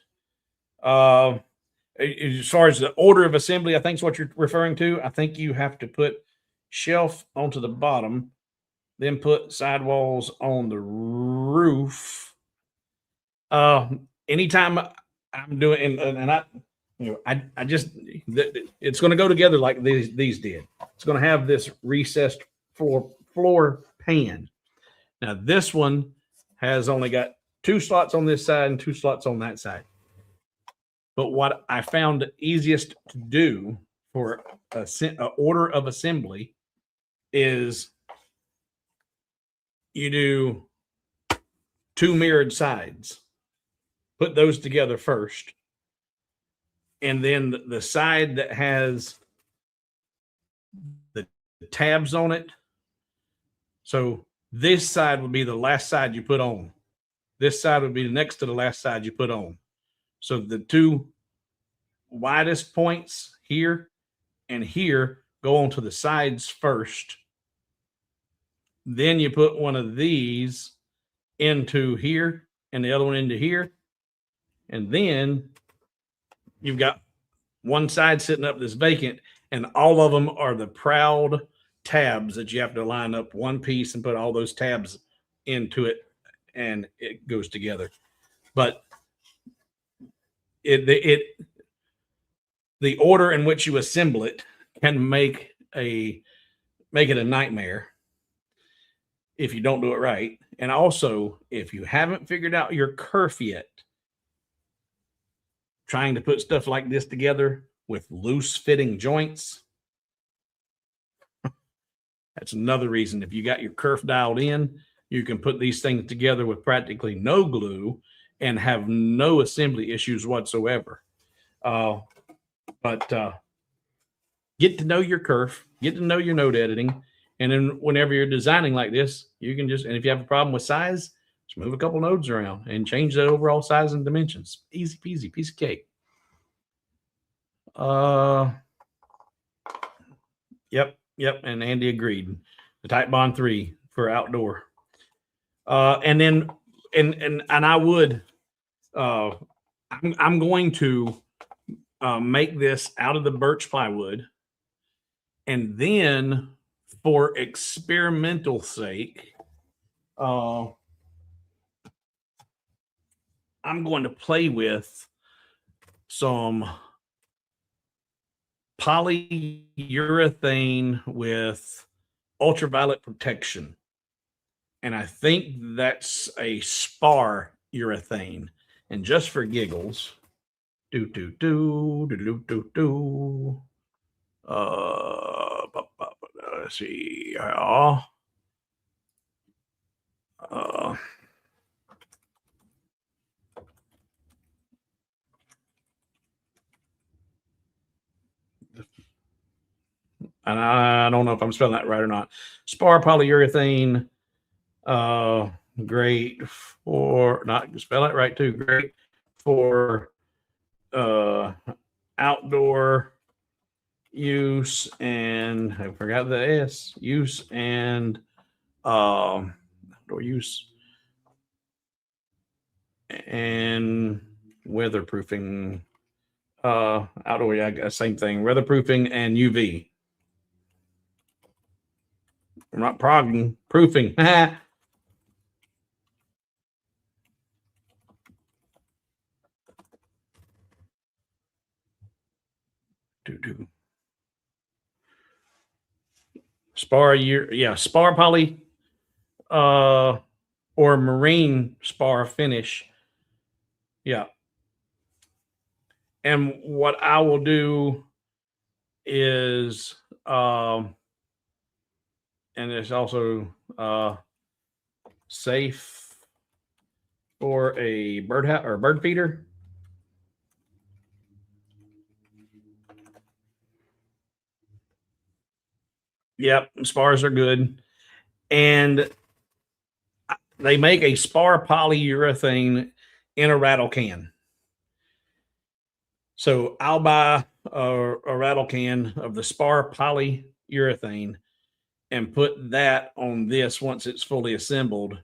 Speaker 1: As far as the order of assembly, I think is what you're referring to. I think you have to put shelf onto the bottom, then put sidewalls on the roof. Anytime I'm doing, and I just, it's going to go together like these did. It's going to have this recessed floor pan. Now this one has only got 2 slots on this side and 2 slots on that side. But what I found easiest to do for a order of assembly is you do 2 mirrored sides. Put those together first. And then the side that has the tabs on it. So this side would be the last side you put on. This side would be next to the last side you put on. So the 2 widest points here and here go onto the sides first. Then you put one of these into here and the other one into here. And then you've got one side sitting up that's vacant, and all of them are the proud tabs that you have to line up one piece and put all those tabs into it, and it goes together. But the order in which you assemble it can make it a nightmare if you don't do it right. And also, if you haven't figured out your kerf yet, trying to put stuff like this together with loose fitting joints, that's another reason. If you got your kerf dialed in, you can put these things together with practically no glue and have no assembly issues whatsoever. But get to know your kerf, get to know your node editing. And then whenever you're designing like this, you can just, and if you have a problem with size, just move a couple nodes around and change the overall size and dimensions. Easy peasy, piece of cake. Yep. And Andy agreed. The Type Bond 3 for outdoor. And then, and I would, I'm going to make this out of the birch plywood, and then for experimental sake, I'm going to play with some polyurethane with ultraviolet protection. And I think that's a spar urethane. And just for giggles, let's see. And I don't know if I'm spelling that right or not. Spar polyurethane, great for, not spell it right too, great for outdoor use, and I forgot the S, use and outdoor use and weatherproofing, outdoor, yeah, same thing, weatherproofing and UV. I'm not progging, proofing. Spar spar poly, or marine spar finish. Yeah. And what I will do is and it's also safe for a bird feeder. Yep, spars are good. And they make a spar polyurethane in a rattle can. So I'll buy a rattle can of the spar polyurethane and put that on this once it's fully assembled.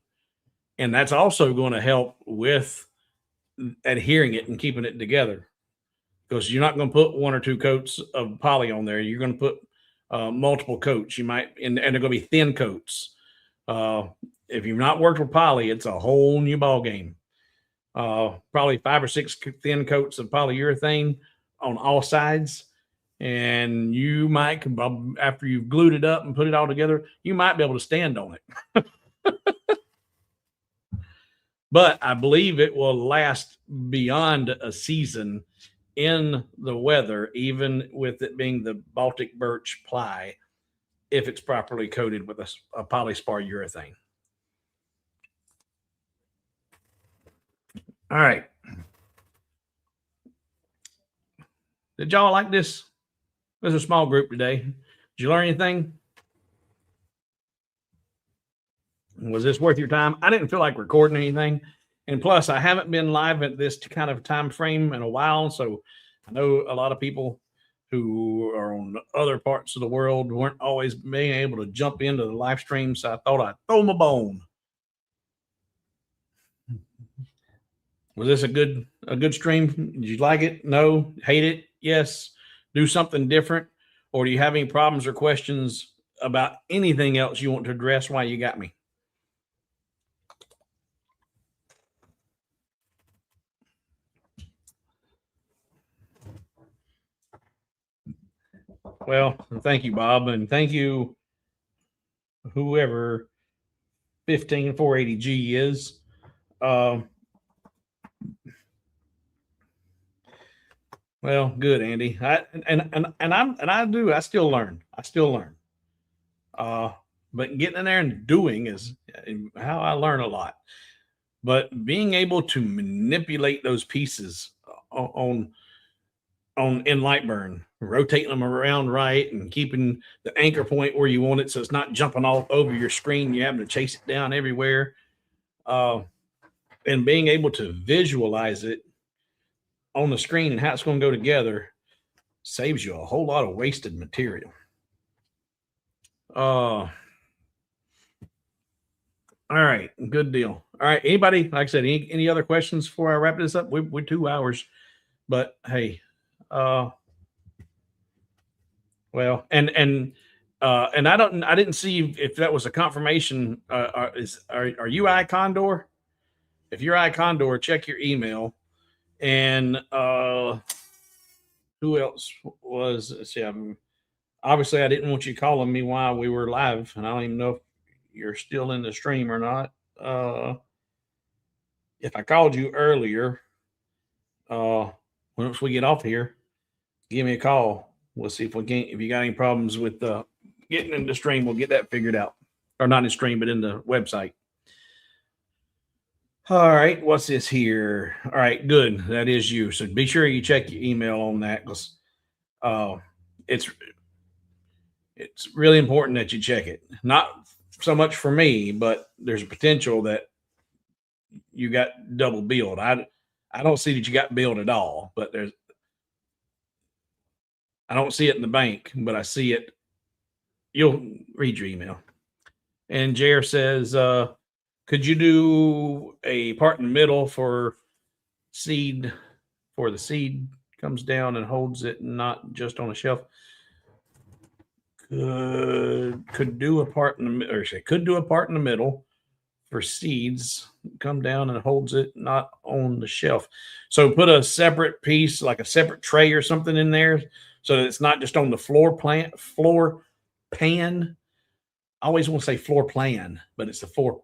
Speaker 1: And that's also going to help with adhering it and keeping it together, because you're not going to put one or two coats of poly on there. You're going to put multiple coats. You might, and they're going to be thin coats. If you've not worked with poly, it's a whole new ball game. Probably 5 or 6 thin coats of polyurethane on all sides, and you might, after you've glued it up and put it all together, you might be able to stand on it. But I believe it will last beyond a season in the weather, even with it being the Baltic birch ply, if it's properly coated with a polyspar urethane. All right. Did y'all like this? There's a small group today. Did you learn anything? Was this worth your time? I didn't feel like recording anything. And plus, I haven't been live at this kind of time frame in a while. So I know a lot of people who are on other parts of the world weren't always being able to jump into the live stream. So I thought I'd throw them a bone. Was this a good stream? Did you like it? No? Hate it? Yes? Do something different? Or do you have any problems or questions about anything else you want to address while you got me? Well, thank you, Bob, and thank you, whoever 15480G is. Well, good, Andy. I still learn. But getting in there and doing is how I learn a lot. But being able to manipulate those pieces on in Lightburn, rotating them around right and keeping the anchor point where you want it, so it's not jumping all over your screen. You're having to chase it down everywhere, and being able to visualize it on the screen and how it's going to go together saves you a whole lot of wasted material. All right, good deal. All right, anybody, like I said, any other questions before I wrap this up? We're 2 hours, but hey, well, and I didn't see if that was a confirmation. Are you iCondor? If you're iCondor, check your email. And who else was? Let's see, obviously I didn't want you calling me while we were live, and I don't even know if you're still in the stream or not. If I called you earlier, once we get off here, give me a call. We'll see if we can. If you got any problems with getting in the stream, we'll get that figured out. Or not in the stream, but in the website. All right, what's this here? All right, good. That is you. So be sure you check your email on that, because it's really important that you check it. Not so much for me, but there's a potential that you got double billed. I don't see that you got billed at all, but I don't see it in the bank, but I see it. You'll read your email. And Jer says, could you do a part in the middle for seed, for the seed comes down and holds it, not just on a shelf? Could do a part in the, or say could do a part in the middle for seeds, come down and holds it, not on the shelf. So put a separate piece, like a separate tray or something in there, so that it's not just on the floor pan. I always want to say floor plan, but it's the floor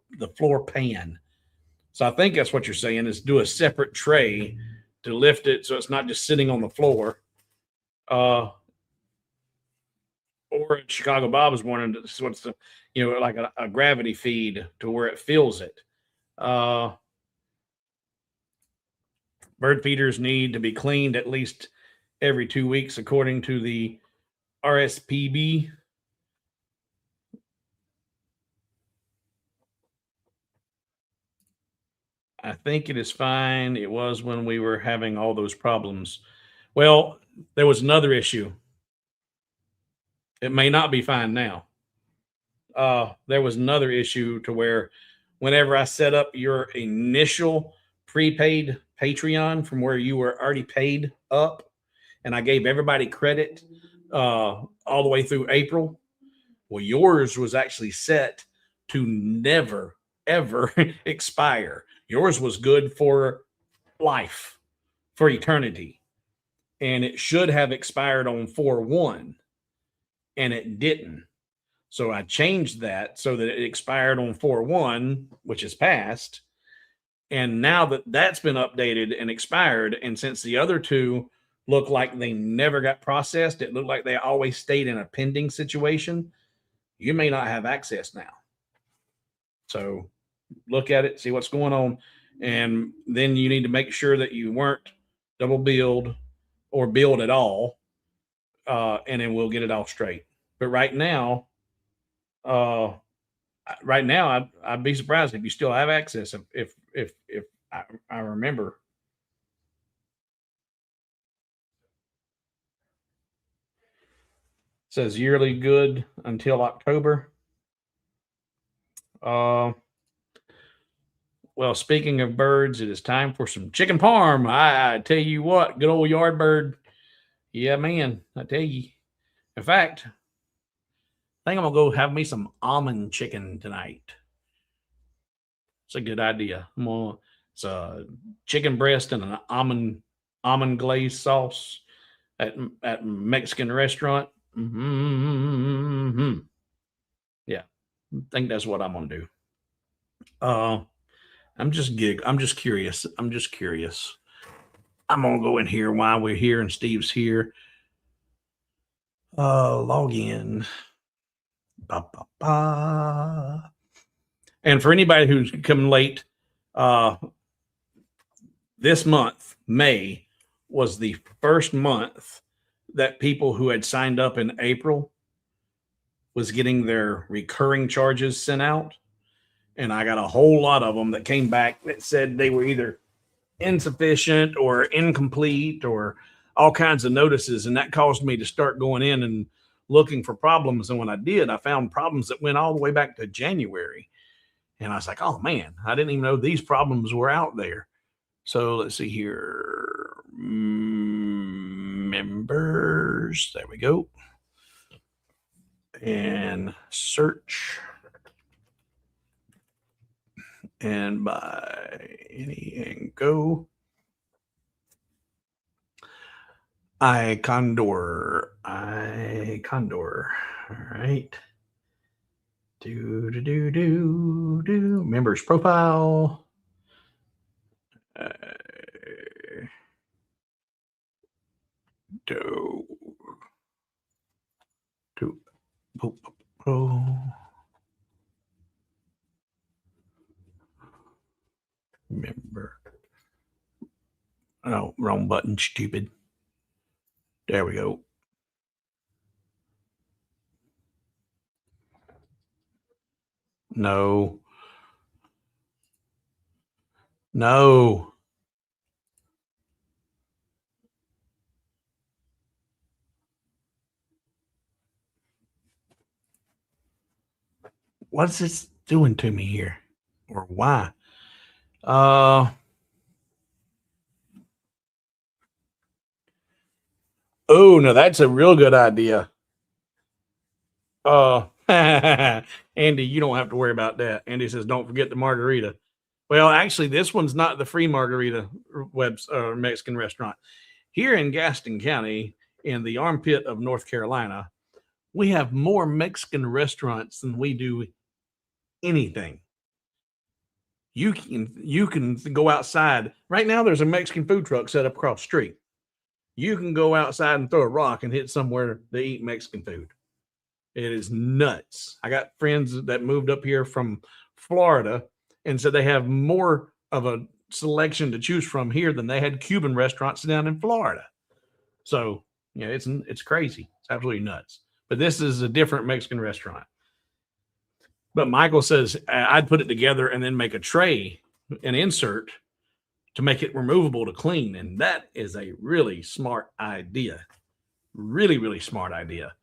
Speaker 1: pan. So I think that's what you're saying, is do a separate tray to lift it so it's not just sitting on the floor. or Chicago Bob was wanting to what's the, like a gravity feed to where it fills it. Bird feeders need to be cleaned at least every 2 weeks, according to the RSPB. I think it is fine. It was when we were having all those problems. Well, there was another issue. It may not be fine now. There was another issue to where whenever I set up your initial prepaid Patreon from where you were already paid up, and I gave everybody credit all the way through April, well, yours was actually set to never, ever expire. Yours was good for life, for eternity. And it should have expired on 4/1, and it didn't. So I changed that so that it expired on 4/1, which is past. And now that that's been updated and expired, and since the other two look like they never got processed, it looked like they always stayed in a pending situation, you may not have access now. So look at it, see what's going on. And then you need to make sure that you weren't double billed or billed at all. And then we'll get it all straight. But right now, I'd be surprised if you still have access. If I remember. It says yearly good until October. Well, speaking of birds, it is time for some chicken parm. I tell you what, good old yard bird. Yeah, man, I tell you. In fact, I think I'm gonna go have me some almond chicken tonight. It's a good idea. It's a chicken breast and an almond glazed sauce at Mexican restaurant. Mm-hmm. Yeah, I think that's what I'm gonna do. I'm just curious. I'm just curious. I'm gonna go in here while we're here and Steve's here. Log in. Ba, ba, ba. And for anybody who's coming late, this month, May, was the first month that people who had signed up in April was getting their recurring charges sent out. And I got a whole lot of them that came back that said they were either insufficient or incomplete or all kinds of notices. And that caused me to start going in and looking for problems. And when I did, I found problems that went all the way back to January. And I was like, oh man, I didn't even know these problems were out there. So let's see here. Members. There we go. And search. And by any and go. I Condor. All right. Do. Members profile. Do. Member. Oh, wrong button, stupid. There we go. No. What's this doing to me here? Or why? Oh, no, that's a real good idea. Andy, you don't have to worry about that. Andy says, don't forget the margarita. Well, actually, this one's not the free margarita Mexican restaurant. Here in Gaston County, in the armpit of North Carolina, we have more Mexican restaurants than we do anything. You can go outside. Right now, there's a Mexican food truck set up across the street. You can go outside and throw a rock and hit somewhere to eat Mexican food. It is nuts. I got friends that moved up here from Florida and said they have more of a selection to choose from here than they had Cuban restaurants down in Florida. So, yeah, it's crazy. It's absolutely nuts. But this is a different Mexican restaurant. But Michael says I'd put it together and then make a tray, an insert to make it removable to clean. And that is a really smart idea. Really, really smart idea.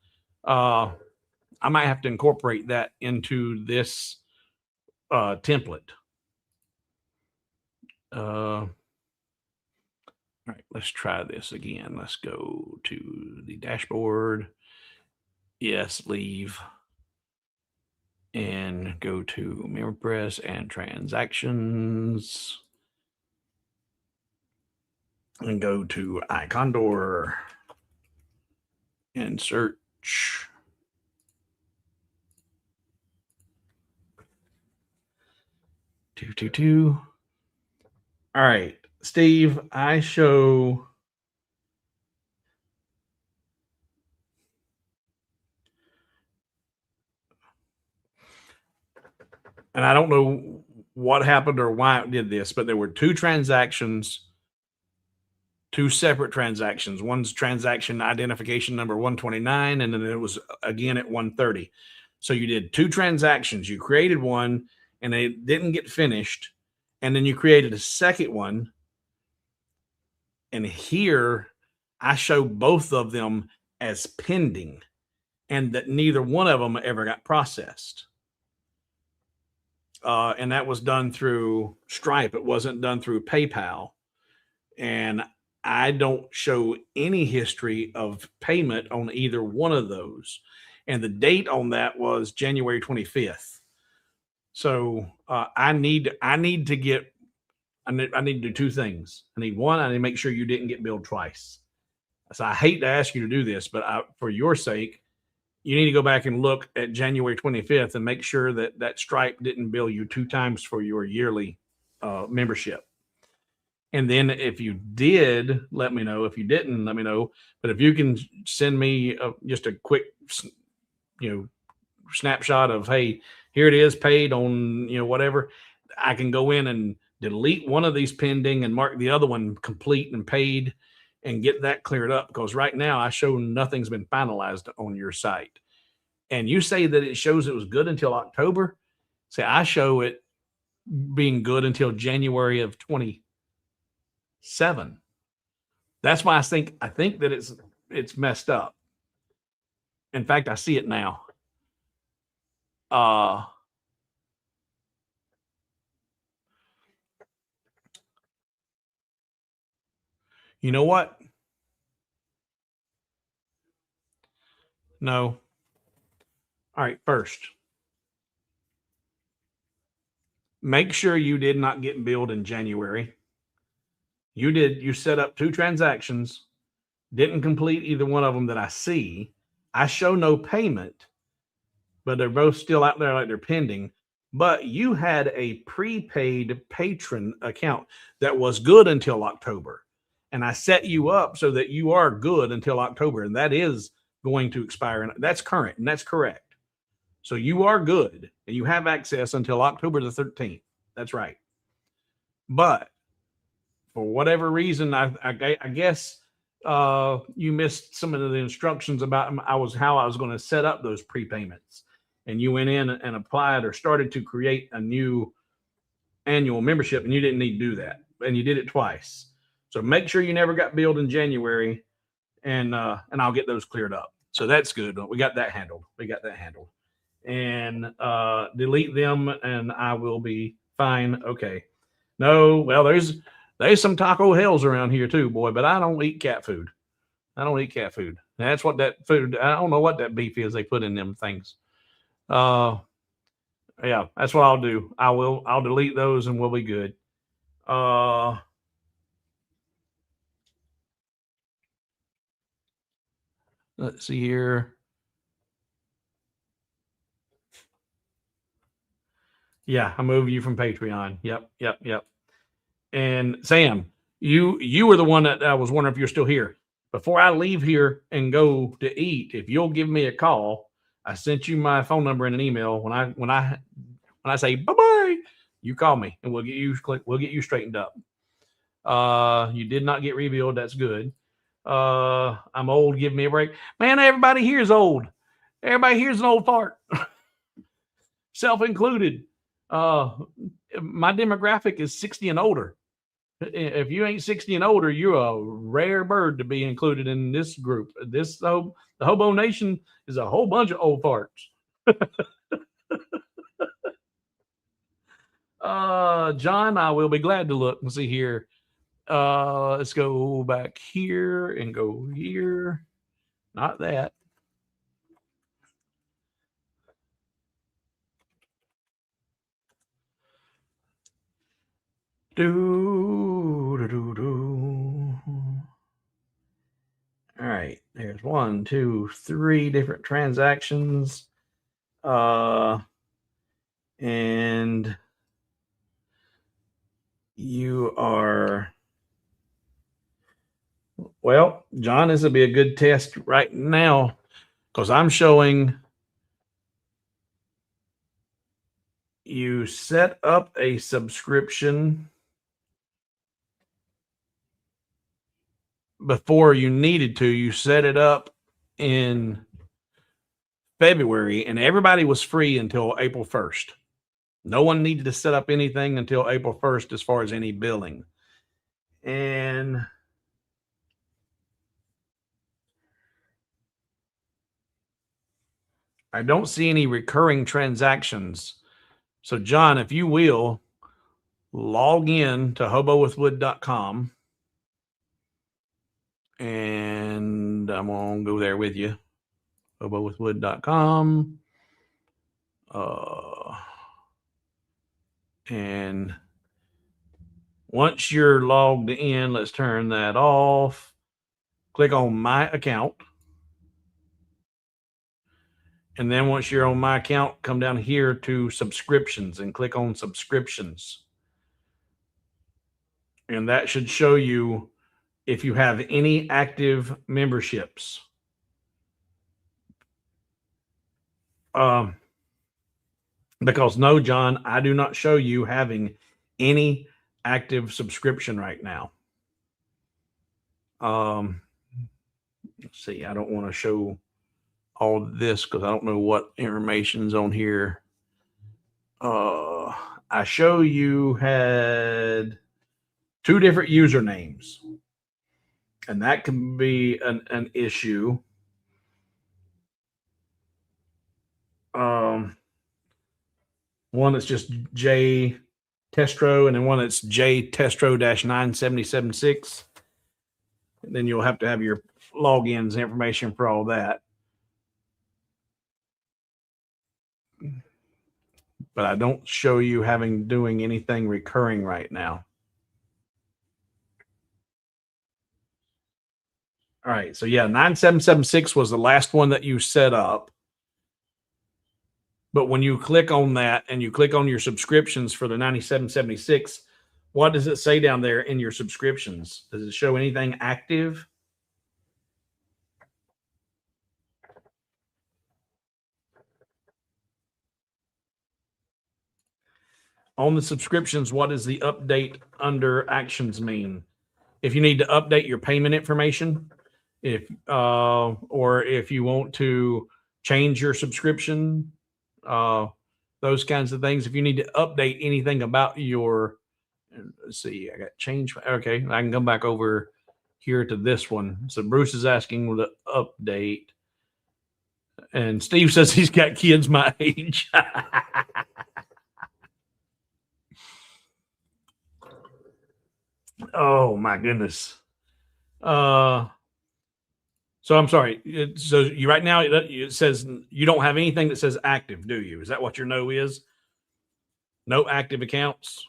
Speaker 1: I might have to incorporate that into this template. All right, let's try this again. Let's go to the dashboard. Yes, leave. And go to MemberPress and transactions. And go to iCondor and search. Two. All right, Steve, I show. And I don't know what happened or why it did this, but there were two transactions, two separate transactions. One's transaction identification number 129, and then it was again at 130. So you did two transactions. You created one, and they didn't get finished. And then you created a second one. And here I show both of them as pending, and that neither one of them ever got processed. And that was done through Stripe. It wasn't done through PayPal. And I don't show any history of payment on either one of those. And the date on that was January 25th. So I need to do two things. I need to make sure you didn't get billed twice. So I hate to ask you to do this, but for your sake, you need to go back and look at January 25th and make sure that Stripe didn't bill you two times for your yearly membership. And then if you did, let me know. If you didn't, let me know. But if you can send me just a quick, snapshot of, hey, here it is paid on, whatever, I can go in and delete one of these pending and mark the other one complete and paid and get that cleared up, because right now I show nothing's been finalized on your site. And you say that it shows it was good until October. Say I show it being good until January of 27. That's why I think that it's messed up. In fact, I see it now. You know what? No. All right, first, make sure you did not get billed in January. You set up two transactions, didn't complete either one of them that I see. I show no payment, but they're both still out there like they're pending. But you had a prepaid patron account that was good until October. And I set you up so that you are good until October. And that is going to expire. And that's current, and that's correct. So you are good, and you have access until October the 13th. That's right. But for whatever reason, I guess you missed some of the instructions about how I was going to set up those prepayments. And you went in and applied or started to create a new annual membership, and you didn't need to do that. And you did it twice. So make sure you never got billed in January, and I'll get those cleared up. So that's good. We got that handled. And delete them, and I will be fine. Okay. No, well, there's some taco hells around here too, boy, but I don't eat cat food. That's what that food, I don't know what that beef is they put in them things. Yeah, that's what I'll do. I'll delete those and we'll be good. Let's see here. Yeah, I moved you from Patreon. Yep. And Sam, you were the one that I was wondering if you're still here. Before I leave here and go to eat, if you'll give me a call, I sent you my phone number in an email. When I say bye-bye, you call me and we'll get you straightened up. You did not get revealed. That's good. I'm old. Give me a break. Man, everybody here is old. Everybody here is an old fart. Self included. My demographic is 60 and older. If you ain't 60 and older, you're a rare bird to be included in this group. The Hobo Nation is a whole bunch of old farts. John, I will be glad to look and see here. Let's go back here and go here. Not that. All right, there's 1, 2, 3 different transactions. And you are, well, John, this will be a good test right now because I'm showing you set up a subscription before you needed to. You set it up in February and everybody was free until April 1st. No one needed to set up anything until April 1st as far as any billing. And I don't see any recurring transactions. So, John, if you will, log in to hobowithwood.com. And I'm going to go there with you. hobowithwood.com. And once you're logged in, let's turn that off. Click on My Account. And then once you're on My Account, come down here to Subscriptions and click on Subscriptions. And that should show you if you have any active memberships. Because no, John, I do not show you having any active subscription right now. Let's see, I don't want to show all this because I don't know what information's on here. I show you had 2 different usernames, and that can be an issue. One that's just J Testro, and then one that's J Testro -9776. And then you'll have to have your logins information for all that. But I don't show you doing anything recurring right now. All right. So yeah, 9776 was the last one that you set up. But when you click on that and you click on your subscriptions for the 9776, what does it say down there in your subscriptions? Does it show anything active? On the subscriptions, what does the update under actions mean? If you need to update your payment information, or if you want to change your subscription, those kinds of things. If you need to update anything about your, let's see, I got change. Okay, I can come back over here to this one. So Bruce is asking the update, and Steve says he's got kids my age. Oh my goodness. So I'm sorry. So you right now it says you don't have anything that says active, do you? Is that what your no is? No active accounts.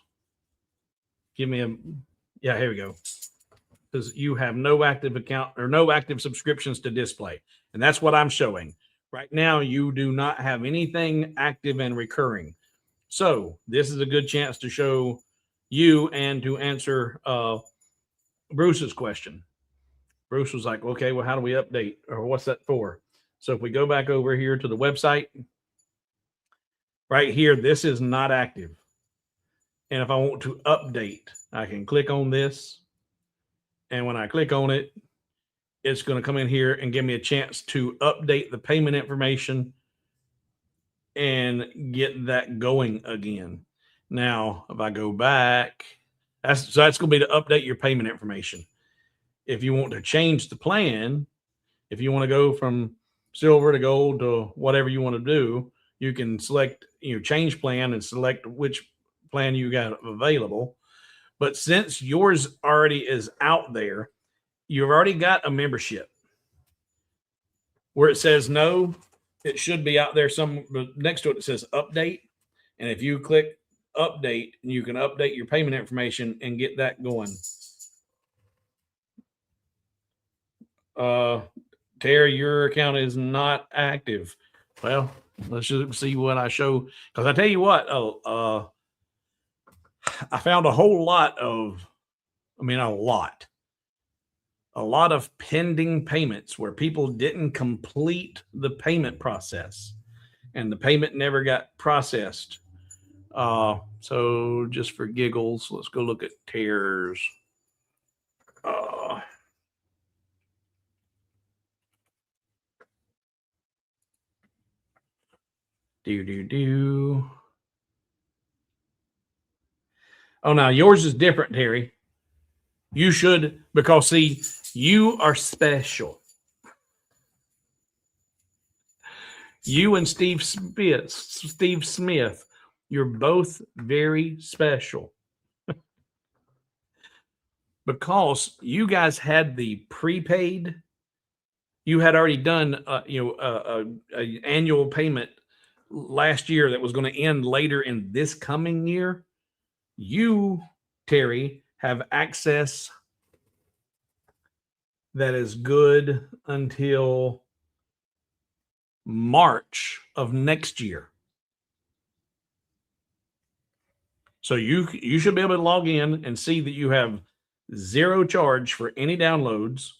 Speaker 1: Give me a, yeah, here we go. Because you have no active account or no active subscriptions to display. And that's what I'm showing. Right now, you do not have anything active and recurring. So this is a good chance to show you and to answer Bruce's question. Bruce was like, okay, well, how do we update, or what's that for? So if we go back over here to the website, right here, this is not active. And if I want to update, I can click on this. And when I click on it, it's going to come in here and give me a chance to update the payment information and get that going again. Now, if I go back, that's going to be to update your payment information. If you want to change the plan, if you want to go from silver to gold to whatever you want to do, you can select, change plan and select which plan you got available. But since yours already is out there, you've already got a membership. Where it says no, it should be out there some next to it. It says update. And if you click update, you can update your payment information and get that going. Terry, your account is not active. Well, let's just see what I show. Because I tell you what, I found a whole lot of, a lot of pending payments where people didn't complete the payment process and the payment never got processed. So just for giggles, let's go look at Tears. Oh, now yours is different, Terry. You should, because see, you are special. You and Steve Smith, you're both very special. Because you guys had the prepaid, you had already done, an annual payment last year that was going to end later in this coming year. You, Terry, have access that is good until March of next year. So you should be able to log in and see that you have zero charge for any downloads,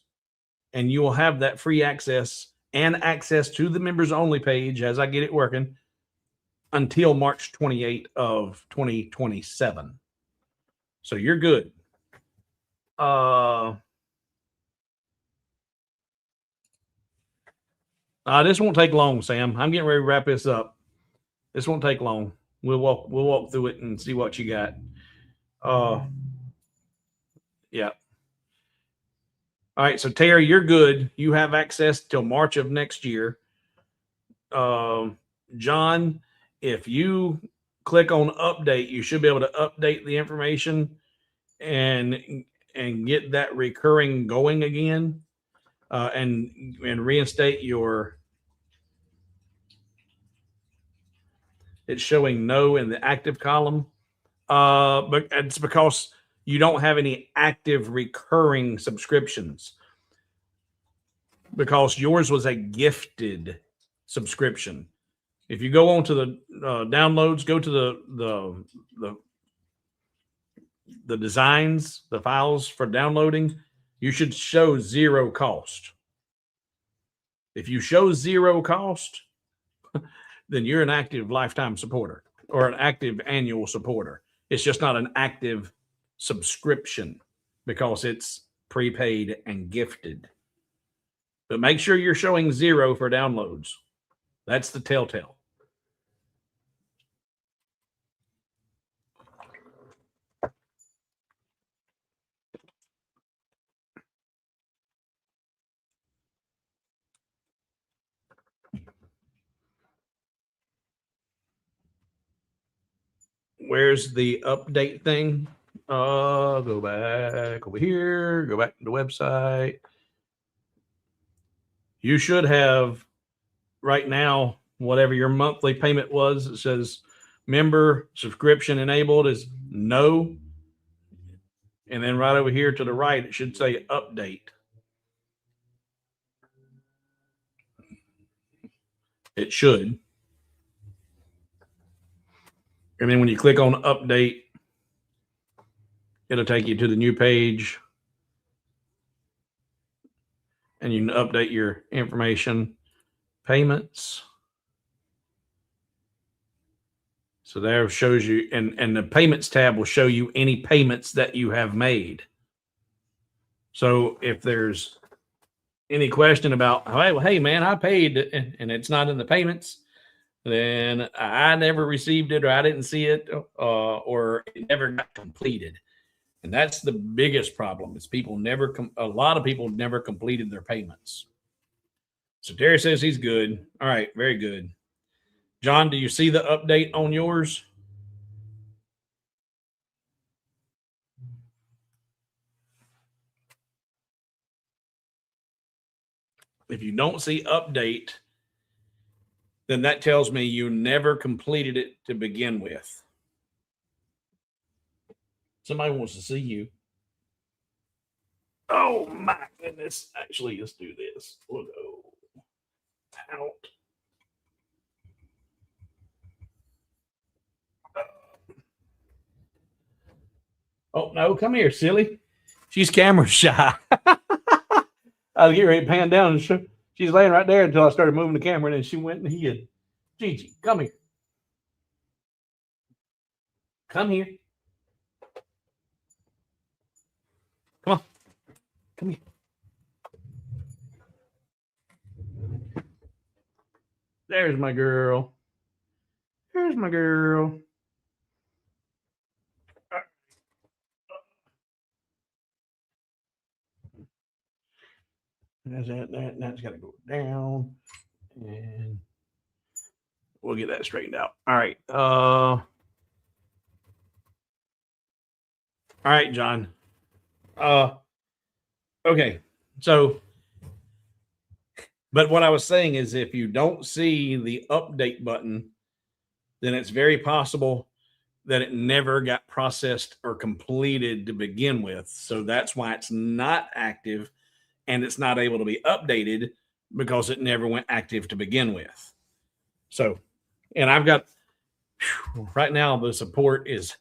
Speaker 1: and you will have that free access and access to the members only page as I get it working until March 28th of 2027. So you're good. This won't take long, Sam. I'm getting ready to wrap this up. This won't take long. We'll walk through it and see what you got. Yeah. All right. So Terry, you're good. You have access till March of next year. John, if you click on update, you should be able to update the information and get that recurring going again, and reinstate your. It's showing no in the active column, but it's because you don't have any active recurring subscriptions, because yours was a gifted subscription. If you go on to the downloads, go to the designs, the files for downloading, you should show zero cost. If you show zero cost, then you're an active lifetime supporter or an active annual supporter. It's just not an active subscription because it's prepaid and gifted. But make sure you're showing zero for downloads. That's the telltale. Where's the update thing? Go back over here, go back to the website. You should have right now, whatever your monthly payment was, it says member subscription enabled is no. And then right over here to the right, it should say update. It should. And then when you click on update, it'll take you to the new page. And you can update your information. payments. So there shows you, and the payments tab will show you any payments that you have made. So if there's any question about, hey man, I paid and it's not in the payments, then I never received it, or I didn't see it, or it never got completed. And that's the biggest problem, is people never, a lot of people never completed their payments. So Terry says he's good. All right, very good. John, do you see the update on yours? If you don't see update, then that tells me you never completed it to begin with. Somebody wants to see you. Oh my goodness. Actually, let's do this. We'll go out. Oh no, come here, silly. She's camera shy. I was getting ready to pan down and she's laying right there until I started moving the camera, and then she went and hid. Gigi, come here. Come here. Come on. Come here. There's my girl. There's my girl. That's that. That's got to go down, and we'll get that straightened out. All right. All right, John. Okay. So, but what I was saying is, if you don't see the update button, then it's very possible that it never got processed or completed to begin with. So that's why it's not active, and it's not able to be updated, because it never went active to begin with. So, and I've got, right now, the support is,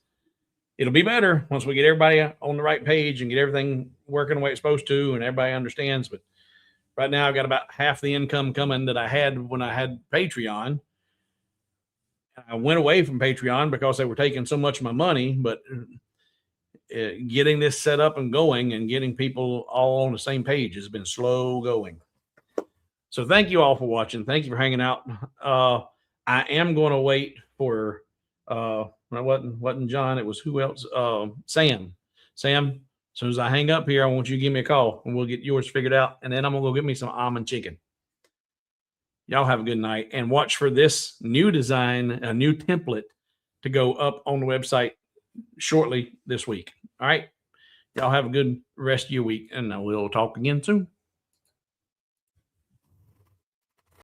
Speaker 1: it'll be better once we get everybody on the right page and get everything working the way it's supposed to, and everybody understands. But right now, I've got about half the income coming that I had when I had Patreon. I went away from Patreon because they were taking so much of my money, but getting this set up and going and getting people all on the same page has been slow going. So thank you all for watching. Thank you for hanging out. I am going to wait for, it wasn't John, it was who else? Sam. Sam, as soon as I hang up here, I want you to give me a call and we'll get yours figured out. And then I'm going to go get me some almond chicken. Y'all have a good night, and watch for this new design, a new template to go up on the website shortly this week. All right. Y'all have a good rest of your week, and we'll talk again soon.